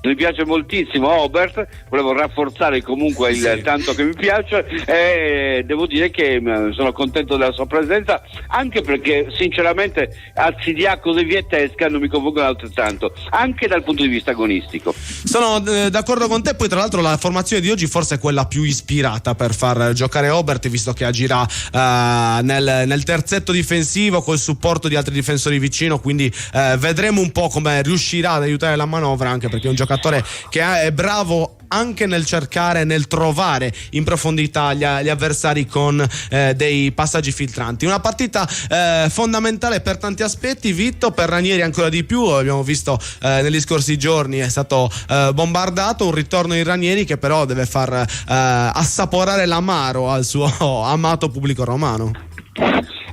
mi piace moltissimo Obert, volevo rafforzare comunque il tanto che mi piace, e devo dire che sono contento della sua presenza, anche perché sinceramente Arcidiacono e Vietesca non mi convincono altrettanto, anche dal punto di vista agonistico. Sono d'accordo con te. Poi tra l'altro la formazione di oggi forse è quella più ispirata per far giocare Obert, visto che agirà nel terzetto difensivo col supporto di altri difensori vicino, quindi vedremo un po' come riuscirà ad aiutare la manovra, anche perché è un giocatore che è bravo anche nel cercare, nel trovare in profondità gli avversari con dei passaggi filtranti. Una partita fondamentale per tanti aspetti, Vitto, per Ranieri ancora di più. Abbiamo visto negli scorsi giorni è stato bombardato, un ritorno in Ranieri che però deve far assaporare l'amaro al suo amato pubblico romano.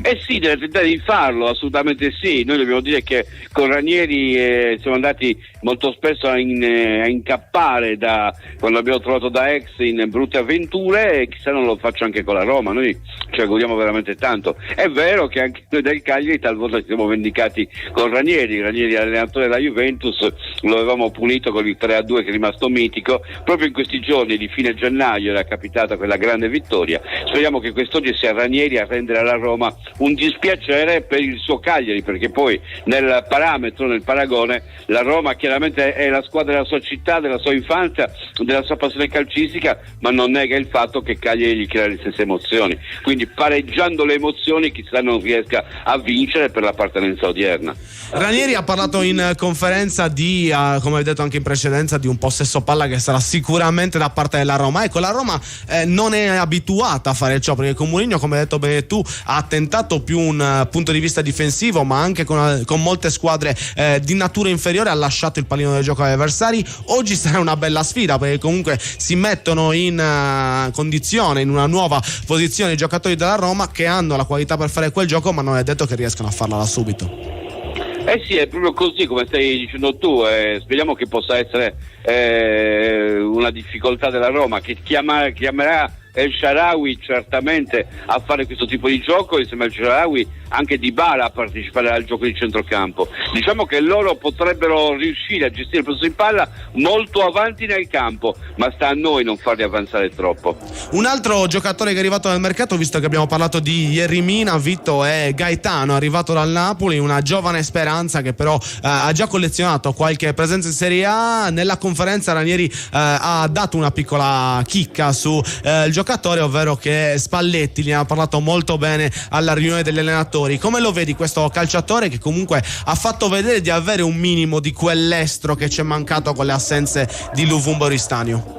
Eh sì, deve tentare di farlo, assolutamente sì. Noi dobbiamo dire che con Ranieri siamo andati molto spesso a incappare da quando abbiamo trovato da ex in brutte avventure, e chissà non lo faccio anche con la Roma. Noi ci auguriamo veramente tanto. È vero che anche noi del Cagliari talvolta ci siamo vendicati con Ranieri allenatore della Juventus, lo avevamo punito con il 3-2 che è rimasto mitico. Proprio in questi giorni di fine gennaio era capitata quella grande vittoria. Speriamo che quest'oggi sia Ranieri a rendere alla Roma un dispiacere per il suo Cagliari, perché poi nel parametro, nel paragone, la Roma chiaramente è la squadra della sua città, della sua infanzia, della sua passione calcistica, ma non nega il fatto che Cagliari gli crea le stesse emozioni, quindi pareggiando le emozioni chissà non riesca a vincere per l'appartenenza odierna. Ranieri ha parlato in conferenza di, come hai detto anche in precedenza, di un possesso palla che sarà sicuramente da parte della Roma. Ecco, la Roma non è abituata a fare ciò, perché con Mourinho, come hai detto bene tu, ha tentato più un punto di vista difensivo, ma anche con molte squadre di natura inferiore ha lasciato il pallino del gioco agli avversari. Oggi sarà una bella sfida, perché comunque si mettono in condizione, in una nuova posizione i giocatori della Roma che hanno la qualità per fare quel gioco, ma non è detto che riescano a farla da subito. Eh sì, è proprio così come stai dicendo tu, speriamo che possa essere una difficoltà della Roma, che chiamerà El Shaarawy certamente a fare questo tipo di gioco, insieme al Shaarawy anche Dybala a partecipare al gioco di centrocampo. Diciamo che loro potrebbero riuscire a gestire il possesso di palla molto avanti nel campo, ma sta a noi non farli avanzare troppo. Un altro giocatore che è arrivato dal mercato, visto che abbiamo parlato di Yerry Mina, Vitto, è Gaetano, arrivato dal Napoli, una giovane speranza che però ha già collezionato qualche presenza in Serie A. Nella conferenza Ranieri ha dato una piccola chicca su il giocatore, ovvero che Spalletti gli ha parlato molto bene alla riunione degli allenatori. Come lo vedi questo calciatore che comunque ha fatto vedere di avere un minimo di quell'estro che ci è mancato con le assenze di Luvumbo Ristanio?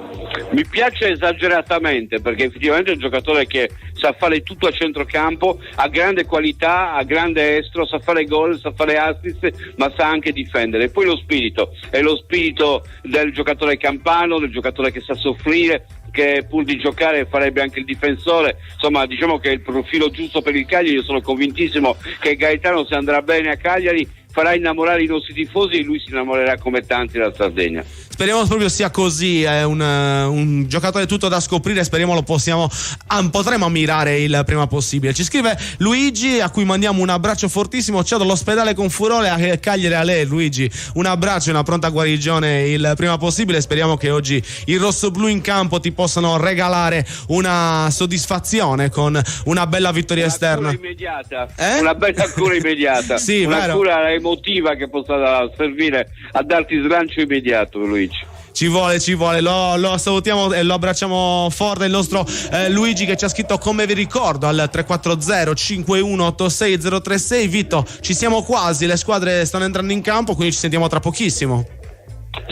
Mi piace esageratamente, perché effettivamente è un giocatore che sa fare tutto a centrocampo, ha grande qualità, ha grande estro, sa fare gol, sa fare assist, ma sa anche difendere. E poi lo spirito, è lo spirito del giocatore campano, del giocatore che sa soffrire, che pur di giocare farebbe anche il difensore. Insomma, diciamo che è il profilo giusto per il Cagliari. Io sono convintissimo che Gaetano, se andrà bene a Cagliari, farà innamorare i nostri tifosi e lui si innamorerà come tanti della Sardegna. Speriamo proprio sia così, è un giocatore tutto da scoprire, speriamo potremo ammirare il prima possibile. Ci scrive Luigi, a cui mandiamo un abbraccio fortissimo. Ciao dall'ospedale con Furore a Cagliari, a lei Luigi, un abbraccio e una pronta guarigione il prima possibile. Speriamo che oggi i rossoblù in campo ti possano regalare una soddisfazione con una bella vittoria esterna. Immediata. Una bella cura immediata. Sì, una vero. Cura emotiva che possa servire a darti slancio immediato, Luigi. Ci vuole, lo salutiamo e lo abbracciamo forte, il nostro Luigi, che ci ha scritto, come vi ricordo, al 340 5186 036. Vitto, ci siamo quasi, le squadre stanno entrando in campo, quindi ci sentiamo tra pochissimo.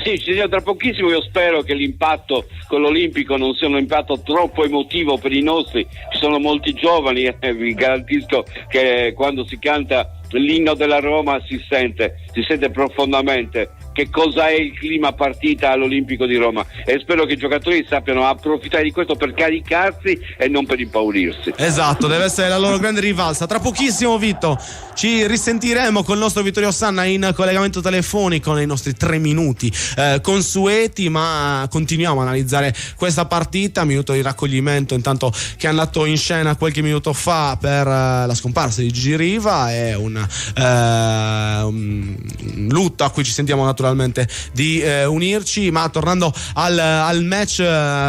Sì, ci vediamo tra pochissimo. Io spero che l'impatto con l'Olimpico non sia un impatto troppo emotivo per i nostri. Ci sono molti giovani, vi garantisco che quando si canta l'inno della Roma si sente profondamente che cosa è il clima partita all'Olimpico di Roma, e spero che i giocatori sappiano approfittare di questo per caricarsi e non per impaurirsi. Esatto, deve essere la loro grande rivalsa. Tra pochissimo, Vitto, ci risentiremo con il nostro Vittorio Sanna in collegamento telefonico nei nostri 3 minuti consueti, ma continuiamo a analizzare questa partita. Minuto di raccoglimento intanto che è andato in scena qualche minuto fa per la scomparsa di Gigi Riva, è un lutto a cui ci sentiamo naturalmente naturalmente di unirci. Ma tornando al match,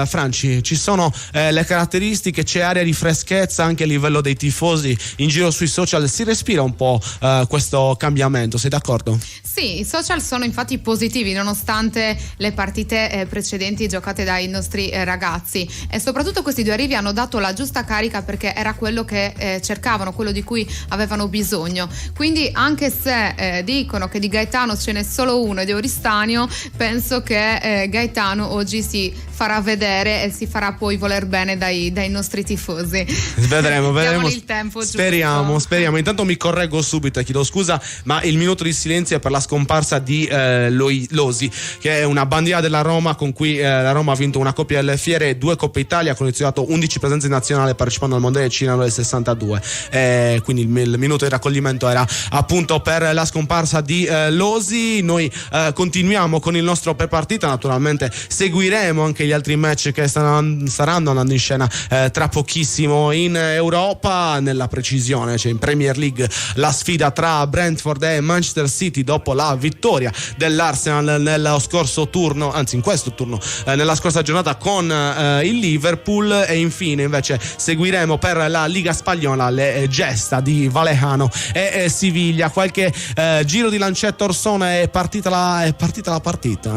Franci, ci sono le caratteristiche, c'è aria di freschezza anche a livello dei tifosi in giro sui social, si respira un po' questo cambiamento, sei d'accordo? Sì, i social sono infatti positivi nonostante le partite precedenti giocate dai nostri ragazzi, e soprattutto questi due arrivi hanno dato la giusta carica, perché era quello che cercavano, quello di cui avevano bisogno. Quindi anche se dicono che di Gaetano ce n'è solo uno ed è Oristanio, penso che Gaetano oggi si farà vedere e si farà poi voler bene dai nostri tifosi. Vedremo. Il tempo speriamo. Intanto mi correggo subito e chiedo scusa, ma il minuto di silenzio è per la scomparsa di Losi, che è una bandiera della Roma con cui la Roma ha vinto una Coppa delle Fiere e 2 Coppe Italia, ha collezionato 11 presenze in nazionale partecipando al Mondiale Cina del 62, quindi il minuto di raccoglimento era appunto per la scomparsa di Losi. Noi continuiamo con il nostro pre-partita, naturalmente seguiremo anche gli altri match che saranno andando in scena tra pochissimo in Europa. Nella precisione, cioè in Premier League, la sfida tra Brentford e Manchester City dopo la vittoria dell'Arsenal nello scorso turno, anzi in questo turno, nella scorsa giornata con il Liverpool. E infine invece seguiremo per la Liga Spagnola le gesta di Vallecano e Siviglia. Qualche giro di lancetta Orsone, è partita la partita.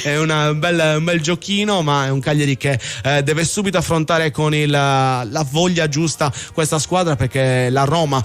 È un bel giochino, ma è un Cagliari che deve subito affrontare con la voglia giusta questa squadra, perché la Roma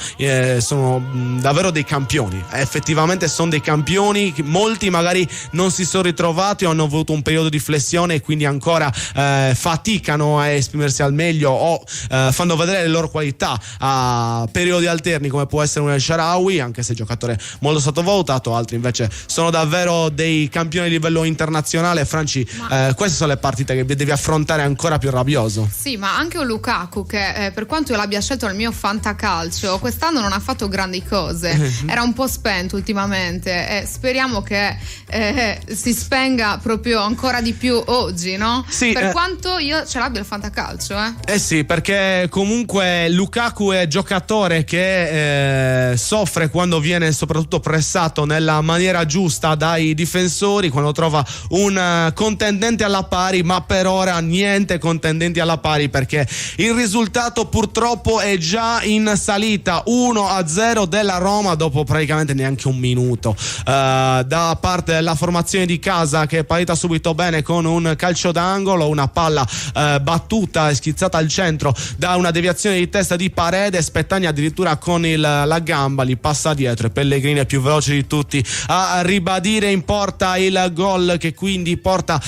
sono davvero dei campioni, effettivamente sono dei campioni. Molti magari non si sono ritrovati o hanno avuto un periodo di flessione e quindi ancora faticano a esprimersi al meglio o fanno vedere le loro qualità a periodi alterni, come può essere un El Shaarawy, anche se giocatore molto sottovalutato. Altri invece sono davvero dei campioni a livello internazionale. Franci, queste sono le partite che devi affrontare ancora più rabbioso. Sì, ma anche un Lukaku che per quanto io l'abbia scelto nel mio fantacalcio, quest'anno non ha fatto grandi cose, era un po' spento ultimamente, e speriamo che si spenga proprio ancora di più oggi, no? Sì, per quanto io ce l'abbia il fantacalcio, sì, perché comunque Lukaku è giocatore che soffre quando viene soprattutto pressato nella maniera giusta dai difensori, quando trova un contendente alla pari, ma per ora niente contendenti alla pari, perché il risultato purtroppo è già in salita, 1-0 della Roma dopo praticamente neanche un minuto, da parte della formazione di casa, che è partita subito bene con un calcio d'angolo, una palla battuta e schizzata al centro da una deviazione di testa di Paredes. Petagna addirittura con la gamba li passa dietro e Pellegrini è più veloce di tutti a ribadire in porta il gol, che quindi porta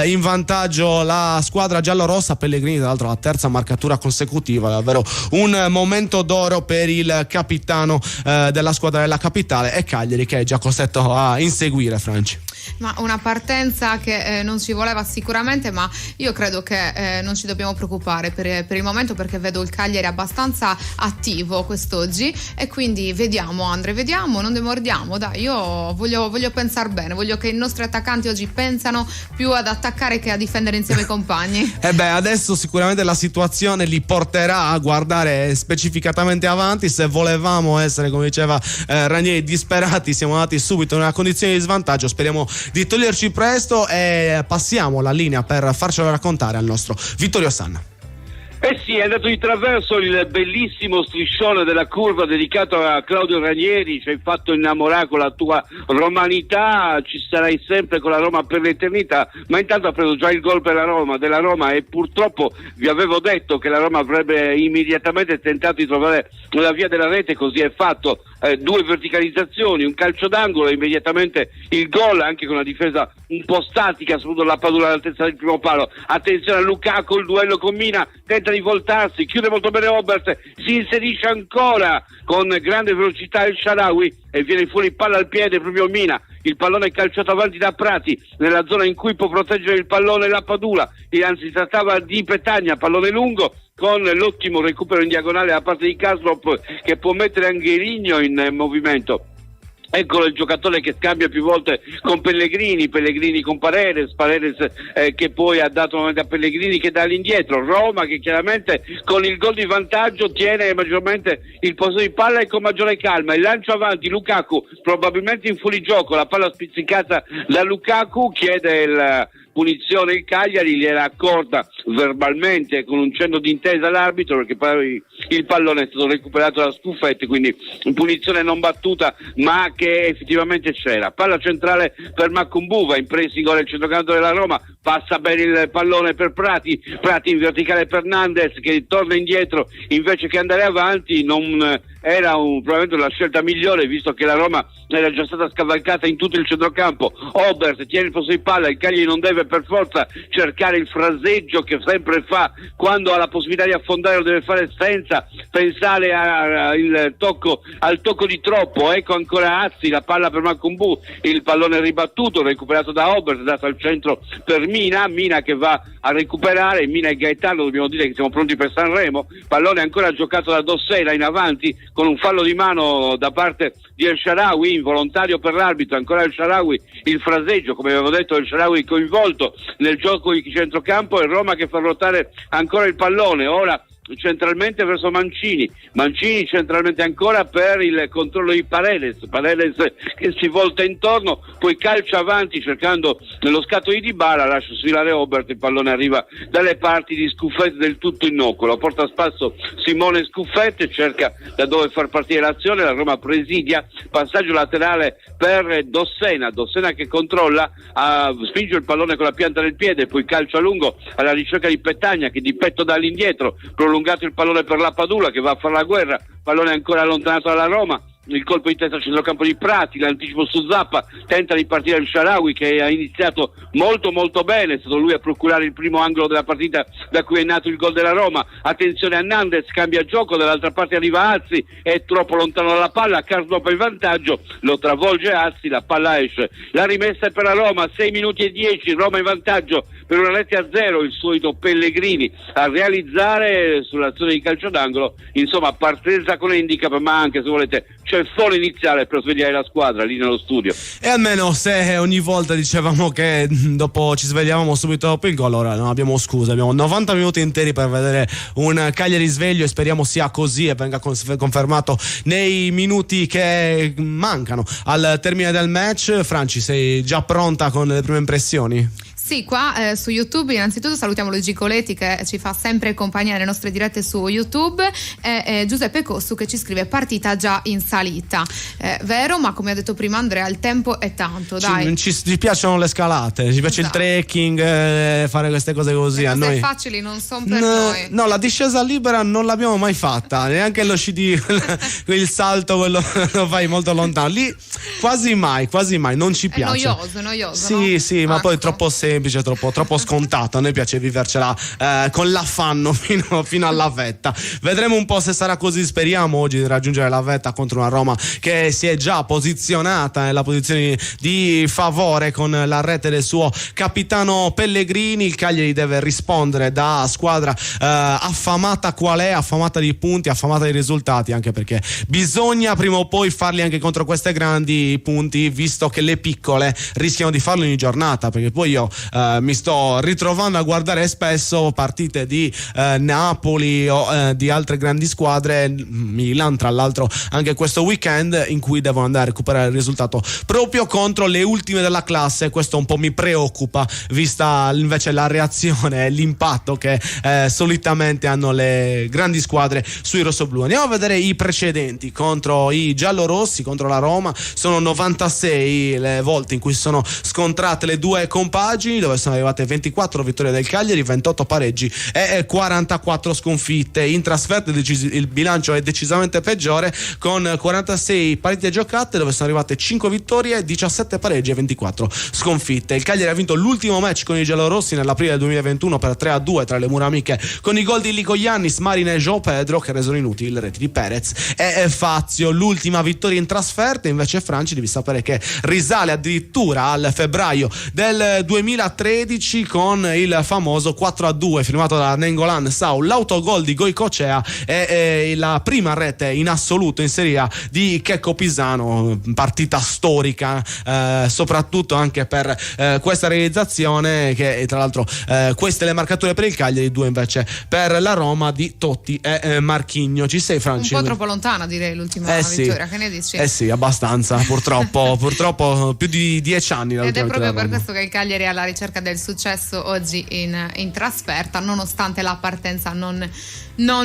in vantaggio la squadra giallorossa. Pellegrini tra l'altro la terza marcatura consecutiva, davvero un momento d'oro per il capitano della squadra della capitale, e Cagliari che è già costretto a inseguire, Franci. Ma una partenza che non ci voleva sicuramente, ma io credo che non ci dobbiamo preoccupare per il momento, perché vedo il Cagliari abbastanza attivo quest'oggi, e quindi vediamo Andre, non demordiamo, dai, io voglio pensare bene, voglio che i nostri attaccanti oggi pensano più ad attaccare che a difendere insieme ai compagni. Adesso sicuramente la situazione li porterà a guardare specificatamente avanti. Se volevamo essere, come diceva Ranieri, disperati, siamo andati subito in una condizione di svantaggio. Speriamo di toglierci presto, e passiamo la linea per farcelo raccontare al nostro Vittorio Sanna. Sì, è andato di traverso il bellissimo striscione della curva dedicato a Claudio Ranieri. Ci hai fatto innamorare con la tua romanità, ci sarai sempre con la Roma per l'eternità, ma intanto ha preso già il gol per della Roma, e purtroppo vi avevo detto che la Roma avrebbe immediatamente tentato di trovare la via della rete, così è fatto. 2 verticalizzazioni, un calcio d'angolo e immediatamente il gol, anche con una difesa un po' statica, soprattutto la Padula all'altezza del primo palo. Attenzione a Lukaku, il duello con Mina, tenta di voltarsi, chiude molto bene Obert, si inserisce ancora con grande velocità El Shaarawy e viene fuori palla al piede proprio Mina. Il pallone è calciato avanti da Prati nella zona in cui può proteggere il pallone la Padula, e anzi si trattava di Petagna, pallone lungo con l'ottimo recupero in diagonale da parte di Kaslop, che può mettere Angelino in movimento. Eccolo il giocatore che scambia più volte con Pellegrini con Paredes che poi ha dato nuovamente a Pellegrini che dà all'indietro. Roma che chiaramente con il gol di vantaggio tiene maggiormente il possesso di palla e con maggiore calma. Il lancio avanti, Lukaku probabilmente in fuorigioco, la palla spizzicata da Lukaku, chiede il punizione il Cagliari, gliela accorda verbalmente con un cenno d'intesa all'arbitro, perché poi il pallone è stato recuperato da Scuffetti, quindi punizione non battuta ma che effettivamente c'era. Palla centrale per Makumbuva, in pressing ora il centrocampo della Roma, passa bene il pallone per Prati in verticale per Nandez che torna indietro invece che andare avanti. Non era probabilmente la scelta migliore, visto che la Roma era già stata scavalcata in tutto il centrocampo. Obert tiene il possesso di palla, il Cagliari non deve per forza cercare il fraseggio che sempre fa quando ha la possibilità di affondare, lo deve fare senza pensare al tocco di troppo. Ecco ancora Azzi, la palla per Makumbu, il pallone ribattuto, recuperato da Obert, dato al centro per Mina che va a recuperare. Mina e Gaetano, dobbiamo dire che siamo pronti per Sanremo. Pallone ancora giocato da Dossena in avanti con un fallo di mano da parte di El Shaarawy, involontario per l'arbitro. Ancora El Shaarawy, il fraseggio, come avevo detto, El Shaarawy coinvolto nel gioco di centrocampo, e Roma che fa ruotare ancora il pallone. Ora centralmente verso Mancini centralmente ancora per il controllo di Paredes che si volta intorno, poi calcia avanti cercando nello scatto di Dybala, lascia sfilare Obert, il pallone arriva dalle parti di Scuffetti del tutto innocuo, porta a spasso Simone Scuffetti, cerca da dove far partire l'azione, la Roma presidia, passaggio laterale per Dossena che controlla, spinge il pallone con la pianta del piede, poi calcio a lungo alla ricerca di Petagna che di petto dall'indietro, prolungato il pallone per la Padula che va a fare la guerra, pallone ancora allontanato dalla Roma, il colpo di testa al centrocampo di Prati, l'anticipo su Zappa, tenta di partire il Shaarawy che ha iniziato molto molto bene, è stato lui a procurare il primo angolo della partita da cui è nato il gol della Roma. Attenzione a Nandez, cambia gioco, dall'altra parte arriva Azzi, è troppo lontano dalla palla, Karsdorp in vantaggio, lo travolge Azzi, la palla esce, la rimessa è per la Roma, 6 minuti e 10, Roma in vantaggio per 1-0, il solito Pellegrini a realizzare sull'azione di calcio d'angolo, insomma partenza con handicap, ma anche se volete c'è il foro iniziale per svegliare la squadra lì nello studio. E almeno se ogni volta dicevamo che dopo ci svegliavamo subito dopo il gol, ora non abbiamo scuse, abbiamo 90 minuti interi per vedere un Cagliari sveglio e speriamo sia così e venga confermato nei minuti che mancano al termine del match. Franci, sei già pronta con le prime impressioni? Sì, qua su YouTube innanzitutto salutiamo Luigi Coletti che ci fa sempre compagnia nelle nostre dirette su YouTube, e Giuseppe Cossu che ci scrive partita già in salita. Vero, ma come ha detto prima Andrea, il tempo è tanto, dai. Ci piacciono le scalate, ci piace il trekking, fare queste cose così. Le cose a noi facili non sono per noi. No, la discesa libera non l'abbiamo mai fatta, neanche lo sci di il salto quello lo fai molto lontano. Lì quasi mai, non ci piace. È noioso. Sì, ma poi è troppo semplice, troppo scontato. A noi piace vivercela con l'affanno fino alla vetta. Vedremo un po' se sarà così, speriamo oggi di raggiungere la vetta contro una Roma che si è già posizionata nella posizione di favore con la rete del suo capitano Pellegrini. Il Cagliari deve rispondere da squadra affamata qual è, affamata di punti, affamata di risultati, anche perché bisogna prima o poi farli anche contro queste grandi punti, visto che le piccole rischiano di farlo ogni giornata, perché poi io mi sto ritrovando a guardare spesso partite di Napoli o di altre grandi squadre, Milan tra l'altro anche questo weekend, in cui devono andare a recuperare il risultato proprio contro le ultime della classe. Questo un po' mi preoccupa, vista invece la reazione e l'impatto che solitamente hanno le grandi squadre sui rossoblù. Andiamo a vedere i precedenti contro i giallorossi, contro la Roma. Sono 96 le volte in cui si sono scontrate le due compagini, dove sono arrivate 24 vittorie del Cagliari, 28 pareggi e 44 sconfitte. In trasferta il bilancio è decisamente peggiore, con 46 partite giocate dove sono arrivate 5 vittorie, 17 pareggi e 24 sconfitte. Il Cagliari ha vinto l'ultimo match con i giallorossi nell'aprile del 2021 per 3-2 tra le mura amiche, con i gol di Lico Iannis, Marina e João Pedro, che resero inutili le reti di Perez e Fazio. L'ultima vittoria in trasferta invece, Franci, devi sapere che risale addirittura al febbraio del 2000 2013 con il famoso 4-2 firmato da Nainggolan Sao, l'autogol di Goicoechea e la prima rete in assoluto in Serie A di Checco Pisano, partita storica soprattutto anche per questa realizzazione, che tra l'altro queste le marcature per il Cagliari, 2 invece per la Roma di Totti e Marchigno. Ci sei, Franci? Un po' troppo lontana, direi, l'ultima vittoria, che ne dici? Sì, abbastanza, purtroppo più di 10 anni. Ed è proprio per questo che il Cagliari è alla ricerca del successo oggi in trasferta, nonostante la partenza non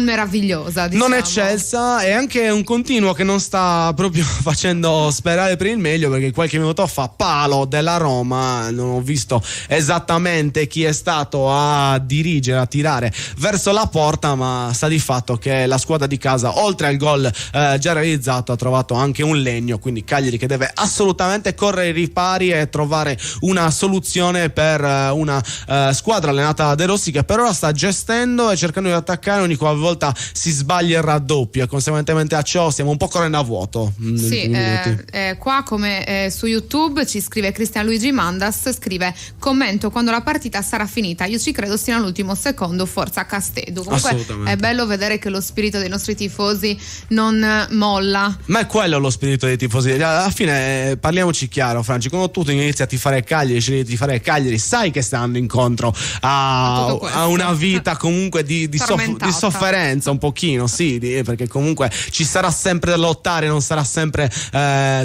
meravigliosa, diciamo. Non eccelsa, e anche un continuo che non sta proprio facendo sperare per il meglio, perché qualche minuto fa palo della Roma, non ho visto esattamente chi è stato a dirigere, a tirare verso la porta, ma sta di fatto che la squadra di casa, oltre al gol già realizzato, ha trovato anche un legno, quindi Cagliari che deve assolutamente correre ai ripari e trovare una soluzione per una squadra allenata da De Rossi, che per ora sta gestendo e cercando di attaccare ogni qualvolta si sbaglia il raddoppio, e conseguentemente a ciò stiamo un po' correndo a vuoto. Sì, qua come su YouTube ci scrive Cristian Luigi Mandas, scrive: commento quando la partita sarà finita, io ci credo sino all'ultimo secondo, forza Castedo. Comunque è bello vedere che lo spirito dei nostri tifosi non molla. Ma è quello lo spirito dei tifosi. Alla fine parliamoci chiaro, Franci, quando tu inizi a tifare Cagliari, scegli di tifare Cagliari, sai che stanno incontro a una vita comunque di sofferenza un pochino, sì, perché comunque ci sarà sempre da lottare, non sarà sempre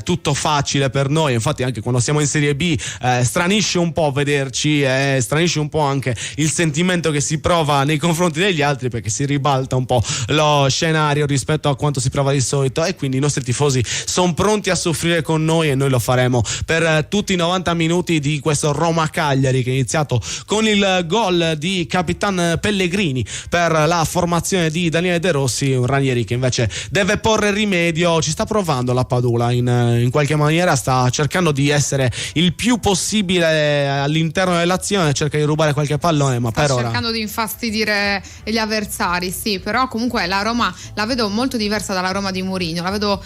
tutto facile per noi. Infatti anche quando siamo in Serie B stranisce un po' vederci, stranisce un po' anche il sentimento che si prova nei confronti degli altri, perché si ribalta un po' lo scenario rispetto a quanto si prova di solito, e quindi i nostri tifosi sono pronti a soffrire con noi, e noi lo faremo per tutti i 90 minuti di questo Roma-Cagliari, che è iniziato con il gol di Capitan Pellegrini per la formazione di Daniele De Rossi, un Ranieri che invece deve porre rimedio. Ci sta provando la Padula in qualche maniera, sta cercando di essere il più possibile all'interno dell'azione, cerca di rubare qualche pallone, ma per ora sta cercando di infastidire gli avversari, sì, però comunque la Roma la vedo molto diversa dalla Roma di Mourinho, la vedo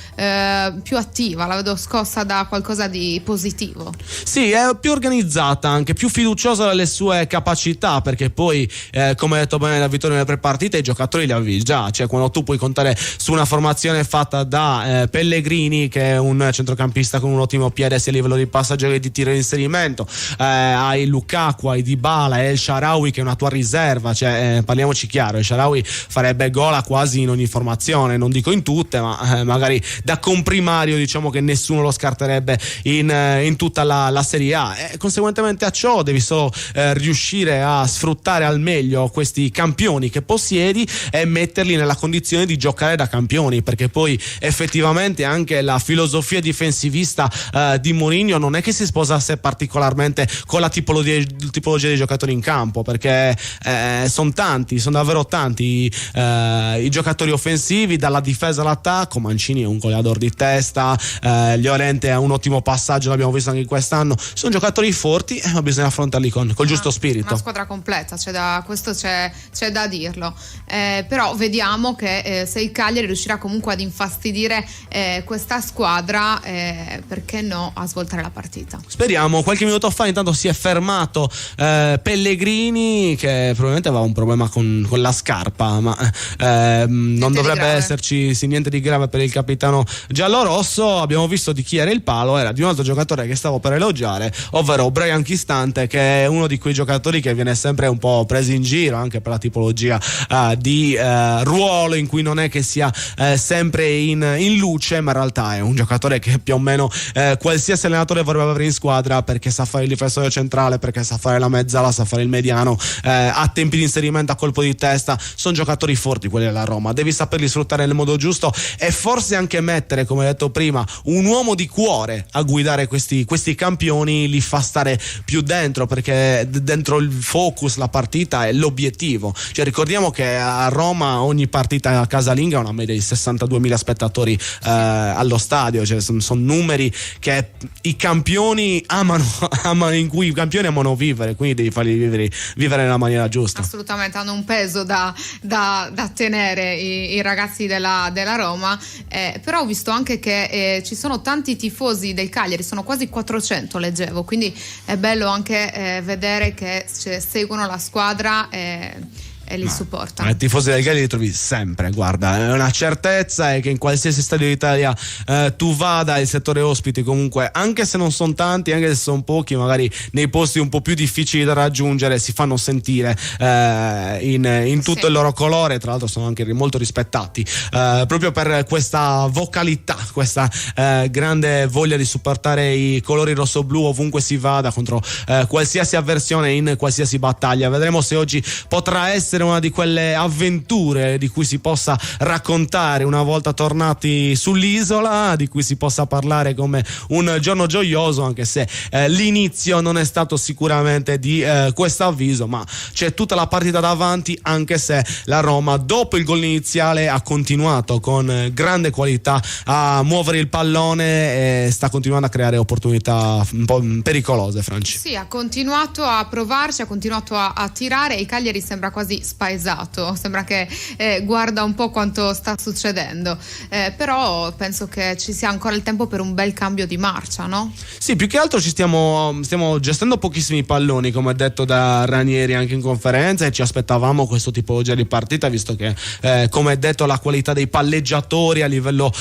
più attiva, la vedo scossa da qualcosa di positivo. Sì, è più organizzata, anche più fiduciosa delle sue capacità, perché poi come ha detto bene la Vittorio nelle prepartite, i giocatori li avevi già, cioè quando tu puoi contare su una formazione fatta da Pellegrini, che è un centrocampista con un ottimo piede sia a livello di passaggio che di tiro di inserimento, hai Lukaku, hai Dybala e El Shaarawy che è una tua riserva, cioè parliamoci chiaro, El Shaarawy farebbe gol quasi in ogni formazione, non dico in tutte, ma magari da comprimario diciamo che nessuno lo scarterebbe in tutta la Serie A, e conseguentemente a ciò devi solo riuscire a sfruttare al meglio questi campioni che possiedi e metterli nella condizione di giocare da campioni, perché poi effettivamente anche la filosofia difensivista di Mourinho non è che si sposasse particolarmente con la tipologia dei giocatori in campo, perché sono davvero tanti i giocatori offensivi, dalla difesa all'attacco. Mancini è un goleador di testa, Llorente ha un ottimo passaggio, l'abbiamo visto anche quest'anno, sono giocatori forti, ma bisogna affrontarli col giusto spirito. Una squadra completa, questo c'è da dirlo, però vediamo che se il Cagliari riuscirà comunque ad infastidire questa squadra, perché no, a svoltare la partita. Speriamo. Qualche minuto fa intanto si è fermato Pellegrini, che probabilmente aveva un problema con la scarpa, ma non dovrebbe esserci niente di grave per il capitano giallorosso. Abbiamo visto di chi era il palo, era di un altro giocatore che stavo per elogiare, ovvero Brian Cristante, che è uno di quei giocatori che viene sempre un po' preso in giro anche per la tipologia di ruolo in cui non è che sia sempre in luce, ma in realtà è un giocatore che più o meno qualsiasi allenatore vorrebbe avere in squadra, perché sa fare il difensore centrale, perché sa fare la mezzala, sa fare il mediano, ha tempi di inserimento a colpo di testa. Sono giocatori forti quelli della Roma, devi saperli sfruttare nel modo giusto e forse anche mettere, come detto prima, un uomo di cuore a guidare questi campioni, li fa stare più dentro, perché dentro il focus, la partita è l'obiettivo. Cioè ricordiamo che a Roma ogni partita casalinga ha una media di 62.000 spettatori allo stadio, cioè sono numeri che i campioni amano, in cui i campioni amano vivere, quindi devi farli vivere nella maniera giusta. Assolutamente, hanno un peso da tenere i ragazzi della Roma, però ho visto anche che ci sono tanti tifosi del Cagliari, sono quasi 400 leggevo, quindi è bello anche vedere che seguono la squadra e li supportano. I tifosi del Cagliari li trovi sempre, guarda, è una certezza è che in qualsiasi stadio d'Italia tu vada, il settore ospiti comunque, anche se non sono tanti, anche se sono pochi, magari nei posti un po' più difficili da raggiungere, si fanno sentire in tutto il loro colore. Tra l'altro sono anche molto rispettati proprio per questa vocalità, questa grande voglia di supportare i colori rossoblu ovunque si vada, contro qualsiasi avversione, in qualsiasi battaglia. Vedremo se oggi potrà essere una di quelle avventure di cui si possa raccontare una volta tornati sull'isola, di cui si possa parlare come un giorno gioioso, anche se l'inizio non è stato sicuramente di questo avviso, ma c'è tutta la partita davanti, anche se la Roma dopo il gol iniziale ha continuato con grande qualità a muovere il pallone e sta continuando a creare opportunità un po' pericolose, Franci. Sì, ha continuato a provarci, ha continuato a tirare, e il Cagliari sembra quasi spaesato, sembra che guarda un po' quanto sta succedendo, però penso che ci sia ancora il tempo per un bel cambio di marcia, no? Sì, più che altro stiamo gestendo pochissimi palloni, come detto da Ranieri anche in conferenza, e ci aspettavamo questo tipologia di partita, visto che come detto la qualità dei palleggiatori a livello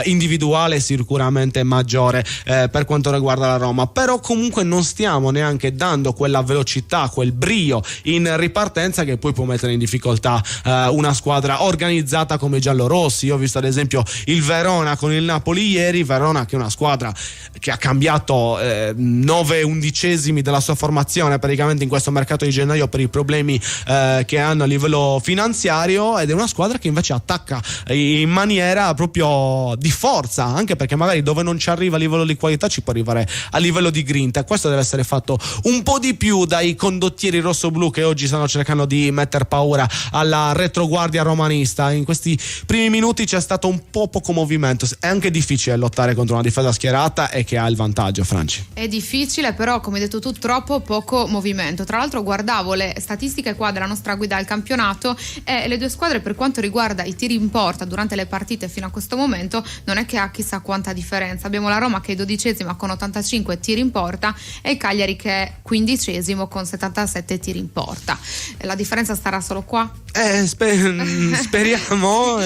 individuale è sicuramente maggiore per quanto riguarda la Roma, però comunque non stiamo neanche dando quella velocità, quel brio in ripartenza che poi può mettere in difficoltà una squadra organizzata come i giallorossi. Io ho visto ad esempio il Verona con il Napoli ieri, Verona che è una squadra che ha cambiato 9/11 della sua formazione praticamente in questo mercato di gennaio per i problemi che hanno a livello finanziario, ed è una squadra che invece attacca in maniera proprio di forza, anche perché magari dove non ci arriva a livello di qualità ci può arrivare a livello di grinta, e questo deve essere fatto un po' di più dai condottieri rossoblu che oggi stanno cercando di mettere paura alla retroguardia romanista. In questi primi minuti c'è stato un po' poco movimento, è anche difficile lottare contro una difesa schierata e che ha il vantaggio, Franci. È difficile, però come hai detto tu, troppo poco movimento. Tra l'altro guardavo le statistiche qua della nostra guida al campionato, e le due squadre per quanto riguarda i tiri in porta durante le partite fino a questo momento non è che ha chissà quanta differenza. Abbiamo la Roma che è 12ª con 85 tiri in porta e il Cagliari che è 15º con 77 tiri in porta. La differenza starà solo qua? Speriamo,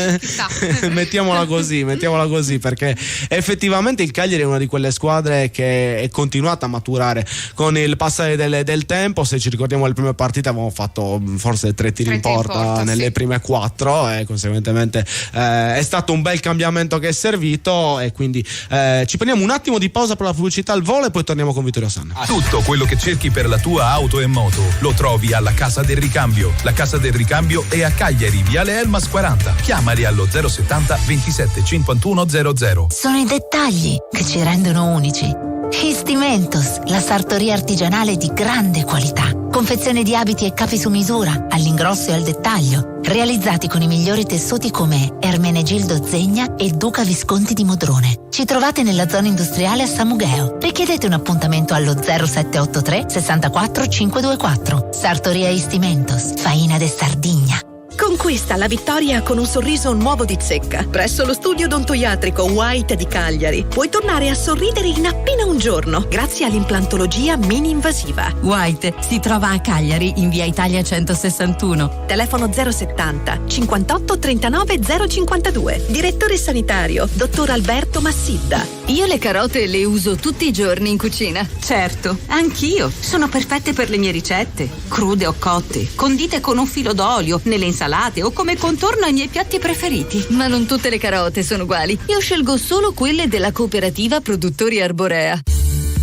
mettiamola così, perché effettivamente il Cagliari è una di quelle squadre che è continuata a maturare con il passare del tempo. Se ci ricordiamo le prime partite avevamo fatto forse 3 tiri in porta nelle prime 4, e conseguentemente è stato un bel cambiamento che è servito, e quindi ci prendiamo un attimo di pausa per la pubblicità al volo e poi torniamo con Vittorio Sanna. Tutto quello che cerchi per la tua auto e moto lo trovi alla Casa del Ricambio. La Casa del Ricambio è a Cagliari, Viale Elmas 40. Chiamali allo 070 27 51 00. Sono i dettagli che ci rendono unici. Istimentos, la sartoria artigianale di grande qualità. Confezione di abiti e capi su misura, all'ingrosso e al dettaglio. Realizzati con i migliori tessuti come Ermenegildo Zegna e Duca Visconti di Modrone. Ci trovate nella zona industriale a Samugheo. Richiedete un appuntamento allo 0783 64 524. Sartoria Istimentos, Faina de Sardigna. Conquista la vittoria con un sorriso nuovo di zecca. Presso lo studio odontoiatrico White di Cagliari puoi tornare a sorridere in appena un giorno grazie all'implantologia mini-invasiva. White si trova a Cagliari in via Italia 161. Telefono 070 58 39 052. Direttore sanitario dottor Alberto Massidda. Io le carote le uso tutti i giorni in cucina. Certo, anch'io. Sono perfette per le mie ricette. Crude o cotte, condite con un filo d'olio, nelle insalate o come contorno ai miei piatti preferiti. Ma non tutte le carote sono uguali. Io scelgo solo quelle della cooperativa Produttori Arborea.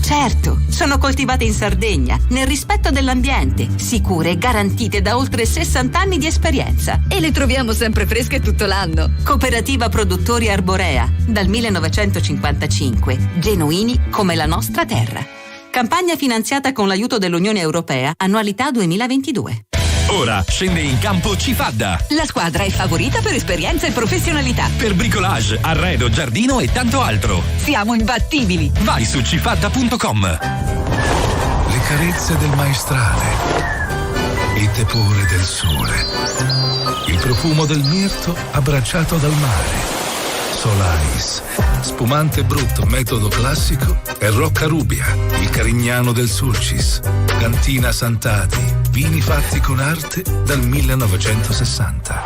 Certo, sono coltivate in Sardegna, nel rispetto dell'ambiente, sicure e garantite da oltre 60 anni di esperienza. E le troviamo sempre fresche tutto l'anno. Cooperativa Produttori Arborea, dal 1955, genuini come la nostra terra. Campagna finanziata con l'aiuto dell'Unione Europea, annualità 2022. Ora scende in campo Cifadda. La squadra è favorita per esperienza e professionalità. Per bricolage, arredo, giardino e tanto altro. Siamo imbattibili. Vai su cifadda.com. Le carezze del maestrale, il tepore del sole, il profumo del mirto abbracciato dal mare. Solaris, spumante brutto, metodo classico e Rocca Rubia, il Carignano del Sulcis. Cantina Santati, vini fatti con arte dal 1960.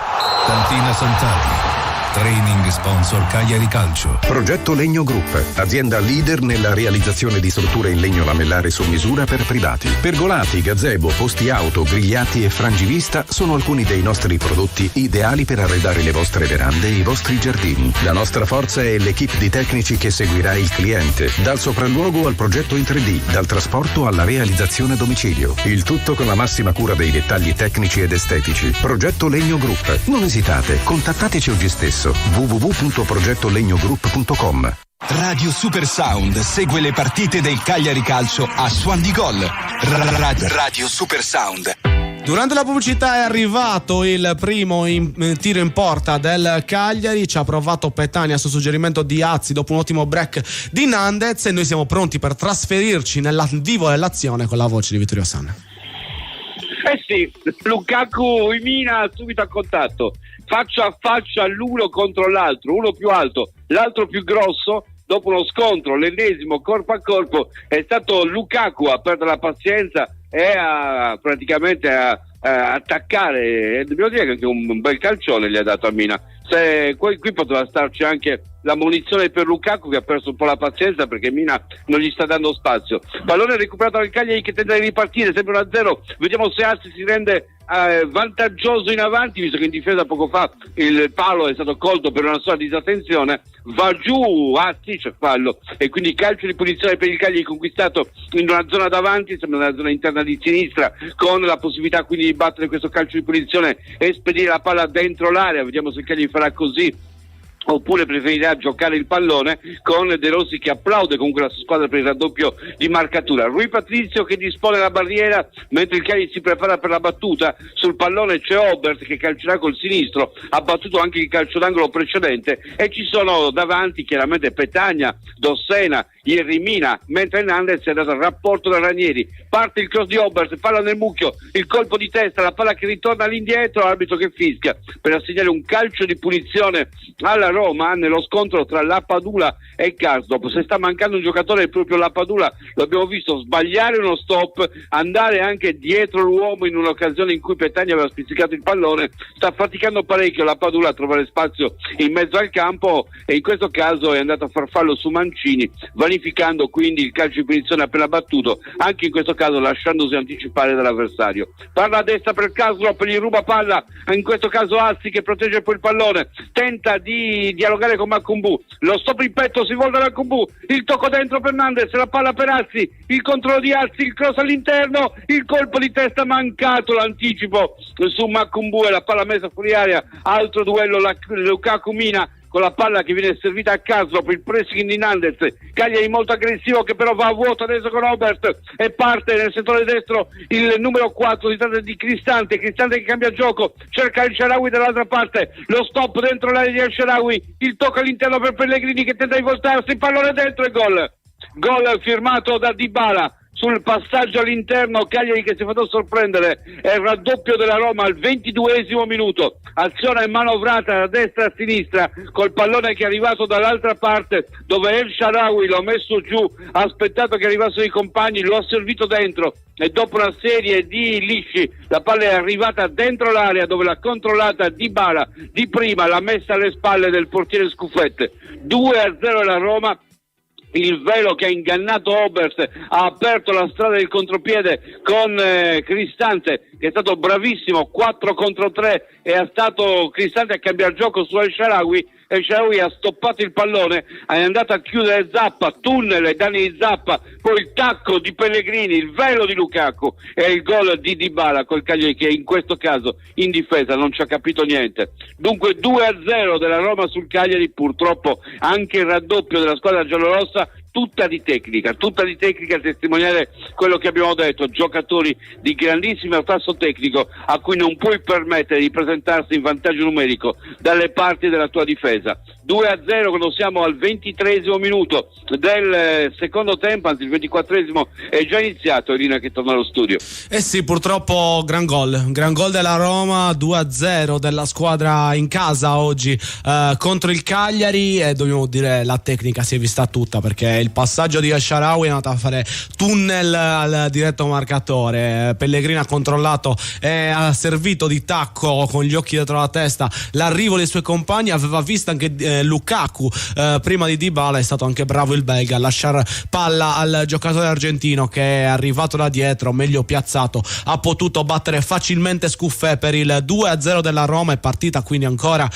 Cantina Santati, training sponsor Cagliari Calcio. Progetto Legno Group, azienda leader nella realizzazione di strutture in legno lamellare su misura per privati. Pergolati, gazebo, posti auto, grigliati e frangivista sono alcuni dei nostri prodotti ideali per arredare le vostre verande e i vostri giardini. La nostra forza è l'equipe di tecnici che seguirà il cliente, dal sopralluogo al progetto in 3D, dal trasporto alla realizzazione a domicilio. Il tutto con la massima cura dei dettagli tecnici ed estetici. Progetto Legno Group. Non esitate, contattateci oggi stesso. www.progettolegnogroup.com. Radio Super Sound segue le partite del Cagliari Calcio a Suon di Gol. Radio Super Sound. Durante la pubblicità è arrivato il primo tiro in porta del Cagliari, ci ha provato Petagna su suggerimento di Azzi dopo un ottimo break di Nandez e noi siamo pronti per trasferirci nel vivo dell'azione con la voce di Vittorio Sanna. Sì, Lukaku in mina subito a contatto, faccia a faccia l'uno contro l'altro, uno più alto, l'altro più grosso. Dopo uno scontro, l'ennesimo corpo a corpo, è stato Lukaku a perdere la pazienza e a praticamente a attaccare. Dobbiamo dire che anche un bel calcione gli ha dato a Mina. Qui poteva starci anche la munizione per Lukaku, che ha perso un po' la pazienza perché Mina non gli sta dando spazio. Pallone recuperato dal Cagliari che tenta di ripartire, sempre 1-0. Vediamo se Azzi si rende vantaggioso in avanti, visto che in difesa poco fa il palo è stato colto per una sua disattenzione. Va giù Azzi, c'è fallo e quindi calcio di punizione per il Cagliari conquistato in una zona davanti, sembra nella zona interna di sinistra, con la possibilità quindi di battere questo calcio di punizione e spedire la palla dentro l'area. Vediamo se il Cagliari farà così oppure preferirà giocare il pallone, con De Rossi che applaude comunque la sua squadra per il raddoppio di marcatura. Rui Patrizio che dispone la barriera mentre il Cagliari si prepara per la battuta. Sul pallone c'è Obert che calcerà col sinistro, ha battuto anche il calcio d'angolo precedente e ci sono davanti chiaramente Petagna, Dossena, Ierrimina, mentre Nandez è andato al rapporto da Ranieri. Parte il cross di Obert, palla nel mucchio, il colpo di testa, la palla che ritorna all'indietro, arbitro che fischia per assegnare un calcio di punizione alla Roma nello scontro tra Lapadula e Karsdorp. Se sta mancando un giocatore è proprio Lapadula, lo abbiamo visto sbagliare uno stop, andare anche dietro l'uomo in un'occasione in cui Petagna aveva spizzicato il pallone. Sta faticando parecchio Lapadula a trovare spazio in mezzo al campo e in questo caso è andato a far fallo su Mancini, vanificando quindi il calcio di punizione appena battuto, anche in questo caso lasciandosi anticipare dall'avversario. Parla a destra per Karsdorp, gli ruba palla, in questo caso Azzi che protegge poi il pallone, tenta di dialogare con Macumbu, lo stop in petto, si volta Macumbu, il tocco dentro per Nandez, la palla per Azzi, il controllo di Azzi, il cross all'interno, il colpo di testa mancato, l'anticipo su Macumbu e la palla messa fuori area. Altro duello, Lukaku Mina con la palla che viene servita a caso per il pressing di Nandez. Cagliari molto aggressivo che però va a vuoto adesso con Obert e parte nel settore destro il numero 4, si tratta di Cristante che cambia gioco, cerca il Shaarawy dall'altra parte, lo stop dentro l'area di El Shaarawy, il tocco all'interno per Pellegrini che tenta di voltarsi, il pallone dentro e gol firmato da Dybala. Sul passaggio all'interno, Cagliari che si è fatto sorprendere, è il raddoppio della Roma al 22esimo minuto, azione manovrata da destra a sinistra col pallone che è arrivato dall'altra parte dove El Shaarawy l'ha messo giù, ha aspettato che arrivassero i compagni, lo ha servito dentro e dopo una serie di lisci la palla è arrivata dentro l'area dove l'ha controllata Dybala di prima, l'ha messa alle spalle del portiere Scuffette. 2-0 la Roma. Il velo che ha ingannato Obert ha aperto la strada del contropiede con Cristante che è stato bravissimo, 4 contro 3 e è stato Cristante a cambiare gioco su El Shaarawy. El Shaarawy ha stoppato il pallone, è andato a chiudere Zappa, tunnel ai danni di Zappa, poi il tacco di Pellegrini, il velo di Lukaku e il gol di Dybala col Cagliari che in questo caso in difesa non ci ha capito niente. Dunque 2-0 della Roma sul Cagliari, purtroppo anche il raddoppio della squadra giallorossa tutta di tecnica a testimoniare quello che abbiamo detto, giocatori di grandissimo tasso tecnico a cui non puoi permettere di presentarsi in vantaggio numerico dalle parti della tua difesa. 2-0 quando siamo al 23esimo minuto del secondo tempo, anzi il 24esimo è già iniziato. Elina che torna allo studio. Sì, purtroppo gran gol della Roma, 2-0 della squadra in casa oggi contro il Cagliari, e dobbiamo dire la tecnica si è vista tutta, perché il passaggio di El-Shaarawy è andato a fare tunnel al diretto marcatore. Pellegrini ha controllato e ha servito di tacco con gli occhi dietro la testa l'arrivo dei suoi compagni, aveva visto anche Lukaku prima di Dybala, è stato anche bravo il belga a lasciare palla al giocatore argentino che è arrivato da dietro, meglio piazzato, ha potuto battere facilmente Scuffè per il 2-0 della Roma. È partita quindi ancora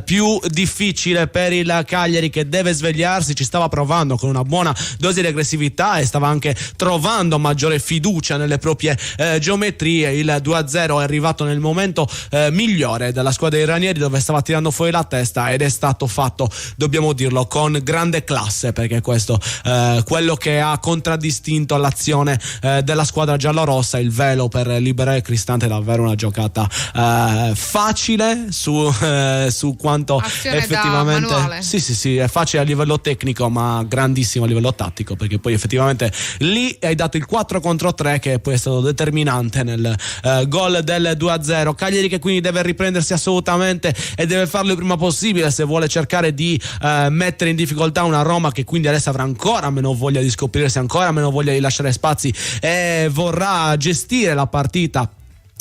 più difficile per il Cagliari, che deve svegliarsi, ci stava provando con una buona dose di aggressività e stava anche trovando maggiore fiducia nelle proprie geometrie. Il 2-0 è arrivato nel momento migliore della squadra dei Ranieri, dove stava tirando fuori la testa, ed è stato fatto, dobbiamo dirlo, con grande classe, perché questo quello che ha contraddistinto l'azione della squadra giallorossa. Il velo per liberare Cristante è davvero una giocata facile su quanto azione effettivamente sì, è facile a livello tecnico ma grandissimo a livello tattico, perché poi effettivamente lì hai dato il 4 contro 3 che poi è stato determinante nel gol del 2-0. Cagliari che quindi deve riprendersi assolutamente e deve farlo il prima possibile se vuole cercare di mettere in difficoltà una Roma che quindi adesso avrà ancora meno voglia di scoprirsi, ancora meno voglia di lasciare spazi e vorrà gestire la partita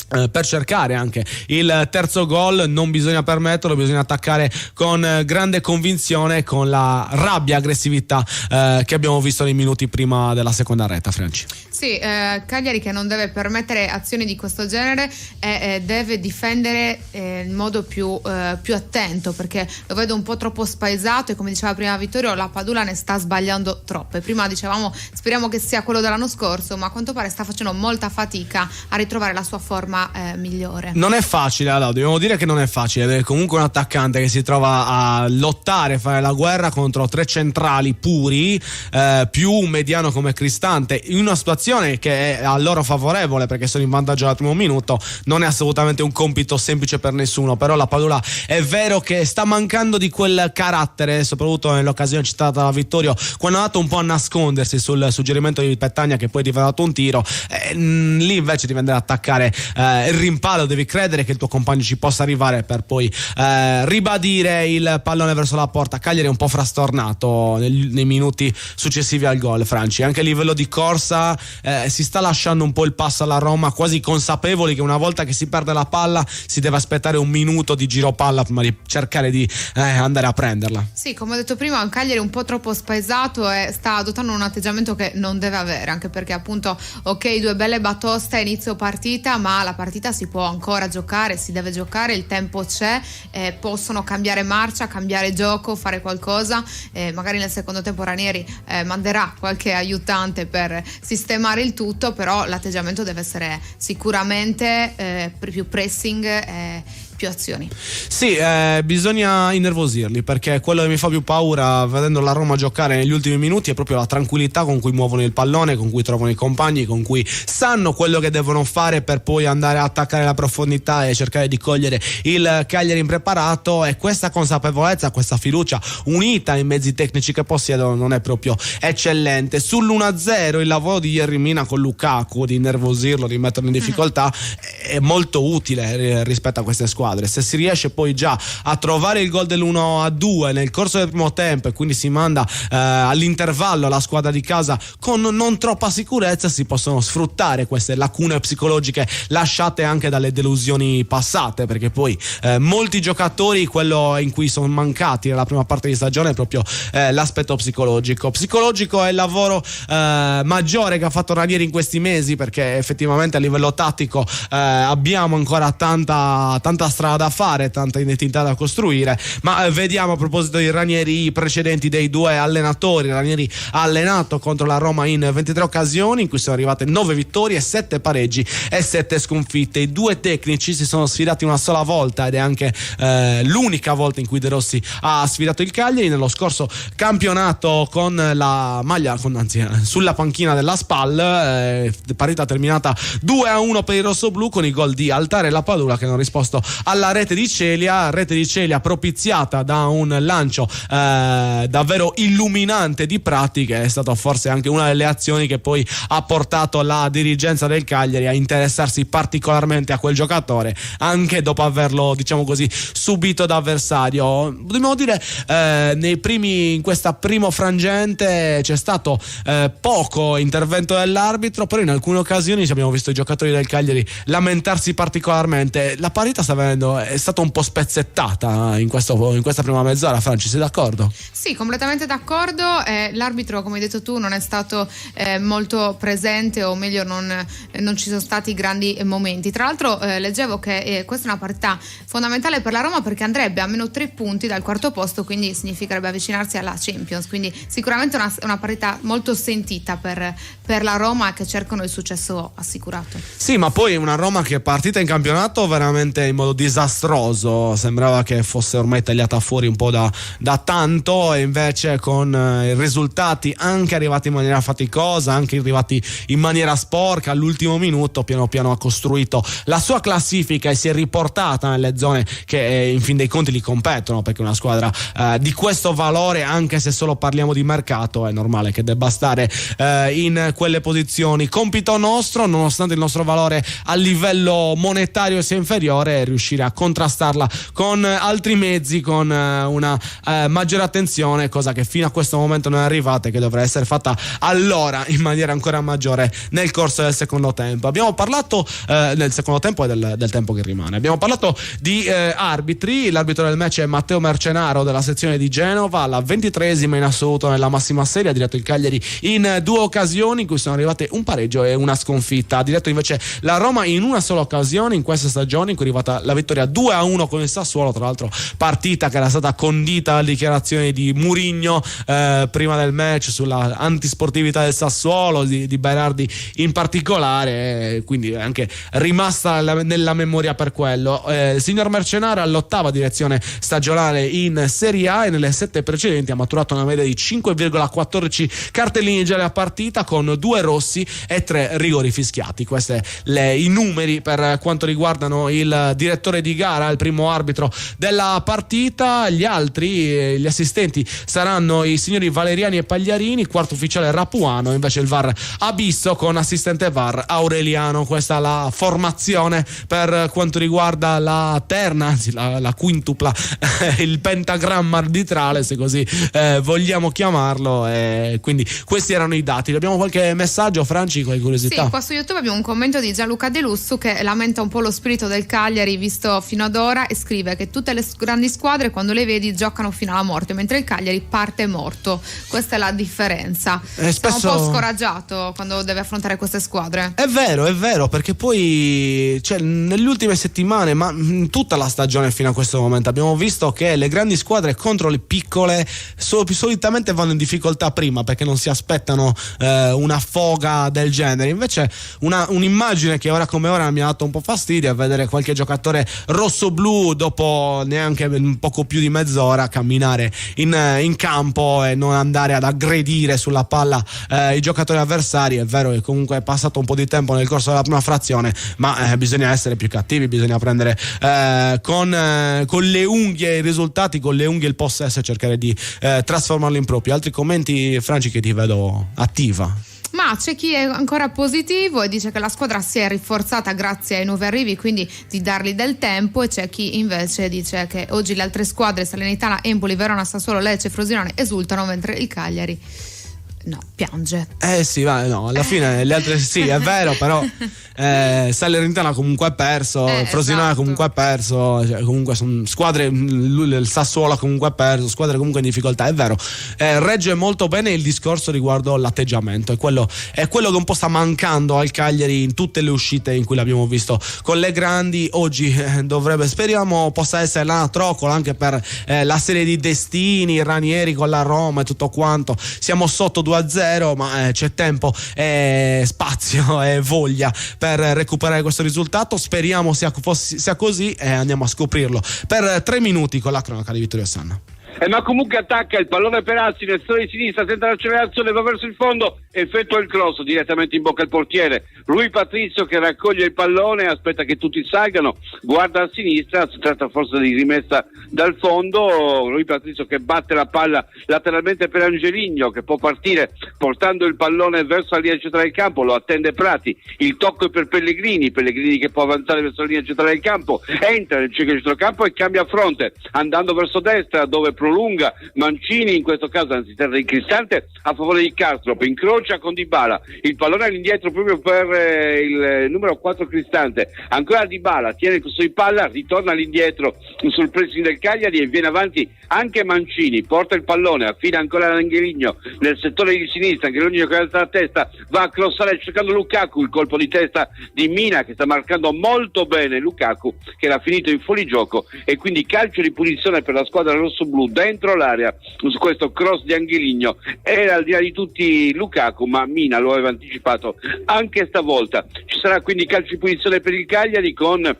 per cercare anche il terzo gol. Non bisogna permetterlo, bisogna attaccare con grande convinzione, con la rabbia e aggressività che abbiamo visto nei minuti prima della seconda retta. Franci. Sì, Cagliari che non deve permettere azioni di questo genere e deve difendere in modo più attento, perché lo vedo un po' troppo spaesato e, come diceva prima Vittorio, la Padula ne sta sbagliando troppe. Prima dicevamo speriamo che sia quello dell'anno scorso, ma a quanto pare sta facendo molta fatica a ritrovare la sua forma migliore. Non è facile, allora dobbiamo dire che non è facile, è comunque un attaccante che si trova a lottare, fare la guerra contro tre centrali puri, più un mediano come Cristante, in una situazione che è a loro favorevole perché sono in vantaggio al primo minuto. Non è assolutamente un compito semplice per nessuno, però la Padula è vero che sta mancando di quel carattere, soprattutto nell'occasione citata da Vittorio, quando ha dato un po' a nascondersi sul suggerimento di Petagna che poi è diventato un tiro, lì invece devi andare ad attaccare il rimpallo, devi credere che il tuo compagno ci possa arrivare per poi ribadire il pallone verso la porta. Cagliari è un po' frastornato nei minuti successivi al gol, Franci, anche a livello di corsa si sta lasciando un po' il passo alla Roma, quasi consapevoli che una volta che si perde la palla si deve aspettare un minuto di giro palla prima di cercare di andare a prenderla. Sì, come ho detto prima, un Cagliari un po' troppo spaesato e sta adottando un atteggiamento che non deve avere, anche perché appunto ok, due belle batoste a inizio partita, ma la partita si può ancora giocare, si deve giocare, il tempo c'è, possono cambiare marcia, cambiare gioco, fare qualcosa, magari nel secondo tempo Ranieri manderà qualche aiutante per sistemare il tutto, però l'atteggiamento deve essere sicuramente più pressing, più azioni. Sì, bisogna innervosirli, perché quello che mi fa più paura vedendo la Roma giocare negli ultimi minuti è proprio la tranquillità con cui muovono il pallone, con cui trovano i compagni, con cui sanno quello che devono fare per poi andare a attaccare la profondità e cercare di cogliere il Cagliari impreparato. E questa consapevolezza, questa fiducia unita ai mezzi tecnici che possiedono non è proprio eccellente. Sull'1-0 il lavoro di Yerry Mina con Lukaku, di innervosirlo, di metterlo in difficoltà, è molto utile rispetto a queste squadre. Se si riesce poi già a trovare il gol dell'1-2 nel corso del primo tempo e quindi si manda all'intervallo la squadra di casa con non troppa sicurezza, si possono sfruttare queste lacune psicologiche lasciate anche dalle delusioni passate, perché poi molti giocatori, quello in cui sono mancati nella prima parte di stagione è proprio l'aspetto psicologico è il lavoro maggiore che ha fatto Ranieri in questi mesi, perché effettivamente a livello tattico abbiamo ancora tanta strada da fare, tanta identità da costruire, ma vediamo a proposito di Ranieri i precedenti dei due allenatori. Ranieri ha allenato contro la Roma in 23 occasioni in cui sono arrivate 9 vittorie, 7 pareggi e 7 sconfitte. I due tecnici si sono sfidati una sola volta ed è anche l'unica volta in cui De Rossi ha sfidato il Cagliari nello scorso campionato con la maglia sulla panchina della SPAL, partita terminata 2-1 per i rossoblù con i gol di Altare e La Padula che hanno risposto alla rete di Celia propiziata da un lancio davvero illuminante di Prati, che è stato forse anche una delle azioni che poi ha portato la dirigenza del Cagliari a interessarsi particolarmente a quel giocatore anche dopo averlo, diciamo così, subito d'avversario. Dobbiamo dire in questa primo frangente c'è stato poco intervento dell'arbitro, però in alcune occasioni abbiamo visto i giocatori del Cagliari lamentarsi particolarmente. La partita è stata un po' spezzettata in questa prima mezz'ora. Franci, sei d'accordo? Sì, completamente d'accordo. L'arbitro, come hai detto tu, non è stato molto presente, o meglio non ci sono stati grandi momenti. Tra l'altro leggevo che questa è una partita fondamentale per la Roma perché andrebbe a meno 3 punti dal quarto posto, quindi significherebbe avvicinarsi alla Champions, quindi sicuramente una partita molto sentita per la Roma, che cercano il successo assicurato. Sì, ma poi una Roma che è partita in campionato veramente in modo disastroso, sembrava che fosse ormai tagliata fuori un po' da tanto, e invece con i risultati anche arrivati in maniera faticosa, anche arrivati in maniera sporca all'ultimo minuto, piano piano ha costruito la sua classifica e si è riportata nelle zone che in fin dei conti gli competono, perché una squadra di questo valore, anche se solo parliamo di mercato, è normale che debba stare in quelle posizioni. Compito nostro, nonostante il nostro valore a livello monetario sia inferiore, è riuscire a contrastarla con altri mezzi, con una maggiore attenzione, cosa che fino a questo momento non è arrivata e che dovrà essere fatta allora in maniera ancora maggiore nel corso del secondo tempo. Abbiamo parlato del secondo tempo e del tempo che rimane. Abbiamo parlato di arbitri. L'arbitro del match è Matteo Mercenaro della sezione di Genova, alla 23esima in assoluto nella massima serie. Ha diretto il Cagliari in 2 occasioni in cui sono arrivate un pareggio e una sconfitta. Ha diretto invece la Roma in una sola occasione in questa stagione, in cui è arrivata la vittoria 2-1 con il Sassuolo, tra l'altro partita che era stata condita dalle dichiarazioni di Mourinho prima del match sulla antisportività del Sassuolo, di Berardi in particolare, quindi è anche rimasta nella memoria per quello. Il signor Mercenaro all'8ª direzione stagionale in Serie A e nelle 7 precedenti ha maturato una media di 5,14 cartellini gialli a partita, con 2 rossi e 3 rigori fischiati. Questi i numeri per quanto riguardano il direttore di gara, il primo arbitro della partita. Gli assistenti saranno i signori Valeriani e Pagliarini, quarto ufficiale Rapuano, invece il VAR Abisso con assistente VAR Aureliano. Questa è la formazione per quanto riguarda la terna, anzi la quintupla, il pentagramma arbitrale, se così vogliamo chiamarlo, e quindi questi erano i dati. Abbiamo qualche messaggio, Franci, qualche curiosità? Sì, qua su YouTube abbiamo un commento di Gianluca De Lusso che lamenta un po' lo spirito del Cagliari visto fino ad ora e scrive che tutte le grandi squadre, quando le vedi, giocano fino alla morte, mentre il Cagliari parte morto. Questa è la differenza. Spesso... Sta un po' scoraggiato quando deve affrontare queste squadre. È vero, perché poi nelle ultime settimane, ma tutta la stagione fino a questo momento, abbiamo visto che le grandi squadre contro le piccole solitamente vanno in difficoltà prima, perché non si aspettano una foga del genere. Invece un'immagine che ora come ora mi ha dato un po' fastidio è vedere qualche giocatore rosso-blu dopo neanche un poco più di mezz'ora camminare in campo e non andare ad aggredire sulla palla i giocatori avversari. È vero che comunque è passato un po' di tempo nel corso della prima frazione, ma bisogna essere più cattivi, bisogna prendere con le unghie i risultati, con le unghie il possesso e cercare di trasformarlo in proprio. Altri commenti, Franci, che ti vedo attiva? Ma c'è chi è ancora positivo e dice che la squadra si è rinforzata grazie ai nuovi arrivi, quindi di dargli del tempo, e c'è chi invece dice che oggi le altre squadre, Salernitana, Empoli, Verona, Sassuolo, Lecce, Frosinone esultano, mentre il Cagliari No, piange. Sì, no, alla fine le altre sì, è vero, però Salernitana comunque ha perso, Frosinone esatto. comunque ha perso, cioè, comunque sono squadre, il Sassuolo comunque ha perso, squadre comunque in difficoltà, è vero. Regge molto bene il discorso riguardo l'atteggiamento, è quello che un po' sta mancando al Cagliari in tutte le uscite in cui l'abbiamo visto con le grandi. Oggi speriamo possa essere la troccola anche per la serie di destini, Ranieri con la Roma e tutto quanto. Siamo sotto 2-0, ma c'è tempo, spazio e voglia per recuperare questo risultato. Speriamo sia così e andiamo a scoprirlo per 3 minuti con la cronaca di Vittorio Sanna. Ma comunque attacca il pallone Perazzi nel settore di sinistra, tenta l'accelerazione, va verso il fondo, effettua il cross direttamente in bocca al portiere. Rui Patrizio che raccoglie il pallone, aspetta che tutti salgano, guarda a sinistra, si tratta forse di rimessa dal fondo. Rui Patrizio che batte la palla lateralmente per Angeligno, che può partire portando il pallone verso la linea centrale del campo, lo attende Prati, il tocco è per Pellegrini che può avanzare verso la linea centrale del campo, entra nel cerchio di centrocampo e cambia fronte andando verso destra, dove prolunga Mancini, in questo caso anzi terra di Cristante a favore di Karsdorp, incrocia con Dybala, il pallone all'indietro proprio per il numero 4 Cristante, ancora Dybala tiene il di palla, ritorna all'indietro sul pressing del Cagliari e viene avanti anche Mancini, porta il pallone, affida ancora Angeligno nel settore di sinistra, Angeligno che alza la testa, va a crossare cercando Lukaku, il colpo di testa di Mina che sta marcando molto bene Lukaku che era finito in fuorigioco e quindi calcio di punizione per la squadra rossoblu dentro l'area su questo cross di Angeligno. Era al di là di tutti Lukaku, ma Mina lo aveva anticipato anche stavolta. Ci sarà quindi calcio di punizione per il Cagliari con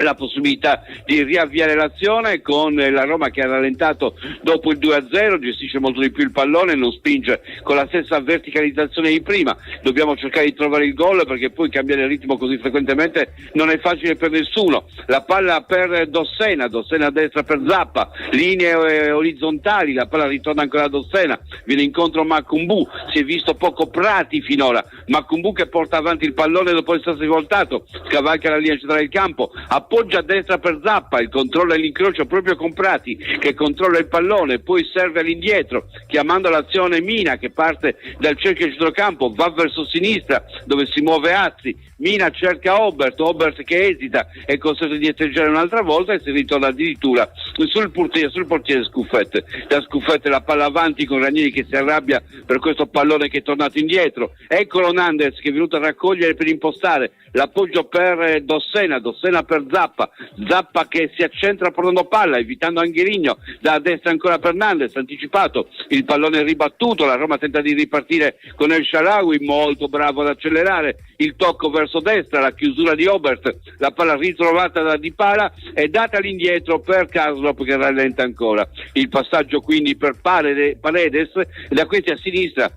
la possibilità di riavviare l'azione, con la Roma che ha rallentato dopo il 2-0, gestisce molto di più il pallone, non spinge con la stessa verticalizzazione di prima. Dobbiamo cercare di trovare il gol perché poi cambiare il ritmo così frequentemente non è facile per nessuno. La palla per Dossena a destra per Zappa, linee orizzontali, la palla ritorna ancora a Dossena, viene incontro Makumbu, si è visto poco Prati finora, Makumbu che porta avanti il pallone dopo essere voltato, scavalca la linea centrale del campo, appoggia a destra per Zappa, il controllo e l'incrocio proprio con Prati che controlla il pallone, poi serve all'indietro chiamando l'azione Mina che parte dal cerchio di centrocampo, va verso sinistra dove si muove Azzi, Mina cerca Obert che esita, è costretto a dietreggiare un'altra volta e si ritorna addirittura sul portiere Scuffette. Da Scuffette la palla avanti con Ranieri che si arrabbia per questo pallone che è tornato indietro, eccolo Nandez che è venuto a raccogliere per impostare l'appoggio per Dossena per Zappa che si accentra portando palla evitando Angeligno, da destra ancora per Nandez, anticipato, il pallone ribattuto, la Roma tenta di ripartire con El Shaarawy, molto bravo ad accelerare, il tocco verso destra, la chiusura di Obert, la palla ritrovata da Dybala e data all'indietro per Karsdorp che rallenta ancora, il passaggio quindi per Paredes e da questi a sinistra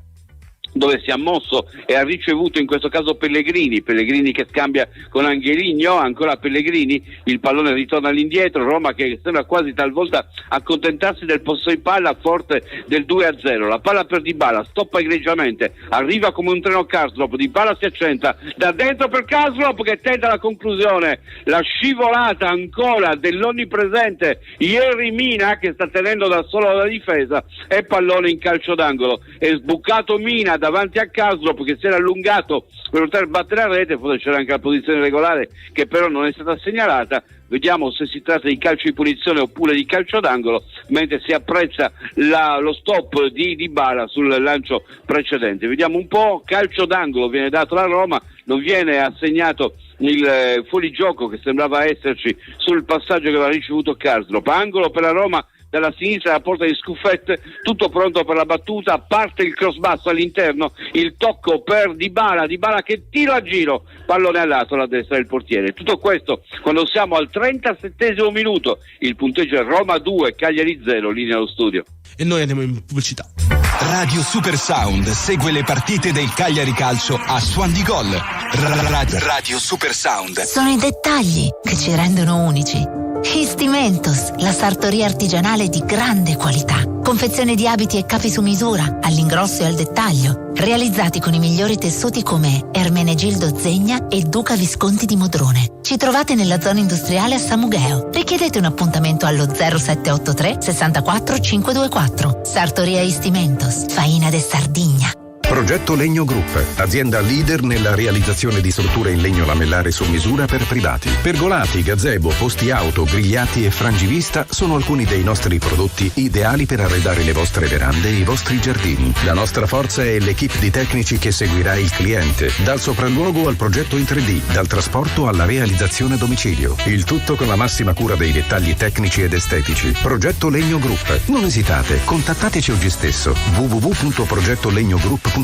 dove si è mosso e ha ricevuto in questo caso Pellegrini che scambia con Angeligno, ancora Pellegrini, il pallone ritorna all'indietro, Roma che sembra quasi talvolta accontentarsi del possesso di palla forte del 2-0, la palla per Dybala, stoppa egregiamente, arriva come un treno Karsdorp, Dybala si accenta da dentro per Karsdorp che tenta la conclusione, la scivolata ancora dell'onnipresente Yerry Mina che sta tenendo da solo la difesa e pallone in calcio d'angolo, è sbucato Mina davanti a Karsdorp che si era allungato per poter battere la rete, forse c'era anche la posizione regolare che però non è stata segnalata. Vediamo se si tratta di calcio di punizione oppure di calcio d'angolo, mentre si apprezza lo stop di Dybala sul lancio precedente. Vediamo un po', calcio d'angolo viene dato alla Roma, non viene assegnato il fuorigioco che sembrava esserci sul passaggio che aveva ricevuto Karsdorp. Angolo per la Roma dalla sinistra alla porta di Scuffette, tutto pronto per la battuta, parte il cross basso all'interno, il tocco per Dybala che tira a giro, pallone al lato alla destra del portiere. Tutto questo quando siamo al 37esimo minuto, il punteggio è Roma 2, Cagliari 0, linea allo studio. E noi andiamo in pubblicità. Radio Super Sound segue le partite del Cagliari Calcio a Suon di Gol. Radio Super Sound. Sono i dettagli che ci rendono unici. Istimentos, la sartoria artigianale di grande qualità, Confezione di abiti e capi su misura, all'ingrosso e al dettaglio, realizzati con i migliori tessuti come Ermenegildo Zegna e Duca Visconti di Modrone. Ci trovate nella zona industriale a Samugheo. Richiedete un appuntamento allo 0783 64 524. Sartoria Istimentos, Faina de Sardigna. Progetto Legno Group, azienda leader nella realizzazione di strutture in legno lamellare su misura per privati. Pergolati, gazebo, posti auto, grigliati e frangivista sono alcuni dei nostri prodotti ideali per arredare le vostre verande e i vostri giardini. La nostra forza è l'equipe di tecnici che seguirà il cliente, dal sopralluogo al progetto in 3D, dal trasporto alla realizzazione a domicilio. Il tutto con la massima cura dei dettagli tecnici ed estetici. Progetto Legno Group. Non esitate, contattateci oggi stesso. www.progettolegnogroup.com.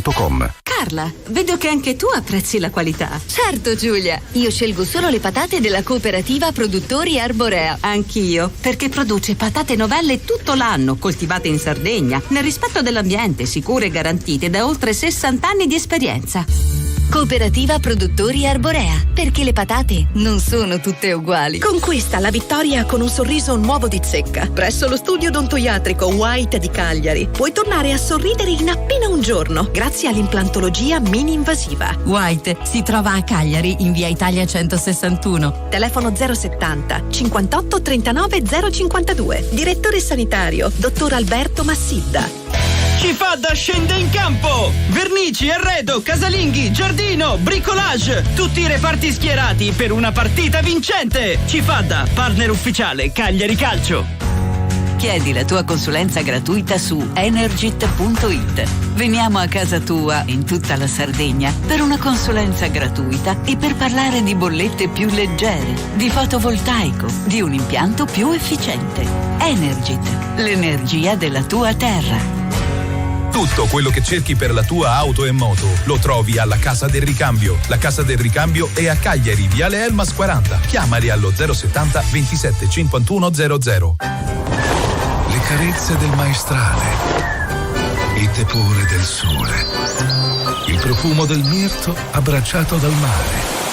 Carla, vedo che anche tu apprezzi la qualità. Certo, Giulia. Io scelgo solo le patate della cooperativa Produttori Arborea. Anch'io, perché produce patate novelle tutto l'anno, coltivate in Sardegna, nel rispetto dell'ambiente, sicure e garantite da oltre 60 anni di esperienza. Cooperativa Produttori Arborea, perché le patate non sono tutte uguali. Conquista la vittoria con un sorriso nuovo di Zecca. Presso lo studio odontoiatrico White di Cagliari puoi tornare a sorridere in appena un giorno grazie all'implantologia mini-invasiva. White si trova a Cagliari in via Italia 161. Telefono 070 58 39 052. Direttore sanitario dottor Alberto Massidda. Cifadda scende in campo! Vernici, arredo, casalinghi, giardino, bricolage, tutti i reparti schierati per una partita vincente! Cifadda, partner ufficiale Cagliari Calcio. Chiedi la tua consulenza gratuita su energit.it. Veniamo a casa tua in tutta la Sardegna per una consulenza gratuita e per parlare di bollette più leggere, di fotovoltaico, di un impianto più efficiente. Energit, l'energia della tua terra. Tutto quello che cerchi per la tua auto e moto lo trovi alla Casa del Ricambio. La Casa del Ricambio è a Cagliari, viale Elmas 40. Chiamali allo 070 27 51 00. Le carezze del maestrale, il tepore del sole, il profumo del mirto abbracciato dal mare.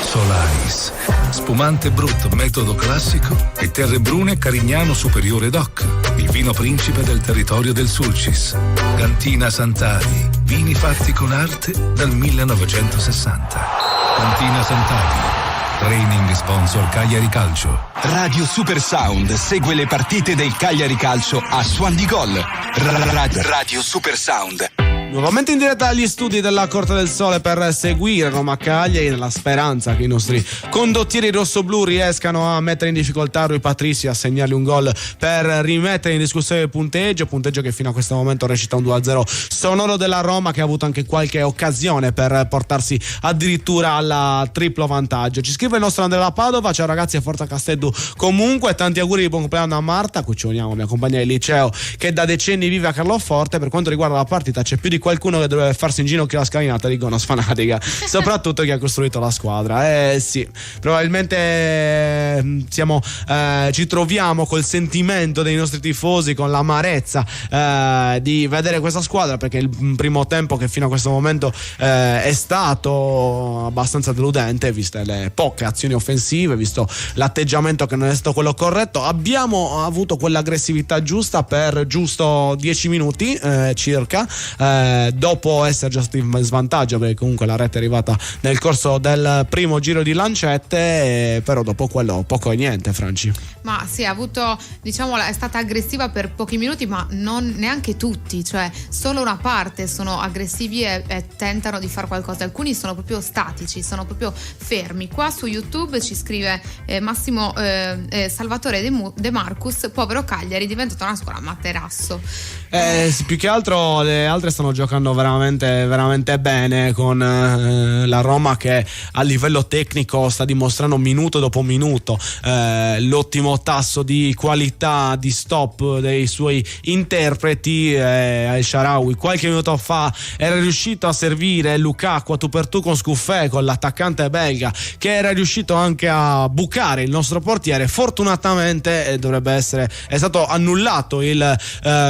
Solaris, spumante brut metodo classico e terre brune Carignano Superiore DOC, il vino principe del territorio del Sulcis. Cantina Sant'Adi, vini fatti con arte dal 1960. Cantina Sant'Adi, training sponsor Cagliari Calcio. Radio Super Sound segue le partite del Cagliari Calcio a Suon di Gol. Radio Super Sound. Nuovamente in diretta agli studi della Corte del Sole per seguire Roma Cagliari, nella speranza che i nostri condottieri rossoblù riescano a mettere in difficoltà Rui Patricio, a segnargli un gol per rimettere in discussione il punteggio che fino a questo momento recita un 2-0 sonoro della Roma, che ha avuto anche qualche occasione per portarsi addirittura al triplo vantaggio. Ci scrive il nostro Andrea da Padova: ciao ragazzi, a Forza Casteddu comunque, tanti auguri di buon compleanno a Marta, qui ci uniamo, mia compagna di liceo che da decenni vive a Carloforte. Per quanto riguarda la partita c'è più di qualcuno che dovrebbe farsi in ginocchio la scalinata di Gonos fanatica, soprattutto chi ha costruito la squadra. Sì, probabilmente ci troviamo col sentimento dei nostri tifosi, con l'amarezza di vedere questa squadra, perché il primo tempo che fino a questo momento è stato abbastanza deludente, viste le poche azioni offensive, visto l'atteggiamento che non è stato quello corretto. Abbiamo avuto quell'aggressività giusta per giusto 10 minuti circa, dopo essere già stati in svantaggio, perché comunque la rete è arrivata nel corso del primo giro di lancette, però dopo quello poco e niente, Franci. Ma sì, ha avuto, è stata aggressiva per pochi minuti, ma non neanche tutti, cioè solo una parte sono aggressivi e tentano di fare qualcosa, alcuni sono proprio statici, sono proprio fermi. Qua su YouTube ci scrive Massimo Salvatore De Marcus: povero Cagliari, diventato una scuola a materasso. Più che altro le altre stanno giocando veramente, veramente bene, con la Roma che a livello tecnico sta dimostrando minuto dopo minuto l'ottimo tasso di qualità di stop dei suoi interpreti. El Shaarawy qualche minuto fa era riuscito a servire Lukaku a tu per tu con Scuffè, con l'attaccante belga, che era riuscito anche a bucare il nostro portiere. Fortunatamente è stato annullato il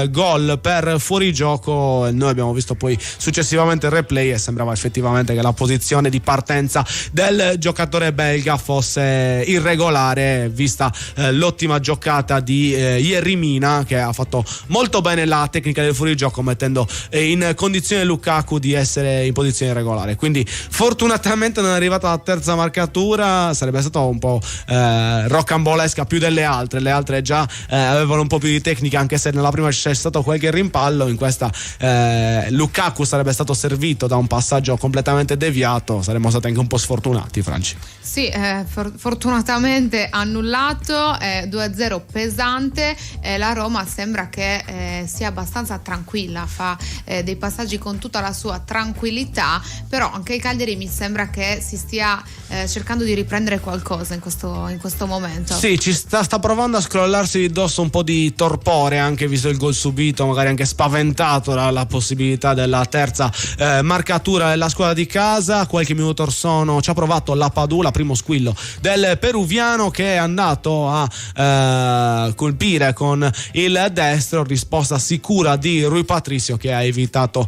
gol per fuorigioco. Noi abbiamo visto poi successivamente il replay e sembrava effettivamente che la posizione di partenza del giocatore belga fosse irregolare, vista l'ottima giocata di Yerry Mina, che ha fatto molto bene la tecnica del fuorigioco, mettendo in condizione Lukaku di essere in posizione irregolare. Quindi fortunatamente non è arrivata la terza marcatura, sarebbe stato un po' rocambolesca più delle altre. Le altre già avevano un po' più di tecnica, anche se nella prima c'è stato qualche rimpallo. In questa Lukaku sarebbe stato servito da un passaggio completamente deviato. Saremmo stati anche un po' sfortunati, Franci. Sì, fortunatamente annullato, 2-0 pesante. La Roma sembra che sia abbastanza tranquilla, fa dei passaggi con tutta la sua tranquillità, però anche il Cagliari mi sembra che si stia cercando di riprendere qualcosa in questo momento. Sì, ci sta provando a scrollarsi di dosso un po' di torpore, anche visto il gol subito, magari anche spaventato dalla possibilità della terza marcatura della squadra di casa. Qualche minuto or sono ci ha provato la Padula, primo squillo del peruviano, che è andato a colpire con il destro, risposta sicura di Rui Patricio, che ha evitato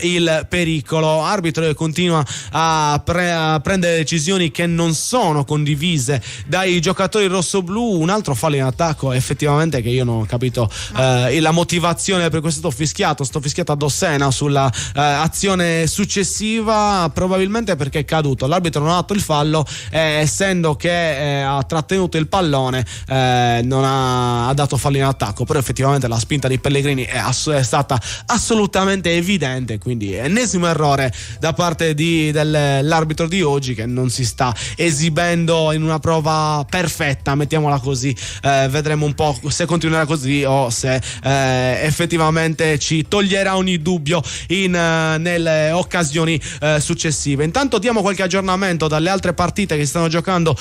il pericolo. Arbitro che continua a prendere decisioni che non sono condivise dai giocatori rossoblù. Un altro fallo in attacco, effettivamente, che io non ho capito la motivazione per questo fischiato a Dossena sulla azione successiva, probabilmente perché è caduto. L'arbitro non ha dato il fallo, essendo che ha trattenuto il pallone, non ha dato fallo in attacco, però effettivamente la spinta di Pellegrini è stata assolutamente evidente, quindi ennesimo errore da parte dell'arbitro di oggi, che non si sta esibendo in una prova perfetta, mettiamola così. Vedremo un po' se continuerà così o se effettivamente ci toglierà ogni dubbio nelle occasioni successive. Intanto diamo qualche aggiornamento dalle altre partite che si stanno giocando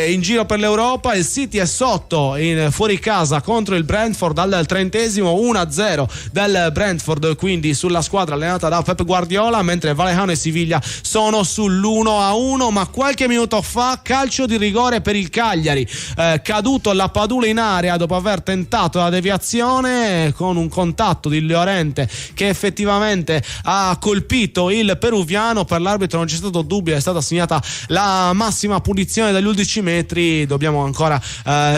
in giro per l'Europa. Il City è sotto in fuori casa contro il Brentford al 30esimo, 1-0 del Brentford, quindi sulla squadra allenata da Pep Guardiola, mentre Vallecano e Siviglia sono sull'1-1. Ma qualche minuto fa calcio di rigore per il Cagliari, caduto la Padula in area dopo aver tentato la deviazione, con un contatto di Llorente che effettivamente ha colpito il peruviano. Per l'arbitro non c'è stato dubbio, è stata assegnata la massima punizione dagli 11 metri. Dobbiamo ancora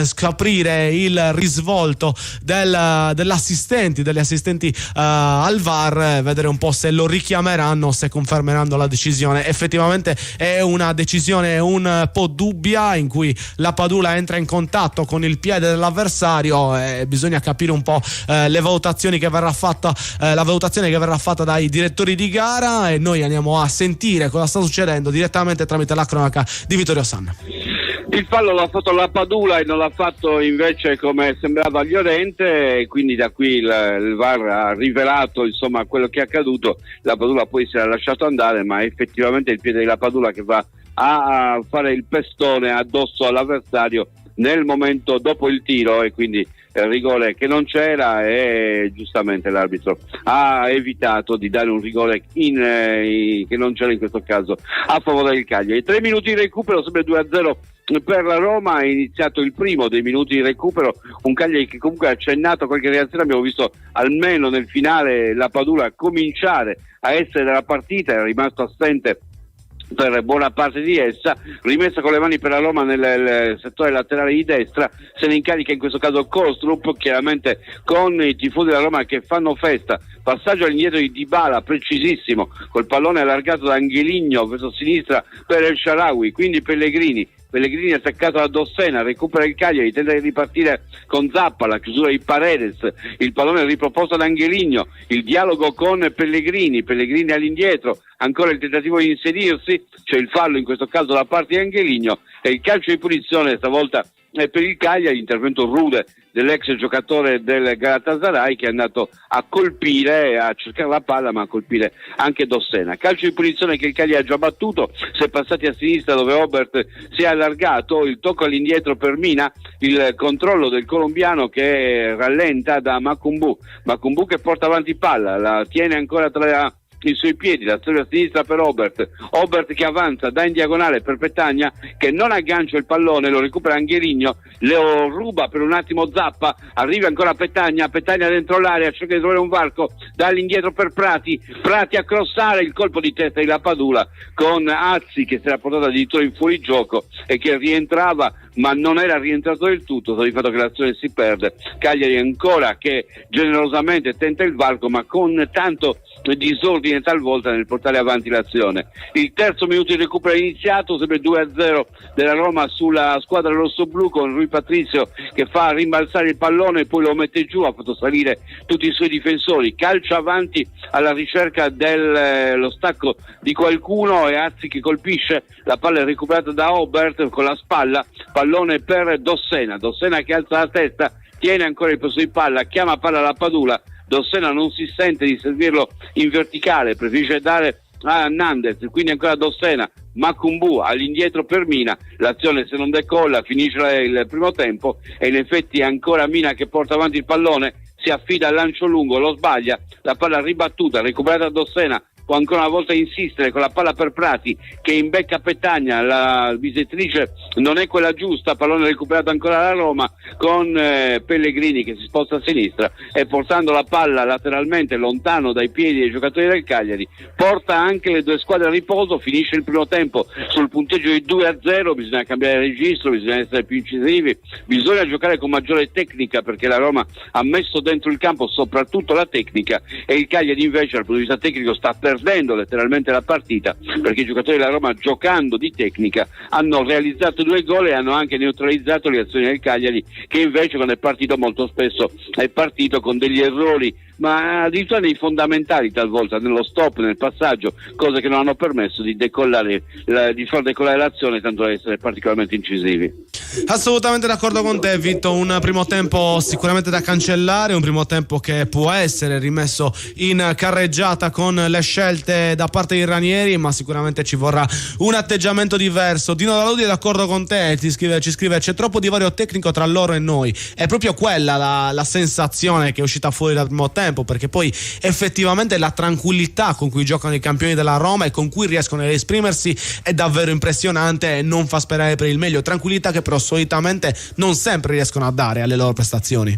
scoprire il risvolto degli assistenti al VAR, vedere un po' se lo richiameranno, se confermeranno la decisione. Effettivamente è una decisione un po' dubbia, in cui la Padula entra in contatto con il piede dell'avversario, e bisogna capire un po' le valutazioni che verrà fatta, la valutazione che verrà fatta dai direttori di gara, e noi andiamo a sentire cosa sta succedendo direttamente tramite la cronaca di Vittorio Sanna. Il fallo l'ha fatto la Padula e non l'ha fatto invece come sembrava Llorente, e quindi da qui il VAR ha rivelato insomma quello che è accaduto. La Padula poi si era lasciato andare, ma effettivamente il piede della Padula che va a fare il pestone addosso all'avversario nel momento dopo il tiro, e quindi rigore che non c'era, e giustamente l'arbitro ha evitato di dare un rigore che non c'era in questo caso a favore del Cagliari. 3 minuti di recupero, sempre 2-0 per la Roma. È iniziato il primo dei minuti di recupero, un Cagliari che comunque ha accennato qualche reazione. Abbiamo visto almeno nel finale la Padula cominciare a essere della partita, era rimasto assente per buona parte di essa, rimessa con le mani per la Roma nel settore laterale di destra. Se ne incarica in questo caso Kostrup, chiaramente con i tifosi della Roma che fanno festa. Passaggio all'indietro di Dybala precisissimo, col pallone allargato da Angeligno verso sinistra per El Shaarawy, quindi Pellegrini attaccato da Dossena, recupera il Cagliari, tenta di ripartire con Zappa, la chiusura di Paredes, il pallone riproposto da Angeligno, il dialogo con Pellegrini all'indietro, ancora il tentativo di inserirsi, c'è il fallo in questo caso da parte di Angeligno, e il calcio di punizione stavolta è per il Cagliari, intervento rude dell'ex giocatore del Galatasaray, che è andato a colpire, a cercare la palla, ma a colpire anche Dossena. Calcio di punizione che il Cagliari ha già battuto, si è passati a sinistra dove Obert si è allargato, il tocco all'indietro per Mina, il controllo del colombiano che rallenta da Macumbu che porta avanti palla, la tiene ancora tra i suoi piedi, la storia a sinistra per Obert che avanza, dà in diagonale per Petagna che non aggancia il pallone, lo recupera Angherigno, lo ruba per un attimo Zappa, arriva ancora Petagna dentro l'area, cerca di trovare un varco, dà all'indietro per Prati a crossare, il colpo di testa di Lapadula con Azzi che si era portato addirittura in fuorigioco e che rientrava ma non era rientrato del tutto, per il fatto che l'azione si perde. Cagliari ancora che generosamente tenta il varco ma con tanto disordine talvolta nel portare avanti l'azione. Il terzo minuto di recupero è iniziato, sempre 2-0 della Roma sulla squadra rossoblù con Rui Patrizio che fa rimbalzare il pallone e poi lo mette giù, ha fatto salire tutti i suoi difensori, calcio avanti alla ricerca dello stacco di qualcuno e Azzi che colpisce, la palla è recuperata da Obert con la spalla, pallone per Dossena che alza la testa, tiene ancora il posto di palla, chiama palla alla Padula, Dossena non si sente di servirlo in verticale, preferisce dare a Nandez, quindi ancora Dossena, Macumbu all'indietro per Mina, l'azione se non decolla finisce il primo tempo e in effetti ancora Mina che porta avanti il pallone, si affida al lancio lungo, lo sbaglia, la palla ribattuta, recuperata da Dossena, può ancora una volta insistere con la palla per Prati che imbecca Petagna, la bisettrice non è quella giusta, pallone recuperato ancora dalla Roma con Pellegrini che si sposta a sinistra e portando la palla lateralmente lontano dai piedi dei giocatori del Cagliari porta anche le due squadre a riposo, finisce il primo tempo sul punteggio di 2-0, bisogna cambiare registro, bisogna essere più incisivi, bisogna giocare con maggiore tecnica perché la Roma ha messo dentro il campo soprattutto la tecnica e il Cagliari invece dal punto di vista tecnico sta perdendo letteralmente la partita perché i giocatori della Roma giocando di tecnica hanno realizzato 2 gol e hanno anche neutralizzato le azioni del Cagliari che invece quando è partito molto spesso è partito con degli errori ma addirittura nei fondamentali talvolta, nello stop, nel passaggio, cose che non hanno permesso di decollare di far decollare l'azione tanto da essere particolarmente incisivi. Assolutamente d'accordo con te Vitto, un primo tempo sicuramente da cancellare, un primo tempo che può essere rimesso in carreggiata con le scelte da parte dei Ranieri, ma sicuramente ci vorrà un atteggiamento diverso. Dino Daludi è d'accordo con te, ci scrive c'è troppo divario tecnico tra loro e noi, è proprio quella la sensazione che è uscita fuori dal primo tempo, perché poi effettivamente la tranquillità con cui giocano i campioni della Roma e con cui riescono ad esprimersi è davvero impressionante e non fa sperare per il meglio, tranquillità che però solitamente non sempre riescono a dare alle loro prestazioni.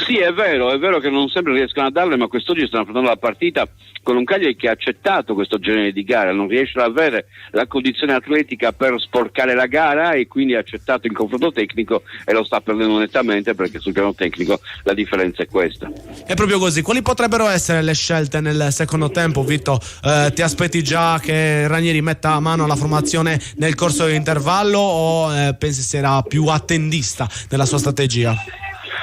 Sì, è vero che non sempre riescono a darle, ma quest'oggi stanno affrontando la partita con un Cagliari che ha accettato questo genere di gara, non riesce ad avere la condizione atletica per sporcare la gara e quindi ha accettato il confronto tecnico e lo sta perdendo nettamente perché sul piano tecnico la differenza è questa. È proprio così. Quali potrebbero essere le scelte nel secondo tempo, Vitto? Ti aspetti già che Ranieri metta a mano la formazione nel corso dell'intervallo o pensi sarà più attendista nella sua strategia?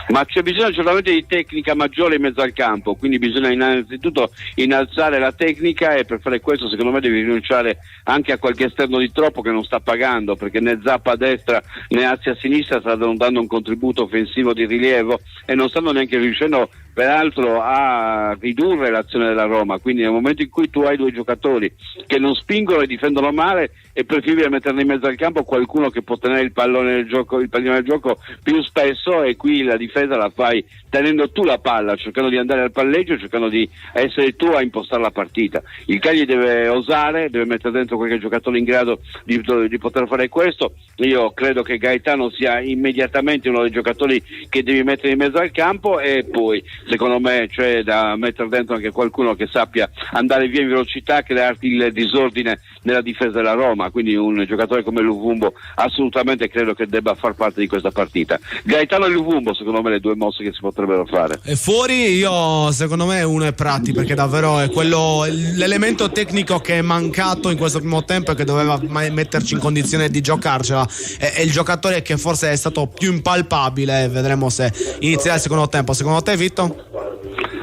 Ma c'è bisogno certamente di tecnica maggiore in mezzo al campo, quindi bisogna innanzitutto innalzare la tecnica e per fare questo secondo me devi rinunciare anche a qualche esterno di troppo che non sta pagando, perché né Zappa a destra né Azzi a sinistra stanno dando un contributo offensivo di rilievo e non stanno neanche riuscendo peraltro a ridurre l'azione della Roma, quindi nel momento in cui tu hai 2 giocatori che non spingono e difendono male è preferibile metterne in mezzo al campo qualcuno che può tenere il pallone nel gioco, il pallino nel gioco più spesso e qui la difesa la fai tenendo tu la palla, cercando di andare al palleggio, cercando di essere tu a impostare la partita. Il Cagliari deve osare, deve mettere dentro qualche giocatore in grado di poter fare questo. Io credo che Gaetano sia immediatamente uno dei giocatori che devi mettere in mezzo al campo e poi secondo me c'è da mettere dentro anche qualcuno che sappia andare via in velocità, crearti il disordine nella difesa della Roma, quindi un giocatore come Luvumbo assolutamente credo che debba far parte di questa partita. Gaetano e Luvumbo secondo me le 2 mosse che si potrebbero fare. E fuori io secondo me uno è Prati, perché davvero è quello l'elemento tecnico che è mancato in questo primo tempo e che doveva metterci in condizione di giocarcela, è il giocatore che forse è stato più impalpabile, vedremo se inizierà il secondo tempo. Secondo te Vitto?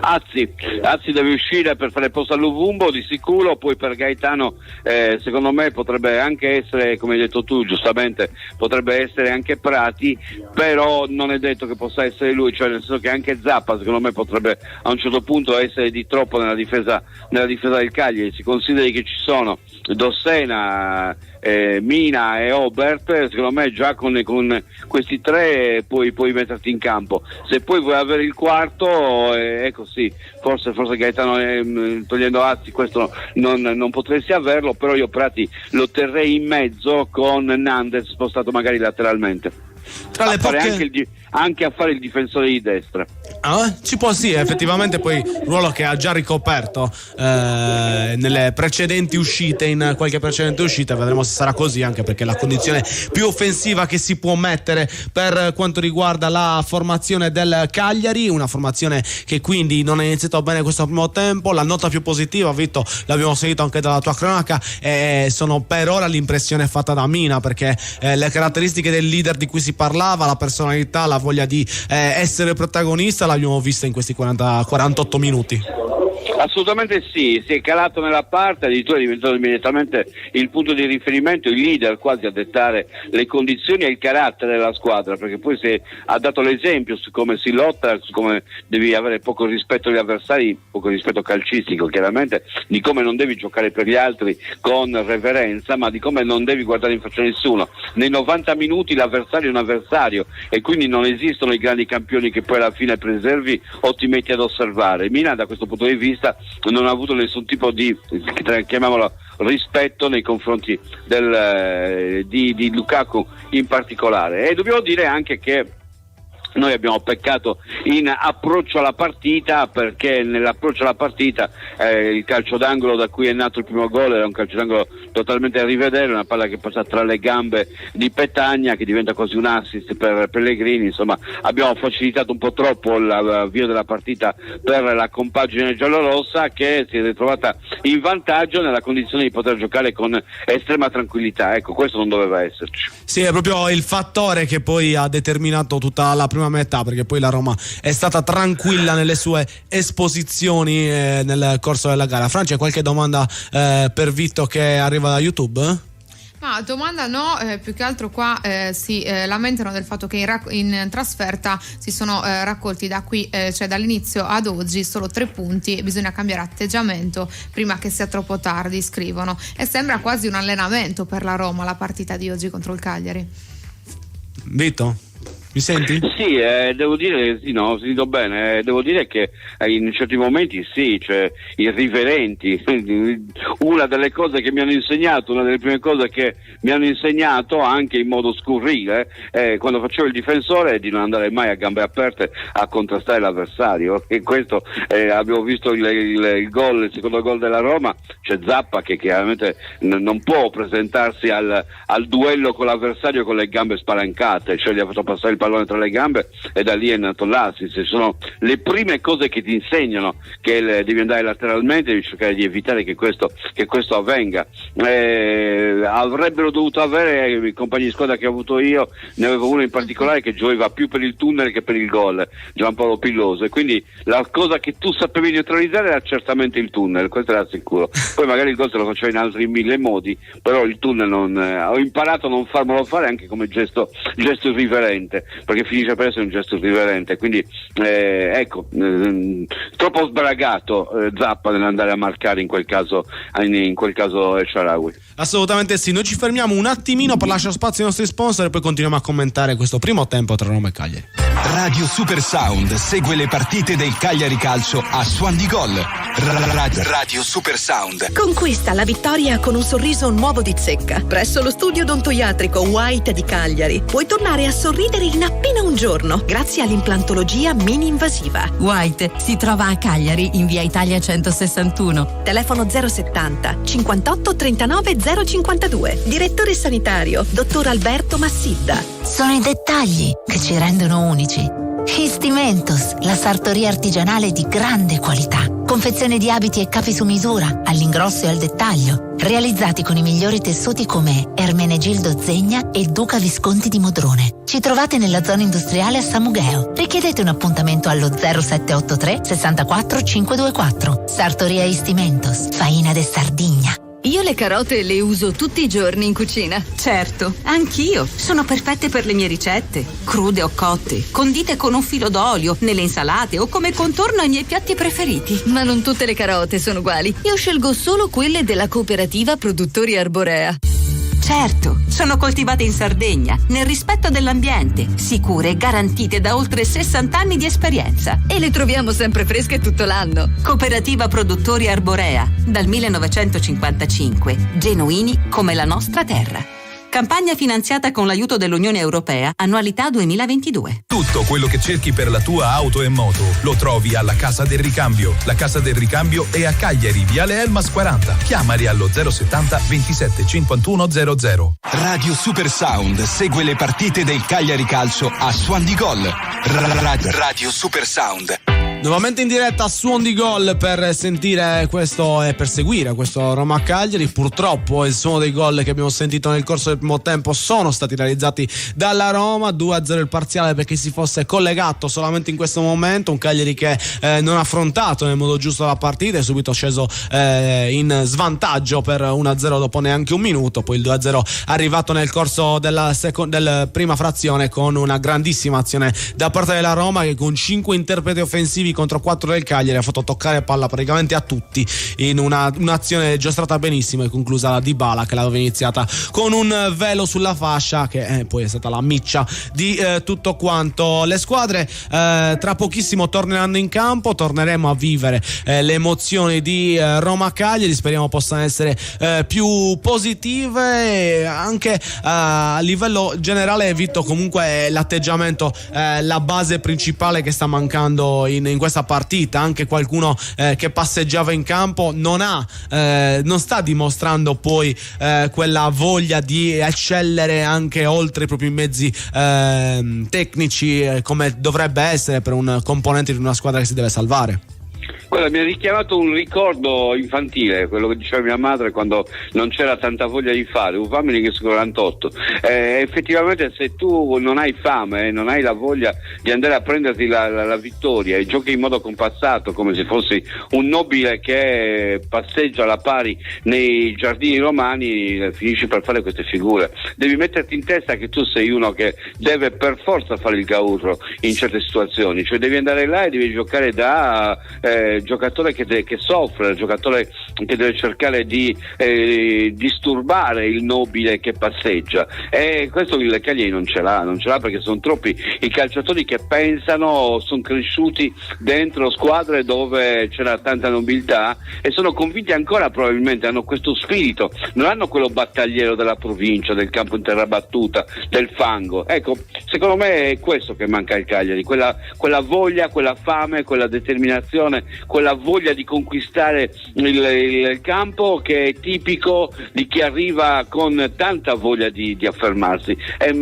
Azzi deve uscire per fare posto a Luvumbo di sicuro, poi per Gaetano secondo me potrebbe anche essere, come hai detto tu giustamente, potrebbe essere anche Prati, però non è detto che possa essere lui, cioè nel senso che anche Zappa secondo me potrebbe a un certo punto essere di troppo nella difesa del Cagliari. Si consideri che ci sono Dossena, Mina e Obert, secondo me già con questi tre puoi metterti in campo. Se poi vuoi avere il quarto, ecco sì, forse Gaetano togliendo Azzi questo non potresti averlo, però io Prati lo terrei in mezzo con Nandez spostato magari lateralmente. Tra le anche a fare il difensore di destra. Ci può, sì, effettivamente poi ruolo che ha già ricoperto nelle precedenti uscite, in qualche precedente uscita. Vedremo se sarà così, anche perché la condizione più offensiva che si può mettere per quanto riguarda la formazione del Cagliari, una formazione che quindi non è iniziata bene questo primo tempo. La nota più positiva, Vitto, l'abbiamo sentito anche dalla tua cronaca, sono per ora l'impressione fatta da Mina, perché le caratteristiche del leader di cui si parlava, la personalità, la voglia di essere protagonista, l'abbiamo vista in questi 48 minuti. Assolutamente sì, si è calato nella parte, addirittura è diventato immediatamente il punto di riferimento, il leader quasi a dettare le condizioni e il carattere della squadra, perché poi ha dato l'esempio su come si lotta, su come devi avere poco rispetto agli avversari, poco rispetto calcistico chiaramente, di come non devi giocare per gli altri con reverenza, ma di come non devi guardare in faccia a nessuno. Nei 90 minuti l'avversario è un avversario e quindi non esistono i grandi campioni che poi alla fine preservi o ti metti ad osservare. Mina da questo punto di vista non ha avuto nessun tipo di, chiamiamolo, rispetto nei confronti di Lukaku in particolare. E dobbiamo dire anche che noi abbiamo peccato in approccio alla partita, perché nell'approccio alla partita il calcio d'angolo da cui è nato il primo gol era un calcio d'angolo totalmente a rivedere, una palla che passa tra le gambe di Petagna che diventa quasi un assist per Pellegrini. Insomma, abbiamo facilitato un po' troppo l'avvio della partita per la compagine giallorossa, che si è ritrovata in vantaggio nella condizione di poter giocare con estrema tranquillità. Ecco, questo non doveva esserci. Sì, è proprio il fattore che poi ha determinato tutta la prima metà, perché poi la Roma è stata tranquilla nelle sue esposizioni nel corso della gara. Francia, qualche domanda per Vitto che arriva da YouTube? Ma domanda no, più che altro qua si lamentano del fatto che in trasferta si sono raccolti da qui, cioè dall'inizio ad oggi, solo 3 punti e bisogna cambiare atteggiamento prima che sia troppo tardi, scrivono. E sembra quasi un allenamento per la Roma la partita di oggi contro il Cagliari. Vitto? Mi senti? Sì, devo dire sì, no, sento bene. Devo dire che in certi momenti sì, cioè irriverenti. Una delle cose che mi hanno insegnato, una delle prime cose che mi hanno insegnato anche in modo scurrile, quando facevo il difensore, è di non andare mai a gambe aperte a contrastare l'avversario. E questo abbiamo visto il gol, il secondo gol della Roma, c'è Zappa che chiaramente non può presentarsi al duello con l'avversario con le gambe spalancate, cioè gli ha fatto passare il pallone tra le gambe e da lì è nato l'assist. Sono le prime cose che ti insegnano che devi andare lateralmente, devi cercare di evitare che questo avvenga. Avrebbero dovuto avere i compagni di squadra che ho avuto io, ne avevo uno in particolare che giocava più per il tunnel che per il gol, Giampaolo Pilloso, e quindi la cosa che tu sapevi neutralizzare era certamente il tunnel, questo era sicuro. Poi magari il gol te lo faceva in altri 1000 modi, però il tunnel ho imparato a non farmelo fare anche come gesto irriverente, perché finisce per essere un gesto irriverente. Quindi troppo sbragato Zappa nell'andare a marcare in quel caso El Shaarawy. Assolutamente sì. Noi ci fermiamo un attimino per lasciare spazio ai nostri sponsor e poi continuiamo a commentare questo primo tempo tra Roma e Cagliari. Radio Super Sound segue le partite del Cagliari Calcio a Suon di Gol. Radio Super Sound conquista la vittoria con un sorriso nuovo di zecca. Presso lo studio odontoiatrico White di Cagliari puoi tornare a sorridere in appena un giorno grazie all'implantologia mini-invasiva. White si trova a Cagliari in via Italia 161. Telefono 070 58 39 052. Direttore sanitario dottor Alberto Massidda. Sono i dettagli che ci rendono unici. Histimentos, la sartoria artigianale di grande qualità. Confezione di abiti e capi su misura, all'ingrosso e al dettaglio, realizzati con i migliori tessuti come Ermenegildo Zegna e Duca Visconti di Modrone. Ci trovate nella zona industriale a San Mugheo. Richiedete un appuntamento allo 0783 64 524. Sartoria Histimentos, Faina de Sardigna. Io le carote le uso tutti i giorni in cucina. Certo, anch'io. Sono perfette per le mie ricette. Crude o cotte, condite con un filo d'olio, nelle insalate o come contorno ai miei piatti preferiti. Ma non tutte le carote sono uguali. Io scelgo solo quelle della cooperativa Produttori Arborea. Certo, sono coltivate in Sardegna, nel rispetto dell'ambiente, sicure e garantite da oltre 60 anni di esperienza. E le troviamo sempre fresche tutto l'anno. Cooperativa Produttori Arborea, dal 1955, genuini come la nostra terra. Campagna finanziata con l'aiuto dell'Unione Europea, annualità 2022. Tutto quello che cerchi per la tua auto e moto lo trovi alla Casa del Ricambio. La Casa del Ricambio è a Cagliari, Viale Elmas 40. Chiamali allo 070 27 51 00. Radio Super Sound segue le partite del Cagliari Calcio a Suon di Gol. Radio Super Sound. Nuovamente in diretta a Suon di Gol per sentire questo e per seguire questo Roma-Cagliari. Purtroppo il suono dei gol che abbiamo sentito nel corso del primo tempo sono stati realizzati dalla Roma. 2-0 il parziale per chi si fosse collegato solamente in questo momento. Un Cagliari che non ha affrontato nel modo giusto la partita, è subito sceso in svantaggio per 1-0 dopo neanche un minuto. Poi il 2-0 arrivato nel corso della prima frazione con una grandissima azione da parte della Roma, che con 5 interpreti offensivi contro 4 del Cagliari ha fatto toccare palla praticamente a tutti in un'azione giostrata benissimo e conclusa da Dybala, che l'aveva iniziata con un velo sulla fascia, che poi è stata la miccia di tutto quanto. Le squadre tra pochissimo torneranno in campo, torneremo a vivere le emozioni di Roma-Cagliari, speriamo possano essere più positive. Anche a livello generale evito comunque l'atteggiamento, la base principale che sta mancando in questa partita. Anche qualcuno che passeggiava in campo non sta dimostrando poi quella voglia di eccellere anche oltre i propri mezzi tecnici, come dovrebbe essere per un componente di una squadra che si deve salvare. Guarda, mi ha richiamato un ricordo infantile, quello che diceva mia madre quando non c'era tanta voglia di fare, un family che 48. Effettivamente se tu non hai fame, non hai la voglia di andare a prenderti la vittoria e giochi in modo compassato come se fossi un nobile che passeggia alla pari nei giardini romani, finisci per fare queste figure. Devi metterti in testa che tu sei uno che deve per forza fare il gaurro in certe situazioni, cioè devi andare là e devi giocare da giocatore che soffre, giocatore che deve cercare di disturbare il nobile che passeggia, e questo il Cagliari non ce l'ha perché sono troppi i calciatori che pensano, sono cresciuti dentro squadre dove c'era tanta nobiltà e sono convinti ancora, probabilmente hanno questo spirito, non hanno quello battagliero della provincia, del campo in terra battuta, del fango. Ecco, secondo me è questo che manca al Cagliari, quella voglia, quella fame, quella determinazione, quella voglia di conquistare il campo che è tipico di chi arriva con tanta voglia di affermarsi. È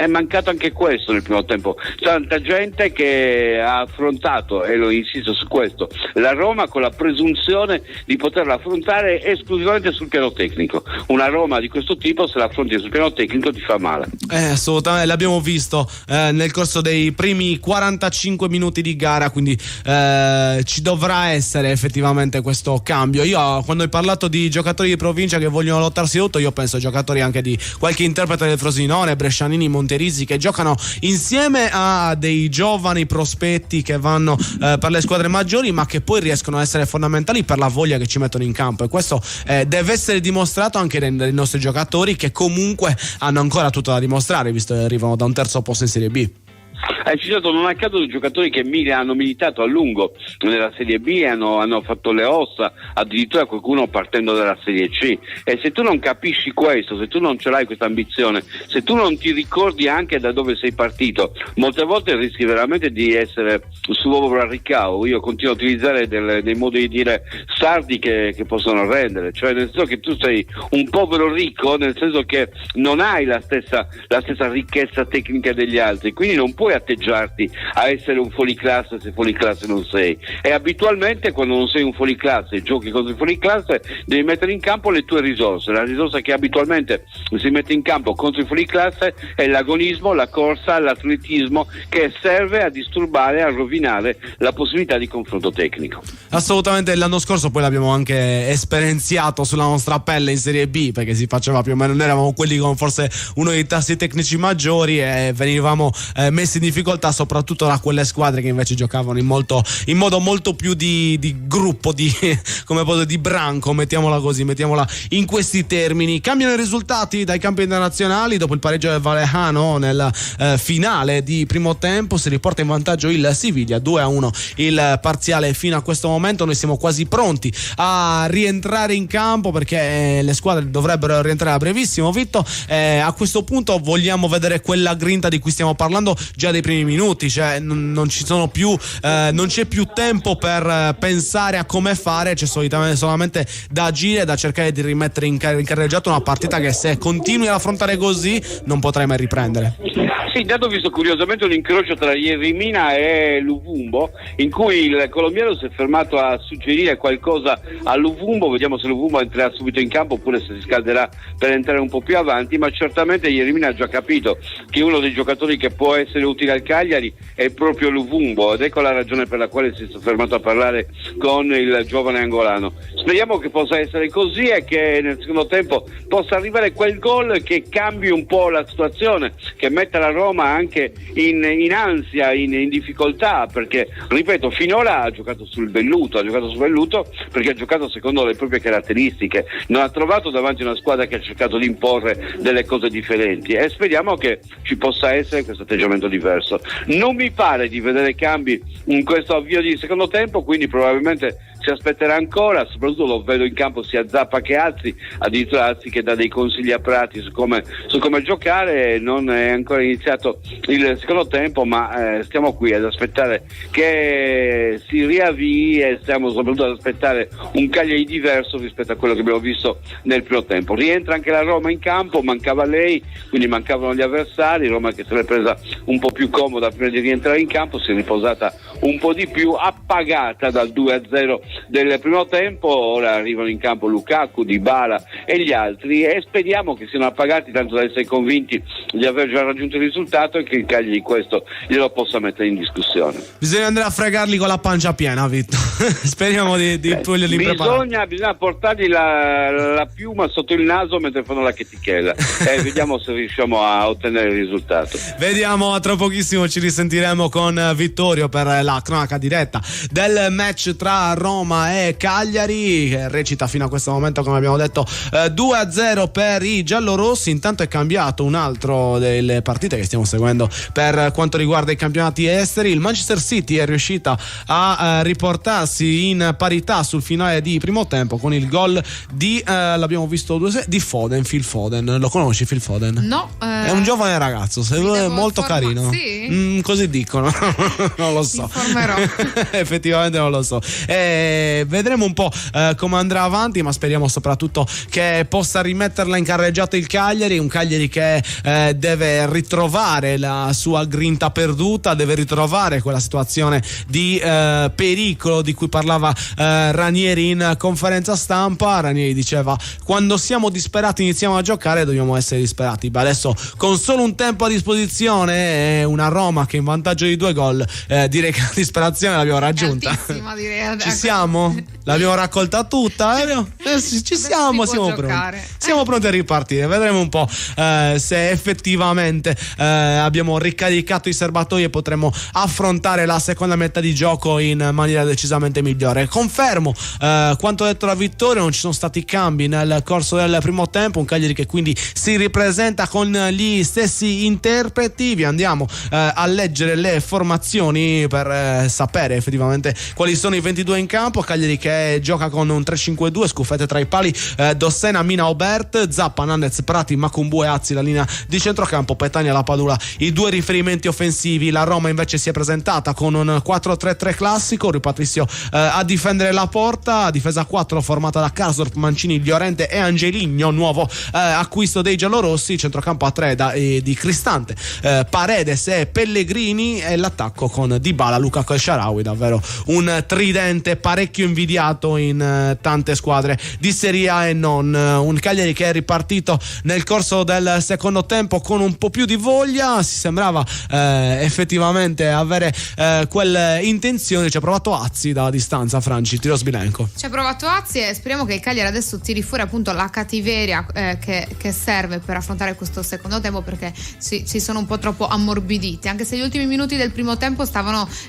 mancato anche questo nel primo tempo, tanta gente che ha affrontato, e lo insisto su questo, la Roma con la presunzione di poterla affrontare esclusivamente sul piano tecnico. Una Roma di questo tipo, se la affronti sul piano tecnico, ti fa male. Assolutamente, l'abbiamo visto nel corso dei primi 45 minuti di gara, quindi ci dovrà essere effettivamente questo cambio. Io, quando hai parlato di giocatori di provincia che vogliono lottarsi tutto, io penso ai giocatori anche di qualche interprete del Frosinone, Brescianini, Monterisi, che giocano insieme a dei giovani prospetti che vanno per le squadre maggiori, ma che poi riescono a essere fondamentali per la voglia che ci mettono in campo, e questo deve essere dimostrato anche dai nostri giocatori, che comunque hanno ancora tutto da dimostrare, visto che arrivano da un terzo posto in Serie B. Hai citato non a caso dei giocatori che hanno militato a lungo nella Serie B e hanno fatto le ossa, addirittura qualcuno partendo dalla Serie C. E se tu non capisci questo, se tu non ce l'hai questa ambizione, se tu non ti ricordi anche da dove sei partito, molte volte rischi veramente di essere suo barricao. Io continuo a utilizzare dei modi di dire sardi che possono rendere, cioè nel senso che tu sei un povero ricco, nel senso che non hai la stessa ricchezza tecnica degli altri, quindi non puoi atteggiarti a essere un fuoriclasse se fuoriclasse non sei, e abitualmente quando non sei un fuoriclasse e giochi contro il fuoriclasse devi mettere in campo le tue risorse. La risorsa che abitualmente si mette in campo contro il fuoriclasse è l'agonismo, la corsa, l'atletismo, che serve a disturbare, a rovinare la possibilità di confronto tecnico. Assolutamente, l'anno scorso poi l'abbiamo anche esperienziato sulla nostra pelle in Serie B, perché si faceva più o meno, noi eravamo quelli con forse uno dei tassi tecnici maggiori e venivamo messi in difficoltà, soprattutto da quelle squadre che invece giocavano in modo molto più di gruppo, di branco, mettiamola in questi termini. Cambiano i risultati dai campi internazionali dopo il pareggio del Vallecano nel finale di primo tempo. Si riporta in vantaggio il Siviglia 2-1 il parziale fino a questo momento. Noi siamo quasi pronti a rientrare in campo perché le squadre dovrebbero rientrare a brevissimo. Vitto, a questo punto vogliamo vedere quella grinta di cui stiamo parlando già dai primi minuti, cioè non c'è più tempo per pensare a come fare, c'è solamente da agire, da cercare di rimettere in carreggiato una partita che, se continui ad affrontare così, non potrai mai riprendere. Sì, intanto ho visto curiosamente un incrocio tra Jeremina e Luvumbo, in cui il colombiano si è fermato a suggerire qualcosa a Luvumbo. Vediamo se Luvumbo entrerà subito in campo oppure se si scalderà per entrare un po' più avanti, ma certamente Jeremina ha già capito che uno dei giocatori che può essere utile al Cagliari è proprio Luvumbo, ed ecco la ragione per la quale si è fermato a parlare con il giovane angolano. Speriamo che possa essere così e che nel secondo tempo possa arrivare quel gol che cambi un po' la situazione, che metta la Roma anche in ansia, in difficoltà, perché ripeto, finora ha giocato sul velluto perché ha giocato secondo le proprie caratteristiche, non ha trovato davanti una squadra che ha cercato di imporre delle cose differenti, e speriamo che ci possa essere questo atteggiamento diverso. Non mi pare di vedere cambi in questo avvio di secondo tempo, quindi probabilmente si aspetterà ancora. Soprattutto lo vedo in campo sia Zappa che Azzi, addirittura Azzi che dà dei consigli a Prati su come giocare. Non è ancora iniziato il secondo tempo, ma stiamo qui ad aspettare che si riavvii e stiamo soprattutto ad aspettare un Cagliari diverso rispetto a quello che abbiamo visto nel primo tempo. Rientra anche la Roma in campo, mancava lei, quindi mancavano gli avversari. Roma che se l'è presa un po' più comoda prima di rientrare in campo, si è riposata un po' di più, appagata dal 2-0 del primo tempo. Ora arrivano in campo Lukaku, Dybala e gli altri, e speriamo che siano appagati tanto da essere convinti di aver già raggiunto il risultato e che il Cagliari questo glielo possa mettere in discussione. Bisogna andare a fregarli con la pancia piena, Vitto. Speriamo di toglierli impreparati. Bisogna portargli la piuma sotto il naso mentre fanno la chetichella e vediamo se riusciamo a ottenere il risultato. Vediamo, tra pochissimo ci risentiremo con Vittorio per la cronaca diretta del match tra Roma e Cagliari, che recita fino a questo momento, come abbiamo detto, 2-0 per i giallorossi. Intanto è cambiato un altro delle partite che stiamo seguendo per quanto riguarda i campionati esteri. Il Manchester City è riuscita a riportarsi in parità sul finale di primo tempo con il gol di l'abbiamo visto di Foden, Phil Foden. Lo conosci Phil Foden? No. È un giovane ragazzo, è molto carino. Sì? Così dicono. Non lo so. Informerò. Effettivamente non lo so. Vedremo un po' come andrà avanti, ma speriamo soprattutto che possa rimetterla in carreggiata il Cagliari, un Cagliari che deve ritrovare la sua grinta perduta, deve ritrovare quella situazione di pericolo di cui parlava Ranieri in conferenza stampa. Ranieri diceva: quando siamo disperati iniziamo a giocare, dobbiamo essere disperati. Beh, adesso con solo un tempo a disposizione, una Roma che in vantaggio di 2 gol, direi che la disperazione l'abbiamo raggiunta. Direi. Ci siamo? L'abbiamo raccolta tutta? Ci siamo, siamo pronti. Siamo pronti a ripartire. Vedremo un po' se effettivamente abbiamo ricaricato i serbatoi e potremo affrontare la seconda metà di gioco in maniera decisamente migliore. Confermo quanto detto da Vittorio, non ci sono stati cambi nel corso del primo tempo, un Cagliari che quindi si ripresenta con gli stessi interpreti. Vi andiamo a leggere le formazioni per sapere effettivamente quali sono i 22 in campo. Cagliari che gioca con un 3-5-2, scuffette tra i pali, Dossena, Mina, Aubert, Zappa, Nannez, Prati, Macumbu e Azzi la linea di centrocampo, Petagna, La Padula i 2 riferimenti offensivi. La Roma invece si è presentata con un 4-3-3 classico, Rui Patricio a difendere la porta, difesa 4 formata da Karsdorp, Mancini, Llorente e Angeligno, nuovo acquisto dei giallorossi, centrocampo a 3 di Cristante, Paredes e Pellegrini, e l'attacco con Dybala, Lukaku e Shaarawy, davvero un tridente pareggio parecchio invidiato in tante squadre di Serie A e non. Un Cagliari che è ripartito nel corso del secondo tempo con un po' più di voglia, si sembrava effettivamente avere quelle intenzioni. Ci ha provato Azzi da distanza, Franci, tiro sbilenco. Ci ha provato Azzi e speriamo che il Cagliari adesso tiri fuori appunto la cattiveria che serve per affrontare questo secondo tempo, perché si sono un po' troppo ammorbiditi, anche se gli ultimi minuti del primo tempo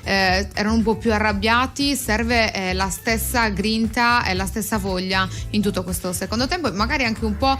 erano un po' più arrabbiati. Serve la stessa grinta e la stessa voglia in tutto questo secondo tempo, e magari anche un po'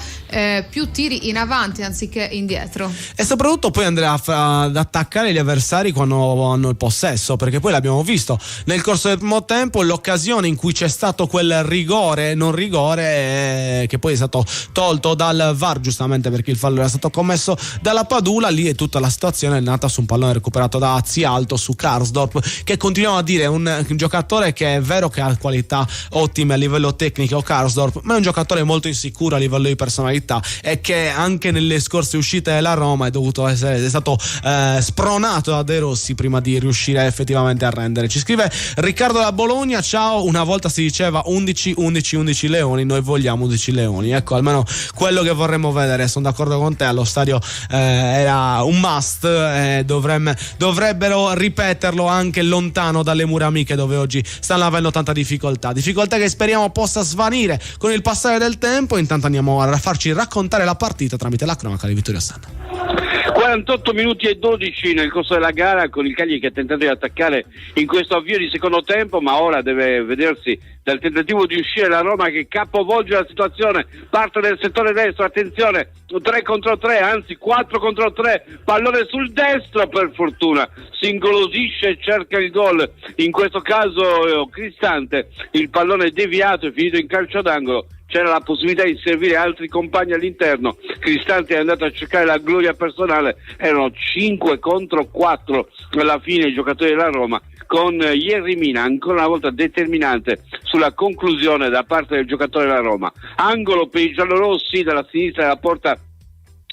più tiri in avanti anziché indietro, e soprattutto poi andrà ad attaccare gli avversari quando hanno il possesso, perché poi l'abbiamo visto nel corso del primo tempo, l'occasione in cui c'è stato quel rigore non rigore che poi è stato tolto dal VAR, giustamente perché il fallo era stato commesso dalla Padula. Lì è tutta la situazione è nata su un pallone recuperato da Azzi alto su Karsdorp, che continuiamo a dire un giocatore che è vero che ha qualità ottime a livello tecnico, Karsdorp, ma è un giocatore molto insicuro a livello di personalità, e che anche nelle scorse uscite della Roma è stato spronato da De Rossi prima di riuscire effettivamente a rendere. Ci scrive Riccardo da Bologna: ciao, una volta si diceva 11 leoni, noi vogliamo 11 leoni. Ecco, almeno quello che vorremmo vedere. Sono d'accordo con te, allo stadio era un must, dovrebbero ripeterlo anche lontano dalle mura amiche, dove oggi stanno avendo tanta difficoltà che speriamo possa svanire con il passare del tempo. Intanto andiamo a farci raccontare la partita tramite la cronaca di Vittorio Sanna. 48 minuti e 12 nel corso della gara, con il Cagliari che ha tentato di attaccare in questo avvio di secondo tempo, ma ora deve vedersi dal tentativo di uscire la Roma, che capovolge la situazione, parte nel settore destro, attenzione, 3 contro 3, anzi 4 contro 3, pallone sul destro, per fortuna si ingolosisce e cerca il gol, in questo caso Cristante, il pallone è deviato e finito in calcio d'angolo. C'era la possibilità di servire altri compagni all'interno, Cristante è andato a cercare la gloria personale, erano 5 contro 4 alla fine i giocatori della Roma, con Yerry Mina ancora una volta determinante sulla conclusione da parte del giocatore della Roma. Angolo per i giallorossi dalla sinistra della porta,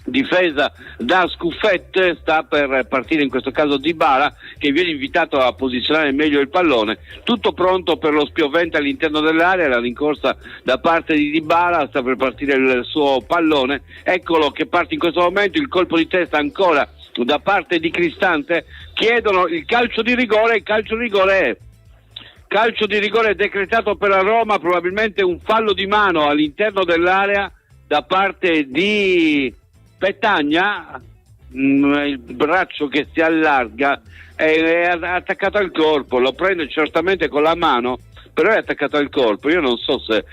difesa da Scuffet, sta per partire in questo caso Dybala, che viene invitato a posizionare meglio il pallone, tutto pronto per lo spiovente all'interno dell'area, la rincorsa da parte di Dybala, sta per partire il suo pallone, eccolo che parte in questo momento, il colpo di testa ancora da parte di Cristante, chiedono il calcio di rigore, il calcio di rigore decretato per la Roma, probabilmente un fallo di mano all'interno dell'area da parte di Petagna, il braccio che si allarga, è attaccato al corpo, lo prende certamente con la mano, però è attaccato al corpo. Io non so se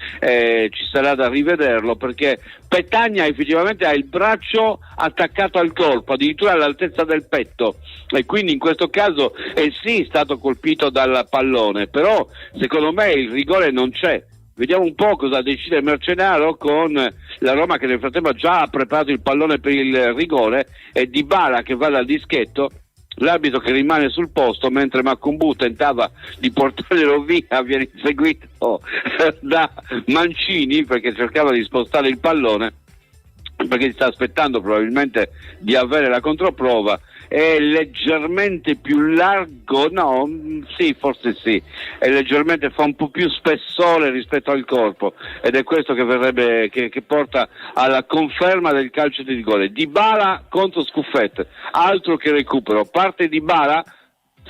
ci sarà da rivederlo, perché Petagna effettivamente ha il braccio attaccato al corpo, addirittura all'altezza del petto, e quindi in questo caso è stato colpito dal pallone, però secondo me il rigore non c'è. Vediamo un po' cosa decide Marcenaro, con la Roma che nel frattempo già ha preparato il pallone per il rigore, e Dybala che va dal dischetto, l'arbitro che rimane sul posto mentre Macumbu tentava di portarlo via, viene seguito da Mancini perché cercava di spostare il pallone, perché sta aspettando probabilmente di avere la controprova. È leggermente più largo, no, sì, forse sì, è leggermente, fa un po' più spessore rispetto al corpo, ed è questo che verrebbe, che porta alla conferma del calcio di rigore. Dybala contro Scuffet, altro che recupero, parte Dybala,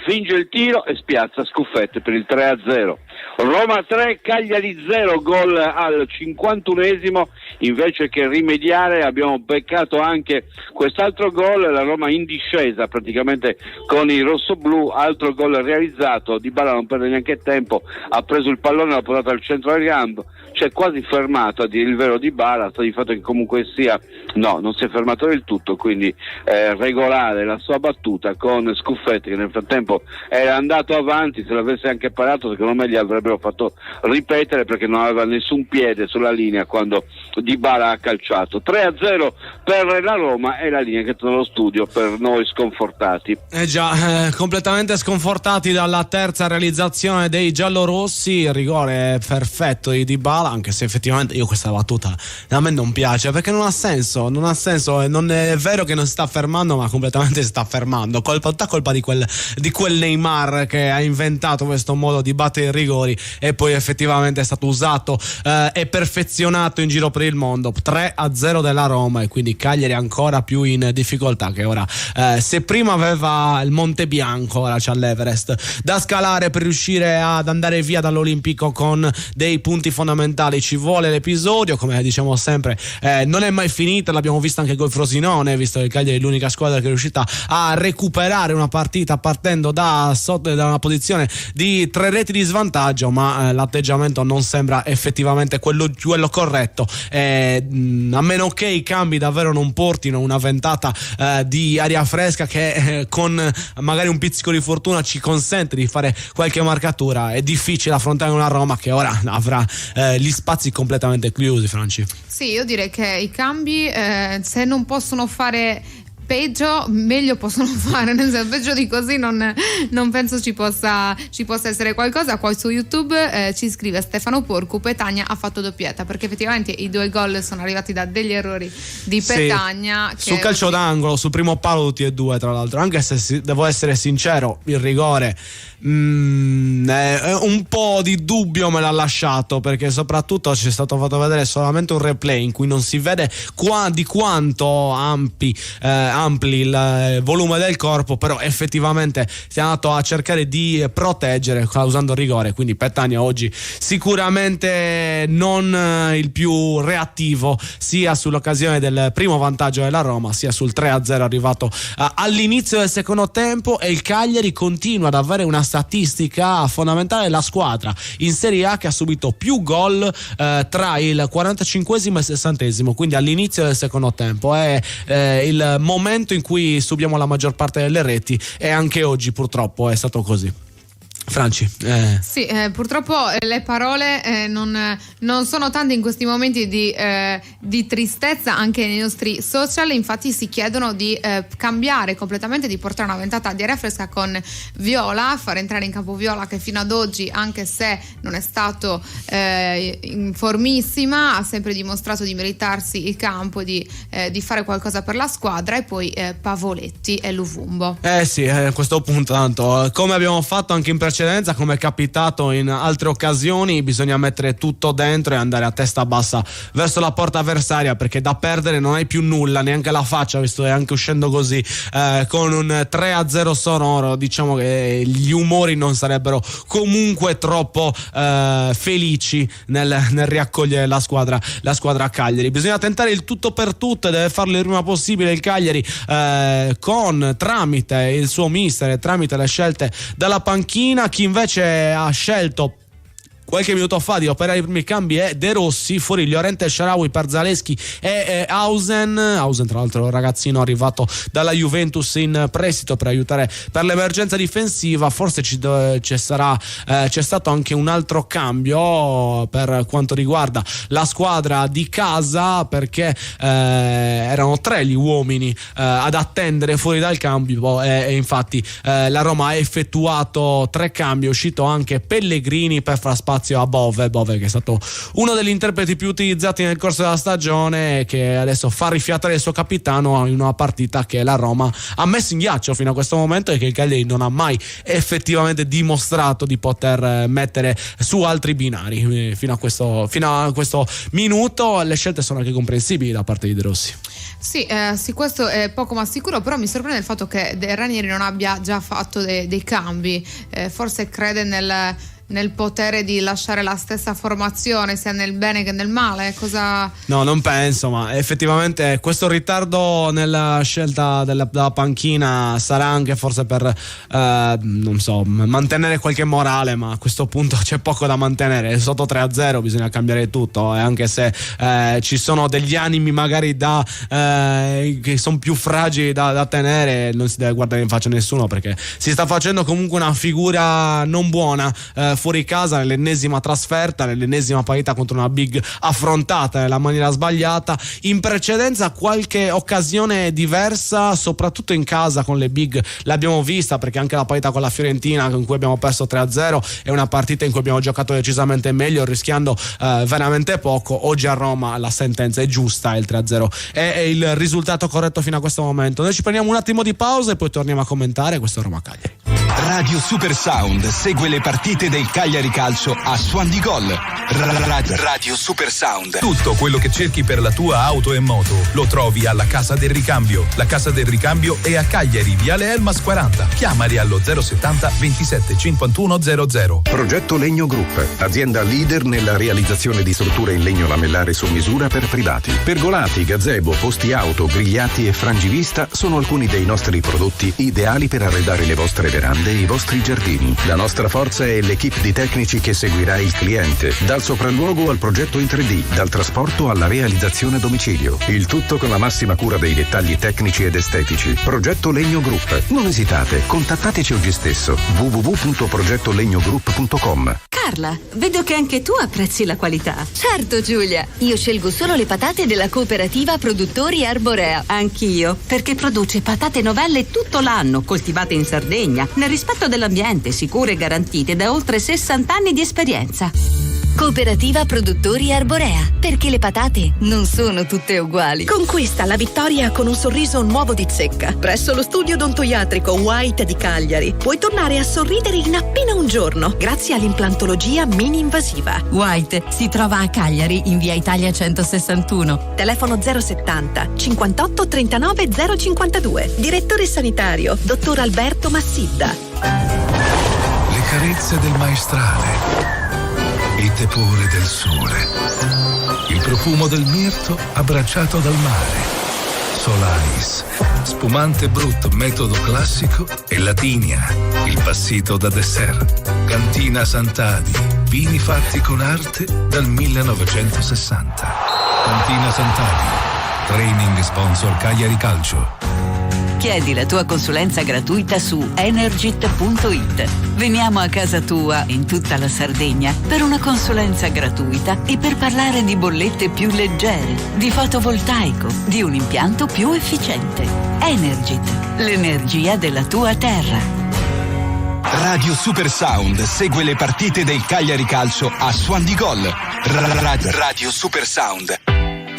finge il tiro e spiazza Scuffet per il 3-0. Roma 3, Cagliari 0, gol al 51esimo. Invece che rimediare abbiamo beccato anche quest'altro gol, la Roma in discesa praticamente con i rossoblù, altro gol realizzato, Dybala non perde neanche tempo, ha preso il pallone e l'ha portato al centro del campo, c'è quasi fermato a dire il vero Dybala, sta di fatto che comunque sia, no, non si è fermato del tutto, quindi regolare la sua battuta con Scuffetti che nel frattempo era andato avanti, se l'avesse anche parato secondo me gli avrebbero fatto ripetere, perché non aveva nessun piede sulla linea quando Dybala ha calciato. 3-0 per la Roma, e la linea che torna allo studio per noi sconfortati. Completamente sconfortati dalla terza realizzazione dei giallorossi, il rigore perfetto di Dybala Dybala, anche se effettivamente io questa battuta a me non piace, perché non ha senso, e non è vero che non si sta fermando, ma completamente si sta fermando, tutta colpa di quel Neymar che ha inventato questo modo di battere i rigori e poi effettivamente è stato usato e perfezionato in giro per il mondo. 3-0 della Roma, e quindi Cagliari ancora più in difficoltà, che ora se prima aveva il Monte Bianco, ora c'ha l'Everest da scalare per riuscire ad andare via dall'Olimpico con dei punti fondamentali. Ci vuole l'episodio, come diciamo sempre, non è mai finita, l'abbiamo visto anche col Frosinone, visto che il Cagliari è l'unica squadra che è riuscita a recuperare una partita partendo da una posizione di 3 reti di svantaggio, ma l'atteggiamento non sembra effettivamente quello corretto, a meno che i cambi davvero non portino una ventata di aria fresca che con magari un pizzico di fortuna ci consente di fare qualche marcatura. È difficile affrontare una Roma che ora avrà gli spazi completamente chiusi, Franci. Sì, io direi che i cambi se non possono fare peggio, meglio possono fare, nel senso, peggio di così non penso ci possa essere qualcosa. Qua su YouTube ci scrive Stefano Porcu: Petagna ha fatto doppietta, perché effettivamente i 2 gol sono arrivati da degli errori di Petagna, sì, sul calcio d'angolo, sul primo palo tutti e due, tra l'altro, anche se devo essere sincero, il rigore un po' di dubbio me l'ha lasciato, perché soprattutto ci è stato fatto vedere solamente un replay in cui non si vede di quanto ampli il volume del corpo, però effettivamente si è andato a cercare di proteggere causando il rigore. Quindi Petagna oggi sicuramente non il più reattivo, sia sull'occasione del primo vantaggio della Roma, sia sul 3-0 arrivato all'inizio del secondo tempo. E il Cagliari continua ad avere una statistica fondamentale della squadra in Serie A, che ha subito più gol tra il 45esimo e il 60esimo, quindi all'inizio del secondo tempo. È il momento in cui subiamo la maggior parte delle reti, e anche oggi purtroppo è stato così. Franci. Sì, purtroppo le parole non sono tante in questi momenti di tristezza anche nei nostri social. Infatti si chiedono di cambiare completamente, di portare una ventata di aria fresca con Viola, far entrare in campo Viola, che fino ad oggi, anche se non è stato in formissima, ha sempre dimostrato di meritarsi il campo, di fare qualcosa per la squadra. E poi Pavoletti e Luvumbo. Sì, a questo punto, tanto come abbiamo fatto anche in precedenza, come è capitato in altre occasioni, bisogna mettere tutto dentro e andare a testa bassa verso la porta avversaria, perché da perdere non hai più nulla, neanche la faccia, visto che anche uscendo così con un 3-0 sonoro, diciamo che gli umori non sarebbero comunque troppo felici nel riaccogliere la squadra Cagliari. Bisogna tentare il tutto per tutto, e deve farlo il prima possibile il Cagliari, tramite il suo mister e tramite le scelte dalla panchina. Chi invece ha scelto qualche minuto fa di operare i primi cambi è De Rossi, fuori Llorente, Shaarawy per Zaleschi e Hausen, tra l'altro ragazzino arrivato dalla Juventus in prestito per aiutare per l'emergenza difensiva. Forse c'è stato anche un altro cambio per quanto riguarda la squadra di casa, perché erano 3 gli uomini ad attendere fuori dal cambio, e infatti la Roma ha effettuato 3 cambi. È uscito anche Pellegrini per far spazio a Bove, che è stato uno degli interpreti più utilizzati nel corso della stagione, che adesso fa rifiatare il suo capitano in una partita che la Roma ha messo in ghiaccio fino a questo momento, e che il Cagliari non ha mai effettivamente dimostrato di poter mettere su altri binari fino a questo minuto. Le scelte sono anche comprensibili da parte di De Rossi. Sì, questo è poco ma sicuro, però mi sorprende il fatto che Ranieri non abbia già fatto dei cambi. Forse crede nel potere di lasciare la stessa formazione sia nel bene che nel male. No, non penso, ma effettivamente questo ritardo nella scelta della panchina sarà anche forse per non so, mantenere qualche morale, ma a questo punto c'è poco da mantenere. Sotto 3-0 bisogna cambiare tutto, e anche se ci sono degli animi magari che sono più fragili da tenere, non si deve guardare in faccia a nessuno, perché si sta facendo comunque una figura non buona fuori casa nell'ennesima trasferta, nell'ennesima partita contro una big affrontata nella maniera sbagliata. In precedenza qualche occasione diversa, soprattutto in casa con le big l'abbiamo vista, perché anche la partita con la Fiorentina in cui abbiamo perso 3-0 è una partita in cui abbiamo giocato decisamente meglio, rischiando veramente poco. Oggi a Roma la sentenza è giusta, il 3-0 è il risultato corretto fino a questo momento. Noi ci prendiamo un attimo di pausa e poi torniamo a commentare questo Roma Cagliari. Radio Super Sound segue le partite del Cagliari Calcio a Suon di Gol. Radio Super Sound. Tutto quello che cerchi per la tua auto e moto lo trovi alla Casa del Ricambio. La Casa del Ricambio è a Cagliari, Viale Elmas 40. Chiamali allo 070 27 51 00. Progetto Legno Group, azienda leader nella realizzazione di strutture in legno lamellare su misura per privati. Pergolati, gazebo, posti auto, grigliati e frangivista sono alcuni dei nostri prodotti ideali per arredare le vostre verande e i vostri giardini. La nostra forza è l'equipe di tecnici che seguirà il cliente, dal sopralluogo al progetto in 3D, dal trasporto alla realizzazione a domicilio. Il tutto con la massima cura dei dettagli tecnici ed estetici. Progetto Legno Group. Non esitate, contattateci oggi stesso. www.progettolegnogroup.com. Carla, vedo che anche tu apprezzi la qualità. Certo Giulia, io scelgo solo le patate della cooperativa Produttori Arborea. Anch'io, perché produce patate novelle tutto l'anno, coltivate in Sardegna, nel rispetto dell'ambiente, sicure e garantite da oltre 60 anni di esperienza. Cooperativa Produttori Arborea, perché le patate non sono tutte uguali. Conquista la vittoria con un sorriso nuovo di Zecca. Presso lo studio odontoiatrico White di Cagliari puoi tornare a sorridere in appena un giorno grazie all'implantologia mini-invasiva. White si trova a Cagliari in via Italia 161. Telefono 070 58 39 052. Direttore sanitario dottor Alberto Massidda. Le carezze del maestrale, il tepore del sole, il profumo del mirto abbracciato dal mare. Solaris, spumante brut metodo classico e Latinia, il passito da dessert. Cantina Sant'Adi, vini fatti con arte dal 1960. Cantina Sant'Adi, training sponsor Cagliari Calcio. Chiedi la tua consulenza gratuita su Energit.it. Veniamo a casa tua in tutta la Sardegna per una consulenza gratuita e per parlare di bollette più leggere, di fotovoltaico, di un impianto più efficiente. Energit, l'energia della tua terra. Radio Super Sound segue le partite del Cagliari Calcio a Suon di Gol. Radio Super Sound.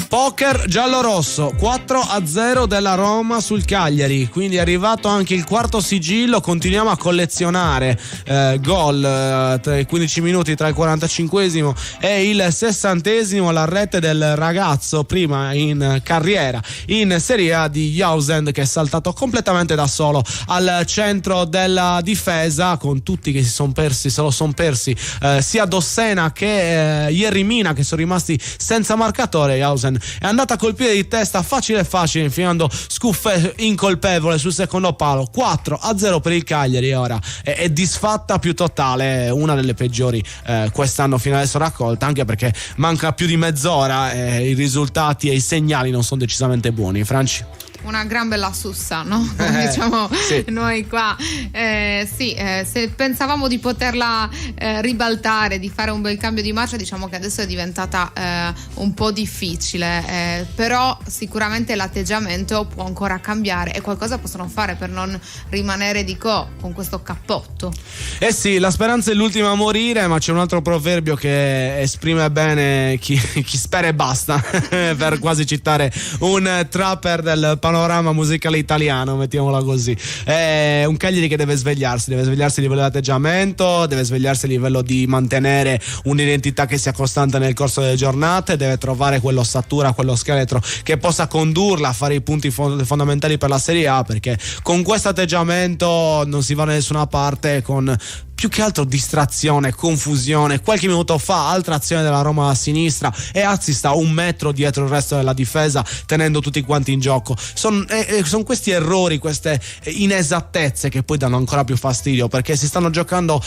Poker giallo-rosso, 4-0 della Roma sul Cagliari, quindi è arrivato anche il quarto sigillo. Continuiamo a collezionare gol tra i 15 minuti, tra il 45esimo e il 60esimo. La rete del ragazzo prima in carriera in Serie A di Jausen, che è saltato completamente da solo al centro della difesa, con tutti che se lo son persi sia Dossena che Jerry Mina, che sono rimasti senza marcatore. Jausen è andata a colpire di testa facile infilando Scuffè incolpevole sul secondo palo. 4-0 per il Cagliari. Ora è disfatta più totale, una delle peggiori quest'anno fino adesso raccolta, anche perché manca più di mezz'ora e i risultati e i segnali non sono decisamente buoni. Franci? Una gran bella sussa, no? Diciamo sì. Noi qua se pensavamo di poterla ribaltare, di fare un bel cambio di marcia, diciamo che adesso è diventata un po' difficile, però sicuramente l'atteggiamento può ancora cambiare e qualcosa possono fare per non rimanere con questo cappotto. Sì, la speranza è l'ultima a morire, ma c'è un altro proverbio che esprime bene chi spera e basta per quasi citare un trapper del panorama musicale italiano, mettiamola così. È un Cagliari che deve svegliarsi a livello di atteggiamento, deve svegliarsi a livello di mantenere un'identità che sia costante nel corso delle giornate, deve trovare quell'ossatura, quello scheletro che possa condurla a fare i punti fondamentali per la Serie A, perché con questo atteggiamento non si va da nessuna parte, con più che altro distrazione, confusione. Qualche minuto fa altra azione della Roma a sinistra e Azzi sta un metro dietro il resto della difesa tenendo tutti quanti in gioco. Sono questi errori, queste inesattezze che poi danno ancora più fastidio, perché si stanno giocando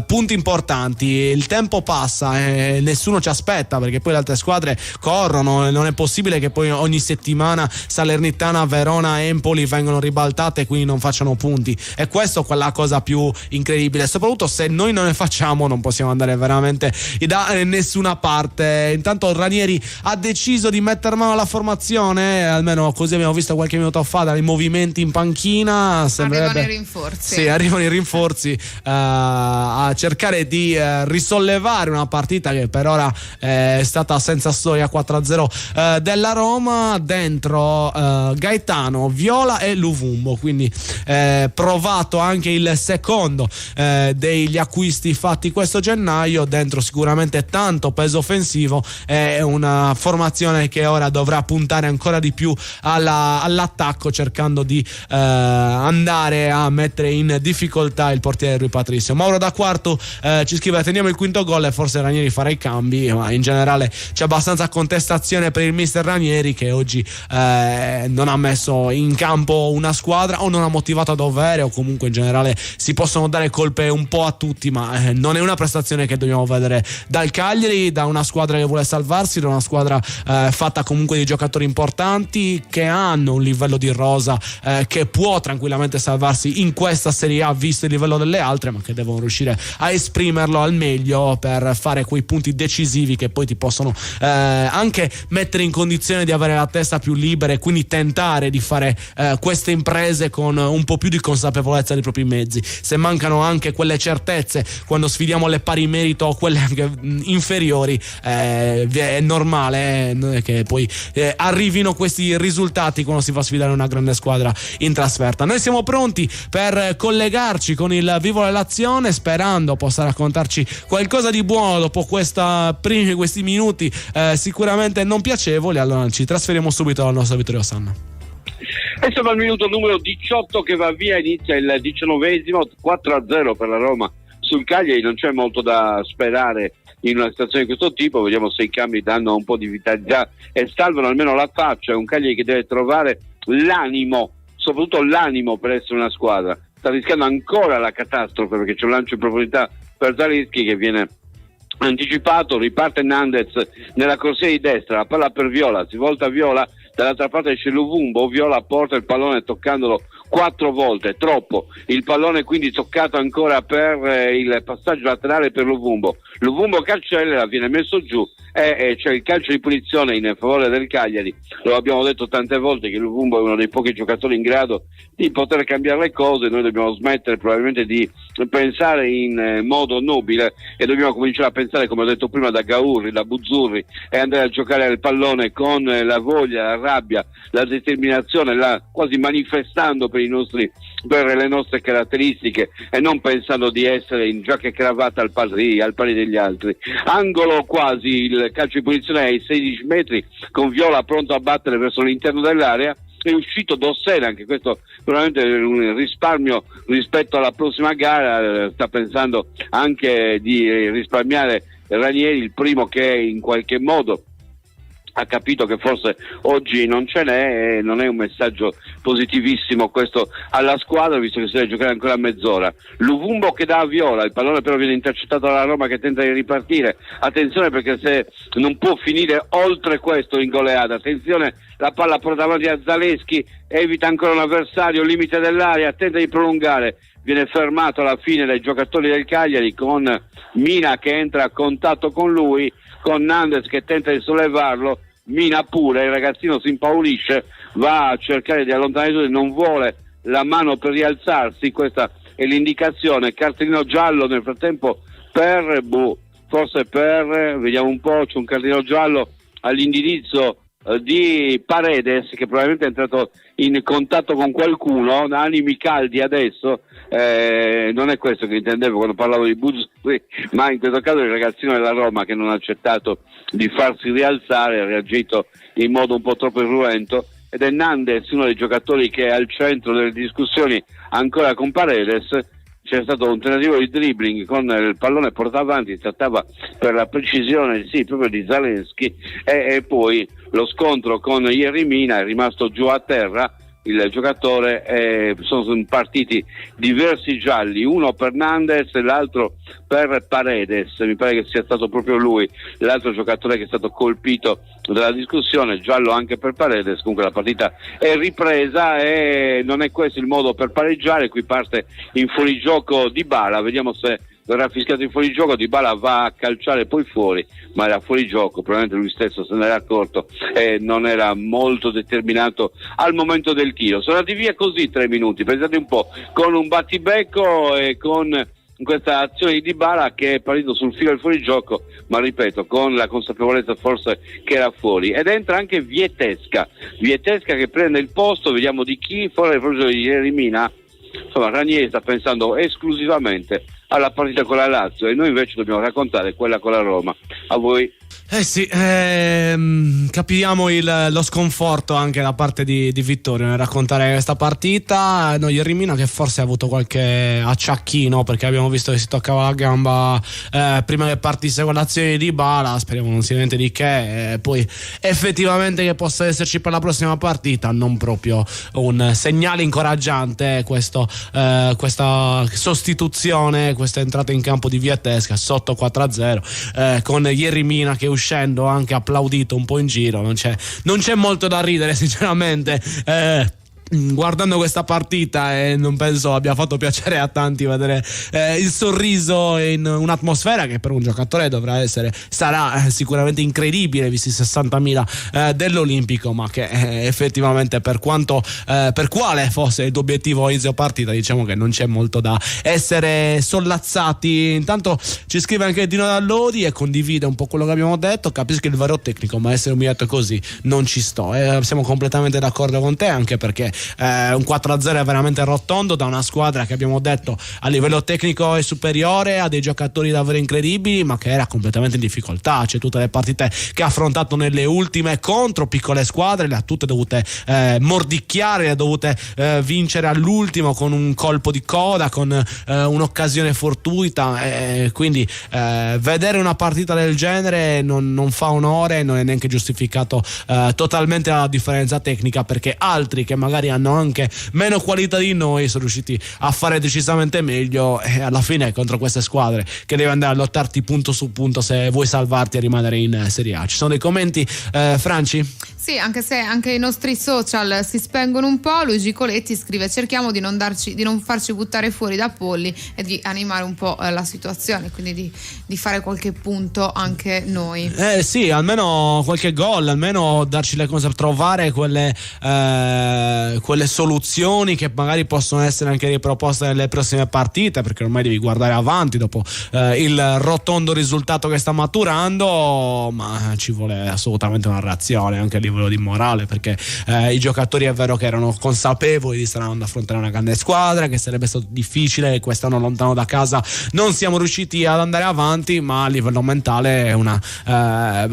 punti importanti, il tempo passa e nessuno ci aspetta, perché poi le altre squadre corrono. Non è possibile che poi ogni settimana Salernitana, Verona, Empoli vengono ribaltate e quindi non facciano punti, e questo è quella cosa più incredibile. soprattutto se noi non ne facciamo non possiamo andare veramente da nessuna parte. Intanto Ranieri ha deciso di mettere mano alla formazione, almeno così abbiamo visto qualche minuto fa dai movimenti in panchina. Arrivano i rinforzi. Sì, arrivano i rinforzi a cercare di risollevare una partita che per ora è stata senza storia 4-0 della Roma. Dentro Gaetano, Viola e Luvumbo, quindi provato anche il secondo degli acquisti fatti questo gennaio. Dentro sicuramente tanto peso offensivo, è una formazione che ora dovrà puntare ancora di più all'attacco, cercando di andare a mettere in difficoltà il portiere Rui Patricio. Mauro da Quarto ci scrive: teniamo il quinto gol e forse Ranieri farà i cambi, ma in generale c'è abbastanza contestazione per il mister Ranieri, che oggi non ha messo in campo una squadra, o non ha motivato a dovere, o comunque in generale si possono dare colpe un po' a tutti, ma non è una prestazione che dobbiamo vedere dal Cagliari, da una squadra che vuole salvarsi, da una squadra fatta comunque di giocatori importanti che hanno un livello di rosa che può tranquillamente salvarsi in questa Serie A visto il livello delle altre, ma che devono riuscire a esprimerlo al meglio per fare quei punti decisivi che poi ti possono anche mettere in condizione di avere la testa più libera e quindi tentare di fare queste imprese con un po' più di consapevolezza dei propri mezzi. Se mancano anche quelle certezze quando sfidiamo le pari merito o quelle anche inferiori, è normale che poi arrivino questi risultati quando si va a sfidare una grande squadra in trasferta. Noi siamo pronti per collegarci con il vivo dell'azione, sperando possa raccontarci qualcosa di buono dopo questi minuti sicuramente non piacevoli. Allora ci trasferiamo subito dal nostro Vittorio Sanna. E siamo al minuto numero 18 che va via, inizia il 19esimo, 4-0 per la Roma sul Cagliari. Non c'è molto da sperare in una situazione di questo tipo, vediamo se i cambi danno un po' di vitalità e salvano almeno la faccia. È un Cagliari che deve trovare l'animo, soprattutto l'animo per essere una squadra. Sta rischiando ancora la catastrofe perché c'è un lancio in profondità per Zalewski che viene anticipato, riparte Nandez nella corsia di destra, la palla per Viola, si volta Viola, dall'altra parte c'è Luvumbo, Viola porta il pallone toccandolo 4 volte, troppo, il pallone quindi toccato ancora per il passaggio laterale per Luvumbo cancella, viene messo giù e c'è il calcio di punizione in favore del Cagliari. Lo abbiamo detto tante volte che Luvumbo è uno dei pochi giocatori in grado di poter cambiare le cose. Noi dobbiamo smettere probabilmente di pensare in modo nobile e dobbiamo cominciare a pensare, come ho detto prima, da Gaurri, da Buzzurri, e andare a giocare al pallone con la voglia, la rabbia, la determinazione, quasi manifestando per le nostre caratteristiche e non pensando di essere in giacca e cravatta al pari degli altri. Angolo quasi, il calcio di punizione ai 16 metri con Viola pronto a battere verso l'interno dell'area. È uscito Dossena, anche questo probabilmente è un risparmio rispetto alla prossima gara, sta pensando anche di risparmiare Ranieri, il primo che in qualche modo ha capito che forse oggi non ce n'è, e non è un messaggio positivissimo questo alla squadra, visto che si deve giocare ancora a mezz'ora. Luvumbo che dà a Viola, il pallone però viene intercettato dalla Roma che tenta di ripartire. Attenzione, perché se non può finire oltre questo in goleada. Attenzione, la palla porta avanti a Zalewski, evita ancora un avversario, limite dell'area, tenta di prolungare, viene fermato alla fine dai giocatori del Cagliari, con Mina che entra a contatto con lui, con Nandez che tenta di sollevarlo. Mina pure, il ragazzino si impaurisce, va a cercare di allontanare, non vuole la mano per rialzarsi. Questa è l'indicazione. Cartellino giallo nel frattempo vediamo un po', c'è un cartellino giallo all'indirizzo di Paredes, che probabilmente è entrato in contatto con qualcuno, animi caldi adesso. Non è questo che intendevo quando parlavo di Buzzurri, ma in questo caso il ragazzino della Roma che non ha accettato di farsi rialzare, ha reagito in modo un po' troppo irruento, ed è Nandez, uno dei giocatori che è al centro delle discussioni ancora con Paredes. C'è stato un tentativo di dribbling con il pallone portato avanti, trattava per la precisione proprio di Zalewski, e poi lo scontro con Yerry Mina, è rimasto giù a terra, il giocatore, sono partiti diversi gialli, uno per Nández e l'altro per Paredes, mi pare che sia stato proprio lui l'altro giocatore che è stato colpito dalla discussione, giallo anche per Paredes. Comunque la partita è ripresa e non è questo il modo per pareggiare. Qui parte in fuorigioco Dybala, vediamo se verrà fischiato in fuorigioco. Dybala va a calciare poi fuori, ma era fuorigioco, probabilmente lui stesso se ne era accorto e non era molto determinato al momento del tiro. Sono andati via così 3 minuti, pensate un po', con un battibecco e con questa azione di Dybala che è partito sul filo del fuorigioco, ma ripeto, con la consapevolezza forse che era fuori. Ed entra anche Vietesca che prende il posto, vediamo di chi, fuori proprio di Jeremina. Insomma, Ranieri sta pensando esclusivamente alla partita con la Lazio e noi invece dobbiamo raccontare quella con la Roma. A voi. Sì, capiamo lo sconforto anche da parte di Vittorio nel raccontare questa partita. Noi Jeremina che forse ha avuto qualche acciacchino, perché abbiamo visto che si toccava la gamba prima che partisse con l'azione di Dybala, speriamo non sia niente di che, poi effettivamente che possa esserci per la prossima partita non proprio un segnale incoraggiante questa sostituzione, questa entrata in campo di Vietesca sotto 4-0 con Jeremina che uscendo anche applaudito un po' in giro. Non c'è molto da ridere sinceramente guardando questa partita, e non penso abbia fatto piacere a tanti vedere il sorriso in un'atmosfera che per un giocatore sarà sicuramente incredibile visti i 60.000 dell'Olimpico, ma che effettivamente per quale fosse il tuo obiettivo a inizio partita, diciamo che non c'è molto da essere sollazzati. Intanto ci scrive anche Dino Dall'Odi e condivide un po' quello che abbiamo detto. Capisco il vero tecnico, ma essere umiliato così non ci sto, siamo completamente d'accordo con te, anche perché un 4-0 è veramente rotondo da una squadra che abbiamo detto a livello tecnico è superiore, ha dei giocatori davvero incredibili, ma che era completamente in difficoltà. C'è tutte le partite che ha affrontato nelle ultime contro piccole squadre, le ha tutte dovute mordicchiare, le ha dovute vincere all'ultimo con un colpo di coda, con un'occasione fortuita, quindi vedere una partita del genere non fa onore, non è neanche giustificato totalmente la differenza tecnica, perché altri che magari hanno anche meno qualità di noi sono riusciti a fare decisamente meglio, e alla fine contro queste squadre che devi andare a lottarti punto su punto se vuoi salvarti e rimanere in Serie A. Ci sono dei commenti, Franci? Sì, anche se anche i nostri social si spengono un po'. Luigi Coletti scrive: cerchiamo di non farci buttare fuori da Polli e di animare un po' la situazione, quindi di fare qualche punto anche noi. Sì, almeno qualche gol, almeno darci le cose, trovare quelle soluzioni che magari possono essere anche riproposte nelle prossime partite, perché ormai devi guardare avanti dopo il rotondo risultato che sta maturando, ma ci vuole assolutamente una reazione anche a livello di morale, perché i giocatori è vero che erano consapevoli di stare andando a affrontare una grande squadra, che sarebbe stato difficile, che quest'anno lontano da casa non siamo riusciti ad andare avanti, ma a livello mentale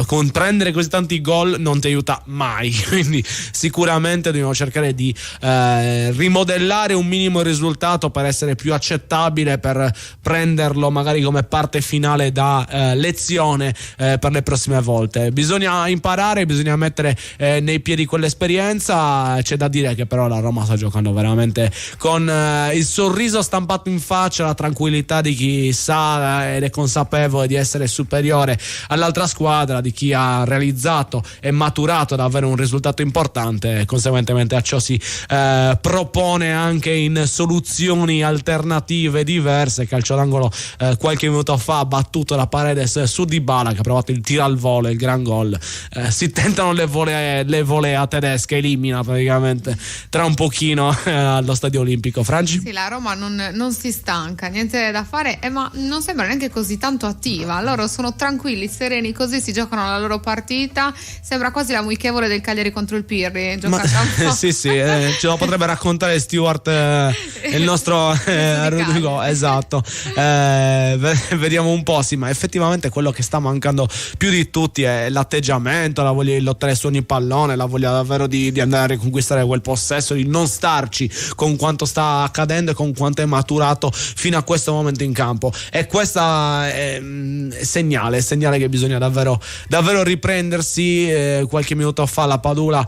comprendere così tanti gol non ti aiuta mai, quindi sicuramente dobbiamo cercare di rimodellare un minimo il risultato per essere più accettabile, per prenderlo magari come parte finale da lezione per le prossime volte. Bisogna imparare, bisogna mettere nei piedi quell'esperienza. C'è da dire che però la Roma sta giocando veramente con il sorriso stampato in faccia, la tranquillità di chi sa ed è consapevole di essere superiore all'altra squadra, di chi ha realizzato e maturato davvero un risultato importante, e conseguentemente a ciò si propone anche in soluzioni alternative diverse. Calcio d'angolo qualche minuto fa ha battuto la Paredes su Dybala, che ha provato il tiro al volo, il gran gol. Si tentano le volea tedesche, elimina praticamente tra un pochino allo Stadio Olimpico. Franci? Sì, la Roma non si stanca, niente da fare, ma non sembra neanche così tanto attiva. Loro sono tranquilli, sereni, così si giocano la loro partita. Sembra quasi la amichevole del Cagliari contro il Pirri. Sì, ce lo potrebbe raccontare Stewart, il nostro Rodrigo, esatto. Vediamo un po', sì, ma effettivamente quello che sta mancando più di tutti è l'atteggiamento, la voglia di lottare su ogni il pallone, la voglia davvero di andare a riconquistare quel possesso, di non starci con quanto sta accadendo e con quanto è maturato fino a questo momento in campo. E questa è segnale che bisogna davvero riprendersi. Qualche minuto fa la Padula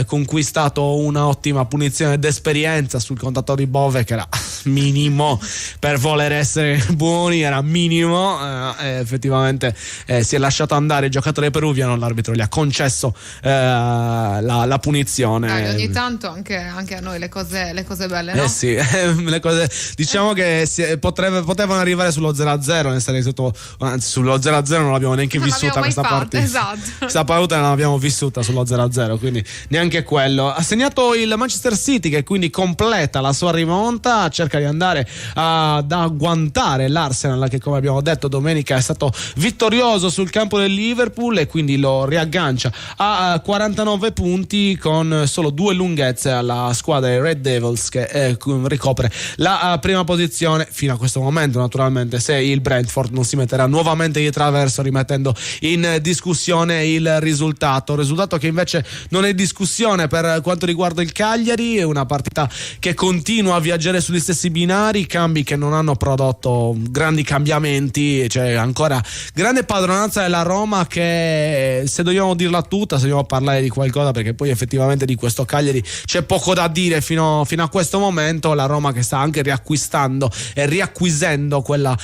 conquistato una ottima punizione d'esperienza sul contatto di Bove, che era minimo per voler essere buoni, era minimo, effettivamente si è lasciato andare il giocatore peruviano, l'arbitro gli ha concesso la punizione. Dai, ogni tanto anche a noi le cose belle, no? Sì, le cose, diciamo che potevano arrivare sullo 0-0, ne sarei sotto, anzi sullo 0-0 non l'abbiamo neanche vissuta questa partita. Esatto. Questa partita non l'abbiamo vissuta sullo 0-0, quindi neanche quello. Ha segnato il Manchester City, che quindi completa la sua rimonta, cerca di andare ad agguantare l'Arsenal, che come abbiamo detto domenica è stato vittorioso sul campo del Liverpool, e quindi lo riaggancia a 49 punti con solo 2 lunghezze alla squadra dei Red Devils, che ricopre la prima posizione fino a questo momento, naturalmente, se il Brentford non si metterà nuovamente di traverso rimettendo in discussione il risultato che invece non è discussione per quanto riguarda il Cagliari. È una partita che continua a viaggiare sugli stessi binari, cambi che non hanno prodotto grandi cambiamenti, c'è ancora grande padronanza della Roma, che, se dobbiamo dirla tutta, se dobbiamo parlare di qualcosa, perché poi effettivamente di questo Cagliari c'è poco da dire fino a questo momento, la Roma che sta anche riacquistando e riacquisendo quella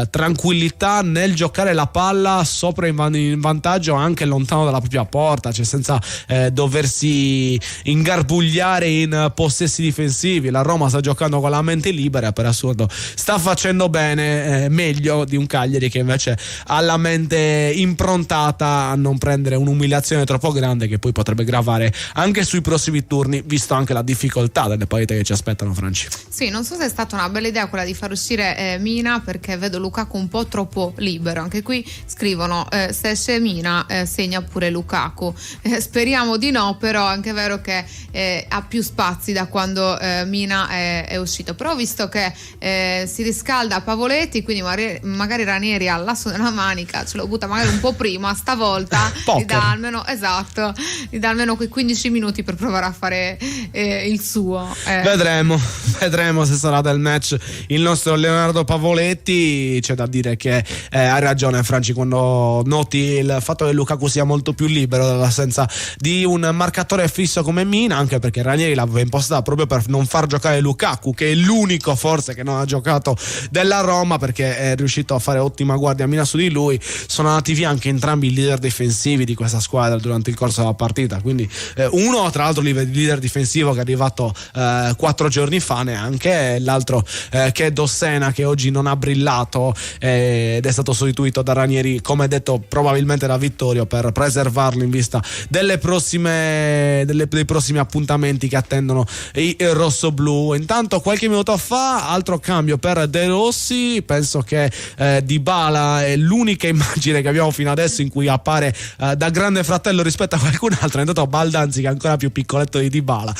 tranquillità nel giocare la palla sopra in vantaggio anche lontano dalla propria porta, cioè senza doversi ingarbugliare in possessi difensivi. La Roma sta giocando con la mente libera, per assurdo sta facendo bene, meglio di un Cagliari che invece ha la mente improntata a non prendere un'umiliazione troppo grande, che poi potrebbe gravare anche sui prossimi turni, visto anche la difficoltà delle partite che ci aspettano, Franci. Sì, non so se è stata una bella idea quella di far uscire Mina, perché vedo Lukaku un po' troppo libero. Anche qui scrivono se esce Mina segna pure Lukaku. Speriamo di no, però è anche vero che ha più spazi da quando Mina è uscito. Però visto che si riscalda a Pavoletti, quindi magari Ranieri all'asso della manica ce lo butta magari un po' prima stavolta, gli dà almeno quei 15 minuti per provare a fare il suo. Vedremo se sarà del match il nostro Leonardo Pavoletti. C'è da dire che hai ragione, Franci, quando noti il fatto che Lukaku sia molto più libero dall'assenza di un marcatore fisso come Mina, anche perché Ranieri l'aveva impostata proprio per non far giocare Lukaku, che è l'unico forse che non ha giocato della Roma, perché è riuscito a fare ottima guardia Mina su di lui. Sono andati via anche entrambi i leader difensivi di questa squadra durante il corso della partita, quindi uno tra l'altro leader difensivo che è arrivato 4 giorni fa neanche, l'altro che è Dossena, che oggi non ha brillato ed è stato sostituito da Ranieri, come detto probabilmente da Vittorio, per preservarlo in vista dei prossimi appuntamenti che attendono i rossoblù. Intanto qualche minuto fa altro cambio per De Rossi, penso che Dybala è l'unica immagine che abbiamo fino adesso in cui appare da grande fratello rispetto a qualcun altro. È andato Baldanzi, che è ancora più piccoletto di Dybala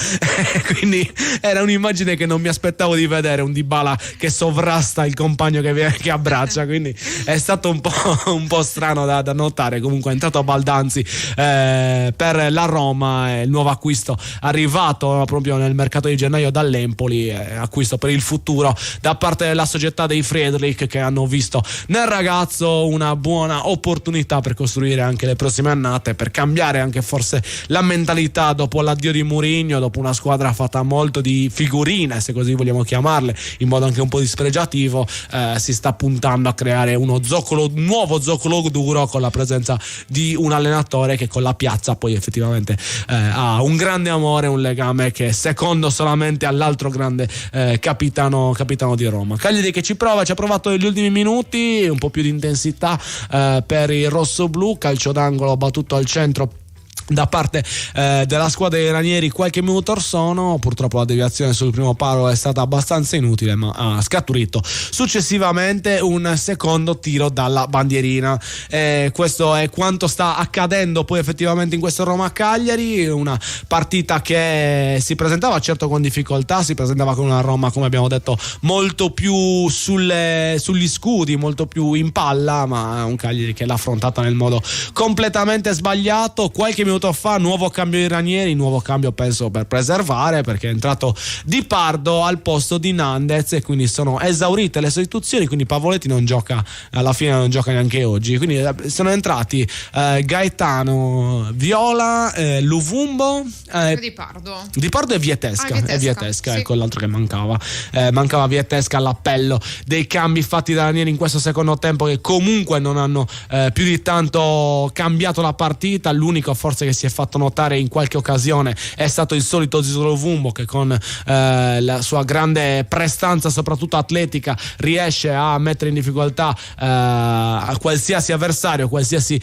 quindi era un'immagine che non mi aspettavo di vedere, un Dybala che sovrasta il compagno che abbraccia, quindi è stato un po' strano da notare. Comunque è entrato Baldanzi per la Roma, il nuovo acquisto arrivato proprio nel mercato di gennaio dall'Empoli, acquisto per il futuro da parte della società dei Friedrich, che hanno visto nel ragazzo una buona opportunità per costruire anche le prossime annate, per cambiare anche forse la mentalità dopo l'addio di Mourinho, dopo una squadra fatta molto di figurine, se così vogliamo chiamarle, in modo anche un po' dispregiativo. Si sta puntando a creare uno nuovo zoccolo duro, con la presenza di un allenatore che con la piazza poi effettivamente ha un grande amore, un legame che è secondo solamente all'altro grande capitano di Roma. Cagliari che ci ha provato negli ultimi minuti, un po' più di intensità per il rossoblù, calcio d'angolo battuto al centro da parte della squadra dei Ranieri qualche minuto or sono. Purtroppo la deviazione sul primo palo è stata abbastanza inutile, ma ha scaturito successivamente un secondo tiro dalla bandierina. Questo è quanto sta accadendo poi effettivamente in questo Roma-Cagliari, una partita che si presentava certo con difficoltà, si presentava con una Roma, come abbiamo detto, molto più sugli scudi, molto più in palla, ma un Cagliari che l'ha affrontata nel modo completamente sbagliato. Qualche minuto minuto fa, nuovo cambio di Ranieri, nuovo cambio penso per preservare, perché è entrato Di Pardo al posto di Nandez e quindi sono esaurite le sostituzioni, quindi Pavoletti non gioca, alla fine non gioca neanche oggi, quindi sono entrati Gaetano, Viola, Luvumbo, Di Pardo e Vietesca, sì. Ecco l'altro che mancava Vietesca all'appello dei cambi fatti da Ranieri in questo secondo tempo, che comunque non hanno più di tanto cambiato la partita. L'unico forse che si è fatto notare in qualche occasione è stato il solito Zito Luvumbo, che con la sua grande prestanza soprattutto atletica riesce a mettere in difficoltà a qualsiasi avversario, qualsiasi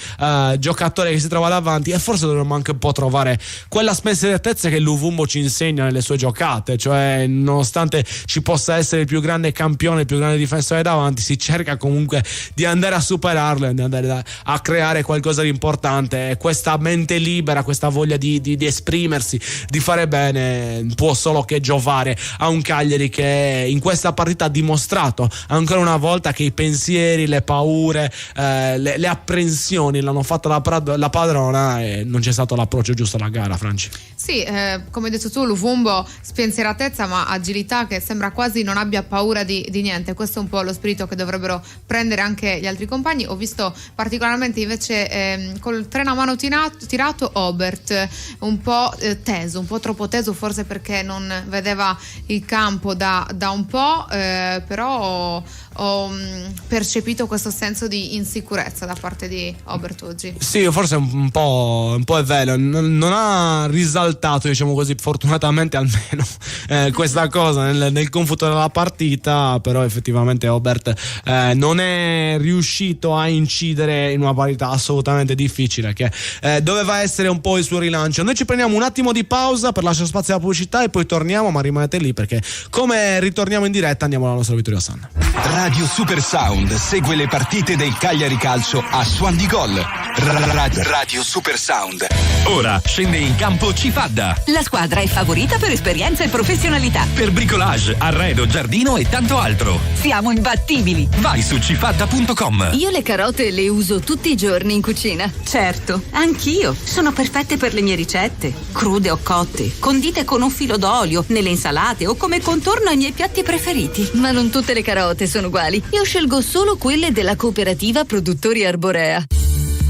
giocatore che si trova davanti, e forse dovremmo anche un po' trovare quella spensieratezza che Luvumbo ci insegna nelle sue giocate, cioè nonostante ci possa essere il più grande campione, il più grande difensore davanti, si cerca comunque di andare a superarlo e di andare a creare qualcosa di importante, e questa mente libera, questa voglia di esprimersi, di fare bene, può solo che giovare a un Cagliari che in questa partita ha dimostrato ancora una volta che i pensieri, le paure, le apprensioni l'hanno fatta la padrona, e non c'è stato l'approccio giusto alla gara, Franci. Sì, come hai detto tu, Luvumbo, spensieratezza ma agilità, che sembra quasi non abbia paura di niente. Questo è un po' lo spirito che dovrebbero prendere anche gli altri compagni. Ho visto particolarmente invece col freno a mano tirato Obert, un po' teso, un po' troppo teso, forse perché non vedeva il campo da un po', però ho percepito questo senso di insicurezza da parte di Obert oggi. Sì, forse un po' è vero, non ha risaltato, diciamo così, fortunatamente almeno questa cosa nel computo della partita, però effettivamente Obert non è riuscito a incidere in una partita assolutamente difficile, che doveva essere un po' il suo rilancio. Noi ci prendiamo un attimo di pausa per lasciare spazio alla pubblicità e poi torniamo, ma rimanete lì perché come ritorniamo in diretta andiamo alla nostra Vittorio Sanna. Radio Super Sound segue le partite del Cagliari Calcio a Suon di Gol. Radio Super Sound. Ora scende in campo Cifadda. La squadra è favorita per esperienza e professionalità. Per bricolage, arredo, giardino e tanto altro. Siamo imbattibili. Vai su cifadda.com. Io le carote le uso tutti i giorni in cucina. Certo, anch'io. Sono perfette per le mie ricette. Crude o cotte, condite con un filo d'olio, nelle insalate o come contorno ai miei piatti preferiti. Ma non tutte le carote sono uguali. Io scelgo solo quelle della cooperativa Produttori Arborea.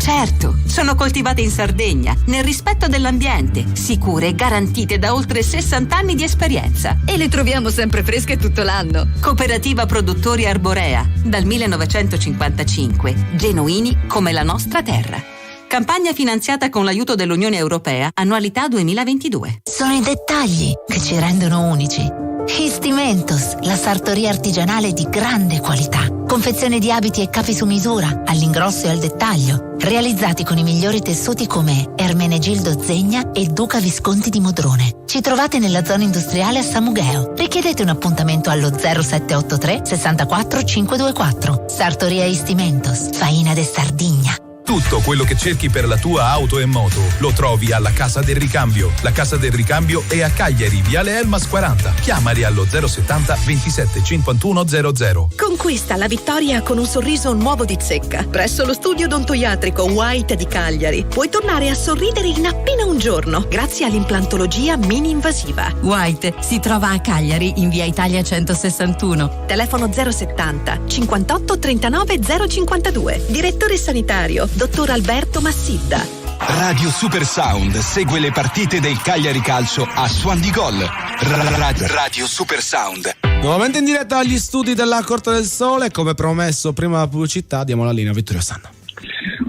Certo, sono coltivate in Sardegna, nel rispetto dell'ambiente, sicure e garantite da oltre 60 anni di esperienza. E le troviamo sempre fresche tutto l'anno. Cooperativa Produttori Arborea, dal 1955, genuini come la nostra terra. Campagna finanziata con l'aiuto dell'Unione Europea, annualità 2022. Sono i dettagli che ci rendono unici. Histimentos, la sartoria artigianale di grande qualità. Confezione di abiti e capi su misura, all'ingrosso e al dettaglio. Realizzati con i migliori tessuti come Ermenegildo Zegna e Duca Visconti di Modrone. Ci trovate nella zona industriale a Samugheo. Richiedete un appuntamento allo 0783 64 524. Sartoria Histimentos, Faina de Sardigna. Tutto quello che cerchi per la tua auto e moto lo trovi alla Casa del Ricambio. La Casa del Ricambio è a Cagliari, Viale Elmas 40. Chiamali allo 070 27 51 00. Conquista la vittoria con un sorriso nuovo di Zecca. Presso lo studio odontoiatrico White di Cagliari puoi tornare a sorridere in appena un giorno grazie all'implantologia mini-invasiva. White si trova a Cagliari in via Italia 161. Telefono 070 58 39 052. Direttore sanitario Dottor Alberto Massidda. Radio Super Sound segue le partite del Cagliari Calcio a Suon di Gol. Radio Super Sound. Nuovamente in diretta agli studi della Corte del Sole, come promesso prima la pubblicità, diamo la linea a Vittorio Sanna.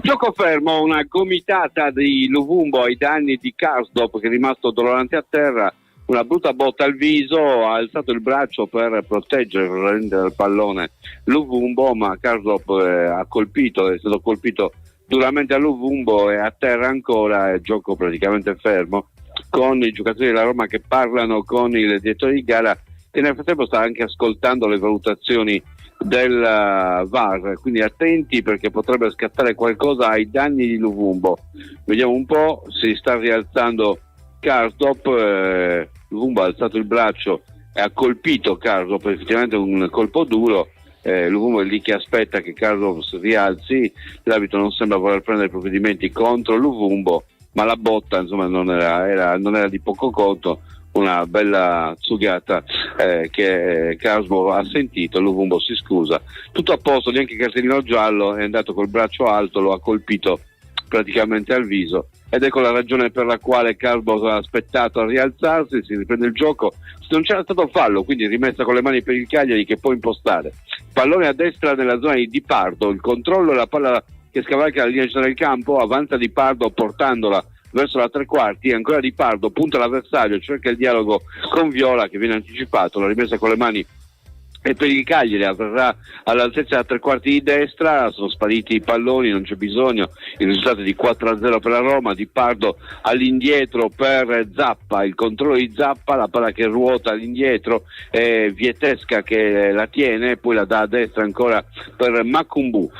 Gioco fermo, una gomitata di Luvumbo ai danni di Karsdorp, che è rimasto dolorante a terra, una brutta botta al viso, ha alzato il braccio per proteggere, per rendere il pallone Luvumbo, ma Karsdorp è stato colpito duramente a Luvumbo e a terra ancora, è gioco praticamente fermo, con i giocatori della Roma che parlano con il direttore di gara, che nel frattempo sta anche ascoltando le valutazioni del VAR, quindi attenti perché potrebbe scattare qualcosa ai danni di Luvumbo. Vediamo un po', si sta rialzando Karsdorp, Luvumbo ha alzato il braccio e ha colpito Karsdorp, effettivamente un colpo duro. Luvumbo è lì che aspetta che Karsdorp si rialzi, l'arbitro non sembra voler prendere provvedimenti contro Luvumbo, ma la botta insomma non era di poco conto. Una bella zugata che Karlsborg ha sentito, Luvumbo si scusa, tutto a posto, neanche cartellino giallo, è andato col braccio alto, lo ha colpito praticamente al viso, ed ecco la ragione per la quale Karlsborg ha aspettato a rialzarsi, si riprende il gioco, non c'era stato fallo, quindi rimessa con le mani per il Cagliari che può impostare, pallone a destra nella zona di Di Pardo, il controllo e la palla che scavalca la linea del campo, avanza Di Pardo portandola verso la tre quarti, ancora Di Pardo punta l'avversario, cerca il dialogo con Viola che viene anticipato, la rimessa con le mani e per il Cagliari avverrà all'altezza della tre quarti di destra, sono spariti i palloni, non c'è bisogno, il risultato è di 4-0 per la Roma, Di Pardo all'indietro per Zappa, il controllo di Zappa, la palla che ruota all'indietro, Vietesca che la tiene, poi la dà a destra ancora per Makumbu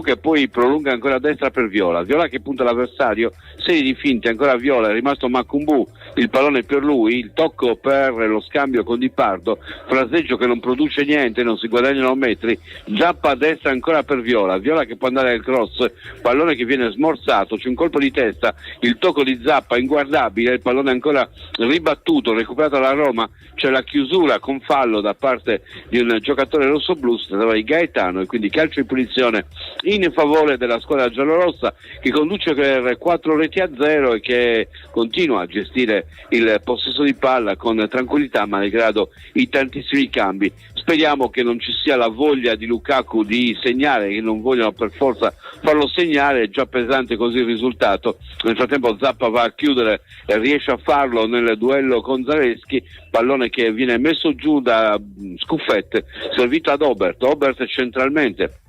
che poi prolunga ancora a destra per Viola che punta l'avversario, serie di finte, ancora Viola, è rimasto Makumbu, il pallone per lui, il tocco per lo scambio con Di Pardo, fraseggio che non produce niente, non si guadagnano metri, Zappa a destra ancora per Viola che può andare al cross, pallone che viene smorzato, c'è un colpo di testa, il tocco di Zappa inguardabile, il pallone ancora ribattuto, recuperato dalla Roma, c'è la chiusura con fallo da parte di un giocatore rossoblu, si trattava di Gaetano, e quindi calcio di punizione in favore della squadra giallorossa che conduce per 4-0 e che continua a gestire il possesso di palla con tranquillità malgrado i tantissimi cambi. Speriamo che non ci sia la voglia di Lukaku di segnare, che non vogliono per forza farlo segnare, è già pesante così il risultato. Nel frattempo Zappa va a chiudere e riesce a farlo nel duello con Zaleschi, pallone che viene messo giù da Scuffette, servito ad Obert centralmente,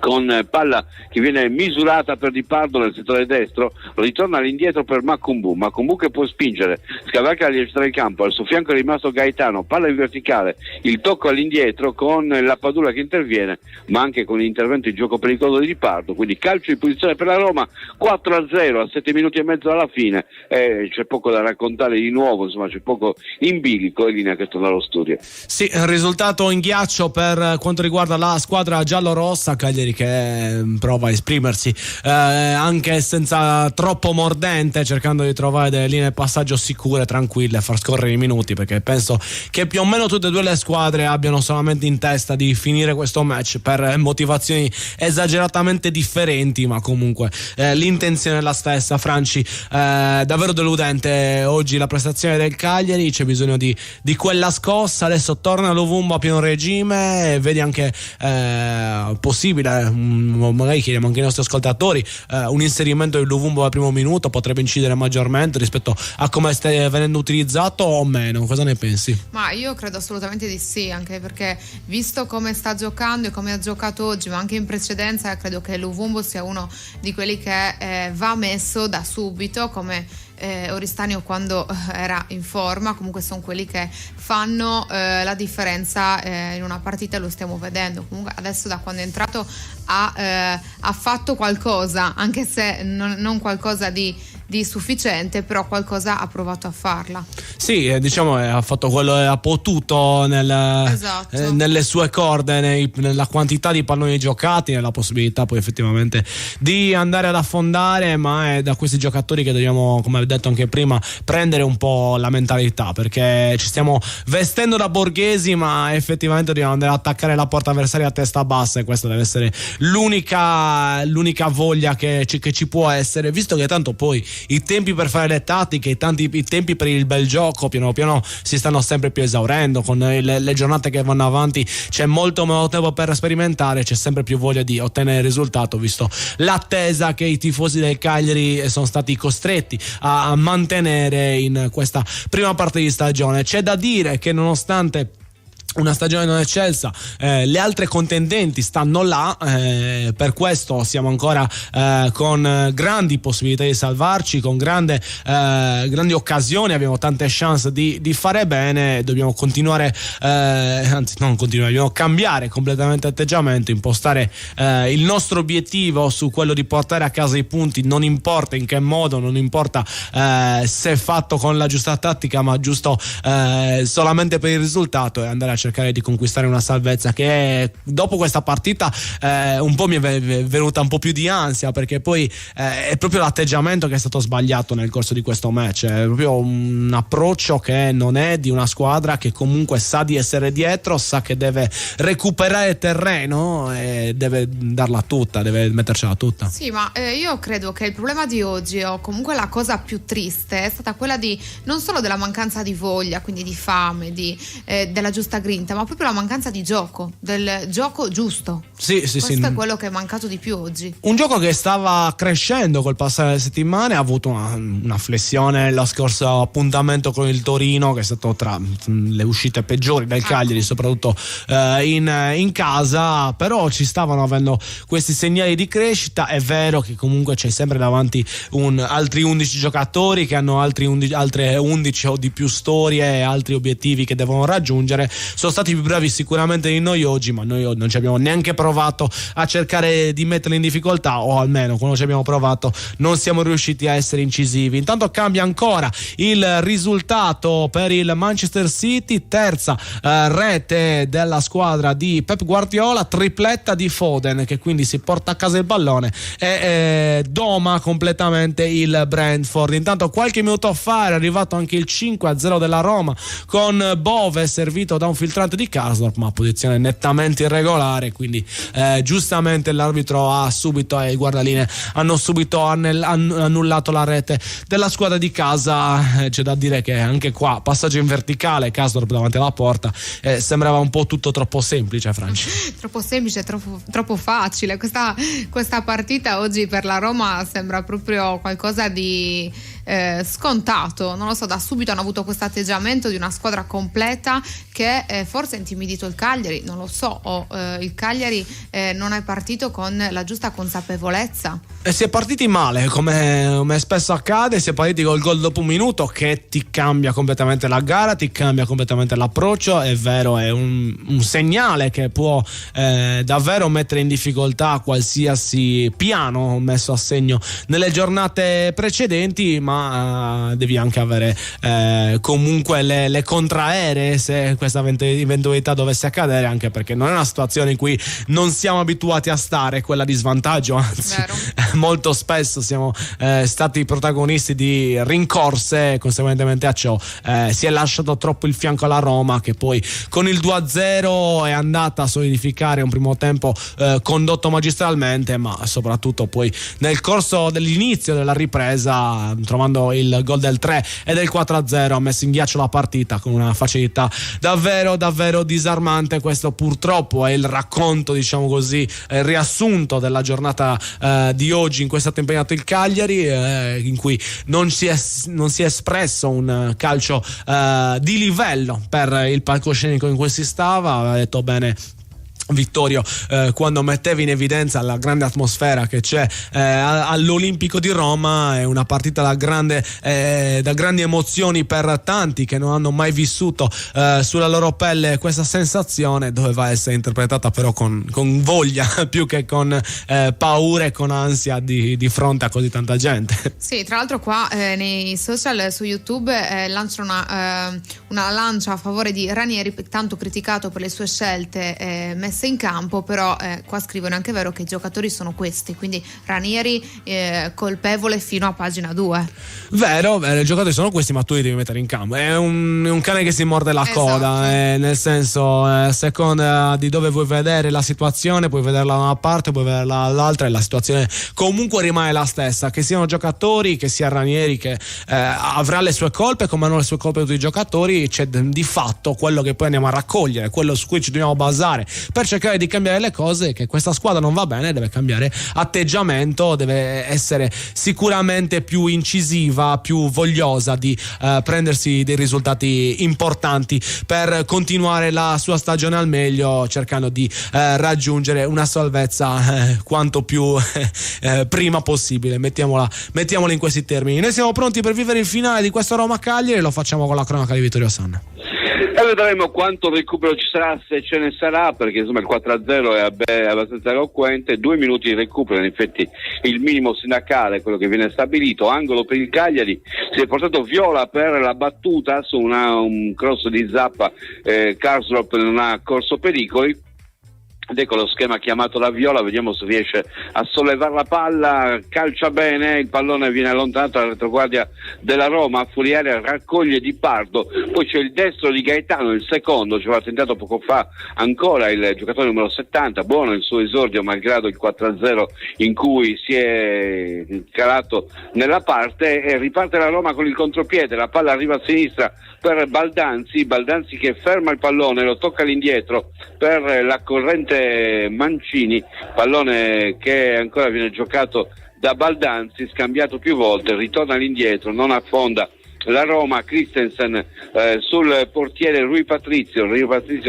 con palla che viene misurata per Di Pardo nel settore destro, ritorna all'indietro per Makumbu che può spingere, scavalca la destra del campo, al suo fianco è rimasto Gaetano, palla in verticale, il tocco all'indietro con la Padula che interviene, ma anche con l'intervento in gioco pericoloso di Di Pardo, quindi calcio di punizione per la Roma, 4-0 a 7 minuti e mezzo alla fine, c'è poco da raccontare di nuovo, insomma c'è poco in bilico, in linea che torna allo studio. Sì, risultato in ghiaccio per quanto riguarda la squadra giallorossa, Cagliari che prova a esprimersi anche senza troppo mordente, cercando di trovare delle linee passaggio sicure, tranquille, far scorrere i minuti, perché penso che più o meno tutte e due le squadre abbiano solamente in testa di finire questo match per motivazioni esageratamente differenti, ma comunque l'intenzione è la stessa. Franci, davvero deludente oggi la prestazione del Cagliari, c'è bisogno di quella scossa, adesso torna Luvumbo a pieno regime, vedi anche possibile, magari chiediamo anche ai nostri ascoltatori, un inserimento di Luvumbo al primo minuto potrebbe incidere maggiormente rispetto a come sta venendo utilizzato o meno, cosa ne pensi? Ma io credo assolutamente di sì, anche perché visto come sta giocando e come ha giocato oggi, ma anche in precedenza, credo che Luvumbo sia uno di quelli che va messo da subito, come Oristanio quando era in forma. Comunque sono quelli che fanno la differenza in una partita, lo stiamo vedendo. Comunque adesso da quando è entrato ha fatto qualcosa, anche se non qualcosa di sufficiente, però qualcosa ha provato a farla. Sì, diciamo ha fatto quello che ha potuto nelle sue corde, nella quantità di palloni giocati, nella possibilità poi effettivamente di andare ad affondare, ma è da questi giocatori che dobbiamo, come ho detto anche prima, prendere un po' la mentalità, perché ci stiamo vestendo da borghesi, ma effettivamente dobbiamo andare ad attaccare la porta avversaria a testa bassa, e questa deve essere l'unica voglia che ci può essere, visto che tanto poi i tempi per fare le tattiche, i tempi per il bel gioco piano piano si stanno sempre più esaurendo, con le giornate che vanno avanti c'è molto meno tempo per sperimentare, c'è sempre più voglia di ottenere il risultato, visto l'attesa che i tifosi del Cagliari sono stati costretti a mantenere in questa prima parte di stagione. C'è da dire che nonostante una stagione non eccelsa, le altre contendenti stanno là, per questo siamo ancora con grandi possibilità di salvarci, con grandi occasioni, abbiamo tante chance di fare bene, dobbiamo dobbiamo cambiare completamente atteggiamento, impostare il nostro obiettivo su quello di portare a casa i punti, non importa in che modo, non importa se fatto con la giusta tattica, ma giusto solamente per il risultato, e andare a cercare di conquistare una salvezza, che dopo questa partita un po' mi è venuta un po' più di ansia, perché poi è proprio l'atteggiamento che è stato sbagliato nel corso di questo match, è proprio un approccio che non è di una squadra che comunque sa di essere dietro, sa che deve recuperare terreno e deve darla tutta, deve mettercela tutta. Sì, ma io credo che il problema di oggi, o comunque la cosa più triste, è stata quella di non solo della mancanza di voglia, quindi di fame, della giusta grinta, ma proprio la mancanza di gioco, del gioco giusto. Sì. Questo è quello che è mancato di più oggi. Un gioco che stava crescendo col passare delle settimane, ha avuto una flessione lo scorso appuntamento con il Torino, che è stato tra le uscite peggiori del Cagliari, soprattutto in casa, però ci stavano avendo questi segnali di crescita. È vero che comunque c'è sempre davanti altri 11 giocatori che hanno altre 11 o di più storie e altri obiettivi che devono raggiungere. Sono stati più bravi sicuramente di noi oggi, ma noi non ci abbiamo neanche provato a cercare di metterli in difficoltà, o almeno quando ci abbiamo provato non siamo riusciti a essere incisivi. Intanto cambia ancora il risultato per il Manchester City, terza rete della squadra di Pep Guardiola, tripletta di Foden, che quindi si porta a casa il pallone e doma completamente il Brentford. Intanto qualche minuto fa era arrivato anche il 5-0 della Roma, con Bove servito da un filtrante di Karsdorp, ma posizione nettamente irregolare, quindi giustamente l'arbitro ha subito e i guardaline hanno subito annullato la rete della squadra di casa. C'è da dire che anche qua passaggio in verticale, Karsdorp davanti alla porta, sembrava un po' tutto troppo semplice, Franci. Troppo semplice, troppo facile. Questa partita oggi per la Roma sembra proprio qualcosa di scontato, non lo so, da subito hanno avuto questo atteggiamento di una squadra completa che forse ha intimidito il Cagliari, non lo so, o il Cagliari non è partito con la giusta consapevolezza. Si è partiti male, come spesso accade, si è partiti col gol dopo un minuto che ti cambia completamente la gara, ti cambia completamente l'approccio. È vero, è un segnale che può davvero mettere in difficoltà qualsiasi piano messo a segno nelle giornate precedenti, ma devi anche avere comunque le contraeree se questa eventualità dovesse accadere, anche perché non è una situazione in cui non siamo abituati a stare, quella di svantaggio, anzi molto spesso siamo stati protagonisti di rincorse e conseguentemente a ciò si è lasciato troppo il fianco alla Roma, che poi con il 2-0 è andata a solidificare un primo tempo condotto magistralmente, ma soprattutto poi nel corso dell'inizio della ripresa, trovando il gol del 3 e del 4-0, ha messo in ghiaccio la partita con una facilità davvero disarmante. Questo purtroppo è il racconto, diciamo così, il riassunto della giornata di oggi in cui è stato impegnato il Cagliari, in cui non si è espresso un calcio di livello per il palcoscenico in cui si stava. Aveva detto bene Vittorio quando metteva in evidenza la grande atmosfera che c'è all'Olimpico di Roma. È una partita da grandi emozioni per tanti che non hanno mai vissuto sulla loro pelle questa sensazione. Doveva essere interpretata però con voglia più che con paura e con ansia di fronte a così tanta gente. Sì, tra l'altro qua nei social, su YouTube lancia una lancia a favore di Ranieri, tanto criticato per le sue scelte messe in campo, però qua scrivono anche vero che i giocatori sono questi, quindi Ranieri colpevole fino a pagina 2. Vero, i giocatori sono questi, ma tu li devi mettere in campo. È un cane che si morde la coda, nel senso, a seconda di dove vuoi vedere la situazione, puoi vederla da una parte, puoi vederla dall'altra, e la situazione comunque rimane la stessa, che siano giocatori, che sia Ranieri, che avrà le sue colpe come hanno le sue colpe tutti i giocatori. C'è di fatto quello che poi andiamo a raccogliere, quello su cui ci dobbiamo basare per cercare di cambiare le cose, che questa squadra non va bene, deve cambiare atteggiamento, deve essere sicuramente più incisiva, più vogliosa di prendersi dei risultati importanti per continuare la sua stagione al meglio, cercando di raggiungere una salvezza quanto più prima possibile, mettiamola in questi termini. Noi siamo pronti per vivere il finale di questo Roma Cagliari e lo facciamo con la cronaca di Vittorio Sanna. E vedremo quanto recupero ci sarà, se ce ne sarà, perché insomma il 4-0 è abbastanza eloquente. 2 minuti di recupero, in effetti il minimo sindacale, quello che viene stabilito. Angolo per il Cagliari, si è portato Viola per la battuta su un cross di Zappa, Karsdorp non ha corso pericoli. Ed ecco lo schema chiamato da Viola, vediamo se riesce a sollevare la palla, calcia bene, il pallone viene allontanato dalla retroguardia della Roma, fuori area raccoglie Di Pardo, poi c'è il destro di Gaetano, il secondo, ci aveva tentato poco fa ancora il giocatore numero 70, buono il suo esordio malgrado il 4-0 in cui si è calato nella parte, e riparte la Roma con il contropiede, la palla arriva a sinistra per Baldanzi che ferma il pallone, lo tocca all'indietro per la corrente Mancini, pallone che ancora viene giocato da Baldanzi, scambiato più volte, ritorna all'indietro, non affonda la Roma. Christensen sul portiere Rui Patrizio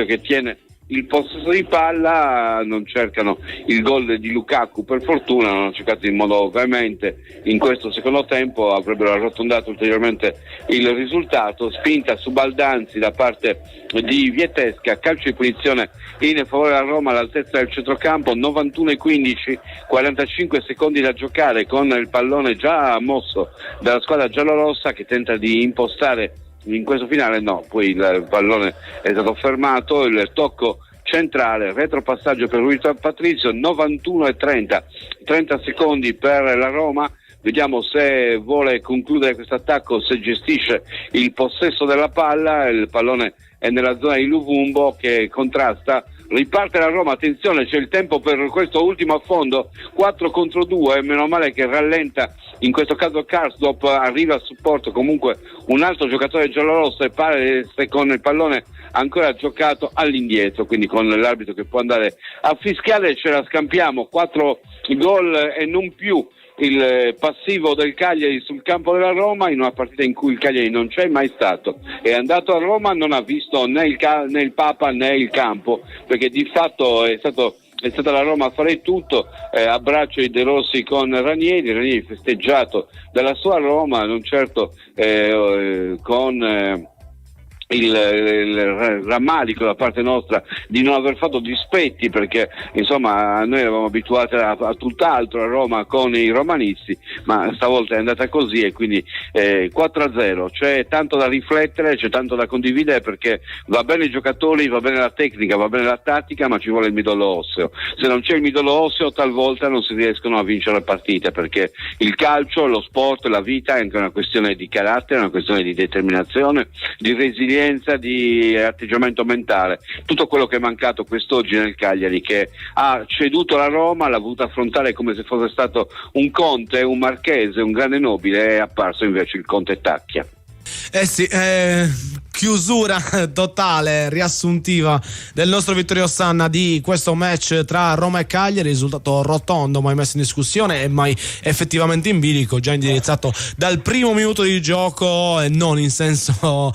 che tiene il possesso di palla, non cercano il gol di Lukaku, per fortuna non hanno cercato in modo veemente in questo secondo tempo, avrebbero arrotondato ulteriormente il risultato. Spinta su Baldanzi da parte di Vietesca, calcio di punizione in favore della Roma all'altezza del centrocampo, 91-15, 45 secondi da giocare, con il pallone già mosso dalla squadra giallorossa che tenta di impostare in questo finale. No, poi il pallone è stato fermato, il tocco centrale, retropassaggio per Rui Patrizio, 91-30, 30 secondi per la Roma. Vediamo se vuole concludere questo attacco, se gestisce il possesso della palla. Il pallone è nella zona di Luvumbo che contrasta. Riparte la Roma, attenzione, c'è il tempo per questo ultimo affondo, 4 contro 2, meno male che rallenta in questo caso Karsdorp, arriva a supporto comunque un altro giocatore giallorosso e pare se con il pallone ancora giocato all'indietro, quindi con l'arbitro che può andare a fischiare. Ce la scampiamo, 4 gol e non più il passivo del Cagliari sul campo della Roma, in una partita in cui il Cagliari non c'è mai stato, è andato a Roma, non ha visto né il Papa né il campo, perché di fatto è stata la Roma a fare tutto, abbraccio i De Rossi con Ranieri festeggiato dalla sua Roma, non certo con il rammarico da parte nostra di non aver fatto dispetti, perché insomma noi eravamo abituati a tutt'altro a Roma con i romanisti, ma stavolta è andata così e quindi 4-0. C'è tanto da riflettere, c'è tanto da condividere, perché va bene i giocatori, va bene la tecnica, va bene la tattica, ma ci vuole il midollo osseo. Se non c'è il midollo osseo talvolta non si riescono a vincere le partite, perché il calcio, lo sport, la vita è anche una questione di carattere, una questione di determinazione, di resilienza, di atteggiamento mentale. Tutto quello che è mancato quest'oggi nel Cagliari, che ha ceduto la Roma, l'ha voluta affrontare come se fosse stato un conte, un marchese, un grande nobile, è apparso invece il conte Tacchia. Chiusura totale, riassuntiva del nostro Vittorio Ossanna di questo match tra Roma e Cagliari, risultato rotondo, mai messo in discussione e mai effettivamente in bilico, già indirizzato dal primo minuto di gioco e non in senso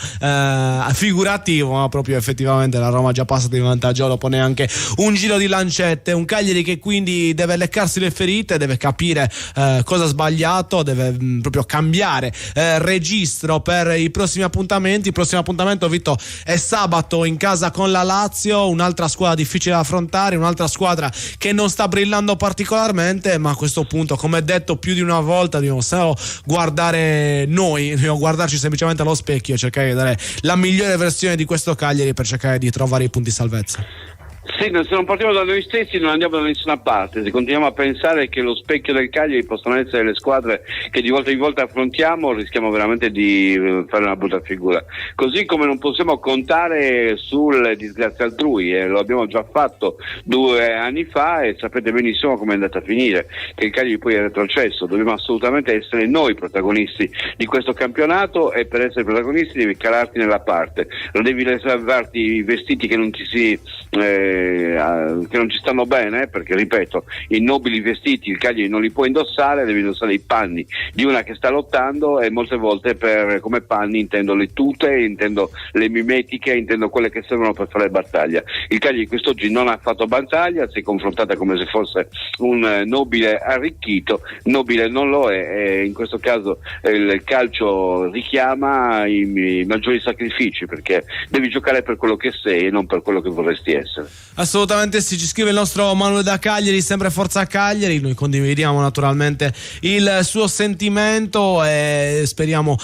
figurativo, ma proprio effettivamente la Roma già passata in vantaggio dopo neanche un giro di lancette. Un Cagliari che quindi deve leccarsi le ferite, deve capire cosa ha sbagliato, deve proprio cambiare registro per i prossimi appuntamenti. Il prossimo appuntamento, Vitto, è sabato in casa con la Lazio, un'altra squadra difficile da affrontare, un'altra squadra che non sta brillando particolarmente, ma a questo punto, come detto più di una volta, dobbiamo solo guardare noi, dobbiamo guardarci semplicemente allo specchio e cercare di dare la migliore versione di questo Cagliari per cercare di trovare i punti salvezza. Sì, se non partiamo da noi stessi non andiamo da nessuna parte. Se continuiamo a pensare che lo specchio del Cagliari possono essere le squadre che di volta in volta affrontiamo, rischiamo veramente di fare una brutta figura. Così come non possiamo contare sulle disgrazie altrui, lo abbiamo già fatto 2 anni fa e sapete benissimo come è andata a finire, che il Cagliari poi è retrocesso. Dobbiamo assolutamente essere noi protagonisti di questo campionato, e per essere protagonisti devi calarti nella parte, non devi riservarti i vestiti che non ti si che non ci stanno bene, perché ripeto, i nobili vestiti il Cagliari non li può indossare, deve indossare i panni di una che sta lottando, e molte volte come panni intendo le tute, intendo le mimetiche, intendo quelle che servono per fare battaglia. Il Cagliari quest'oggi non ha fatto battaglia, si è confrontata come se fosse un nobile arricchito, nobile non lo è, e in questo caso il calcio richiama i maggiori sacrifici, perché devi giocare per quello che sei e non per quello che vorresti essere. Assolutamente sì, ci scrive il nostro Manuel da Cagliari, sempre Forza Cagliari, noi condividiamo naturalmente il suo sentimento e speriamo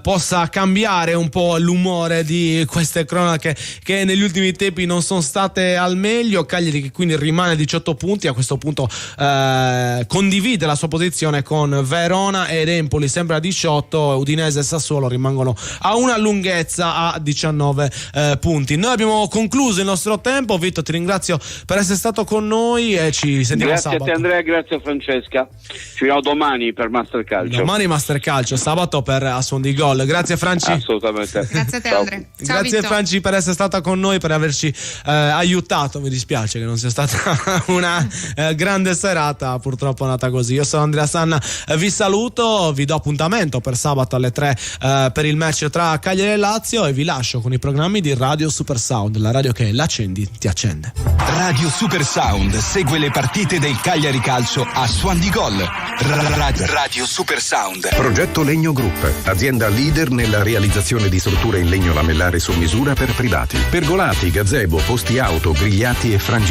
possa cambiare un po' l'umore di queste cronache che negli ultimi tempi non sono state al meglio. Cagliari che quindi rimane a 18 punti, a questo punto condivide la sua posizione con Verona ed Empoli sempre a 18, Udinese e Sassuolo rimangono a una lunghezza a 19 punti. Noi abbiamo concluso il nostro tempo. Vito, ti ringrazio per essere stato con noi e ci sentiamo sabato. Grazie a te Andrea, grazie a Francesca, ci vediamo domani per Master Calcio. Domani Master Calcio, sabato per A Suon di Gol. Grazie Franci. Assolutamente. Grazie a te Andrea. Ciao, grazie Vito. Franci per essere stata con noi, per averci aiutato. Mi dispiace che non sia stata una grande serata, purtroppo è andata così. Io sono Andrea Sanna, vi saluto, vi do appuntamento per sabato alle 3 per il match tra Cagliari e Lazio, e vi lascio con i programmi di Radio Super Sound, la radio che l'accendi ti accende. Radio Super Sound segue le partite del Cagliari Calcio a Suon di Gol. Radio Super Sound. Progetto Legno Group, azienda leader nella realizzazione di strutture in legno lamellare su misura per privati. Pergolati, gazebo, posti auto, grigliati e frangi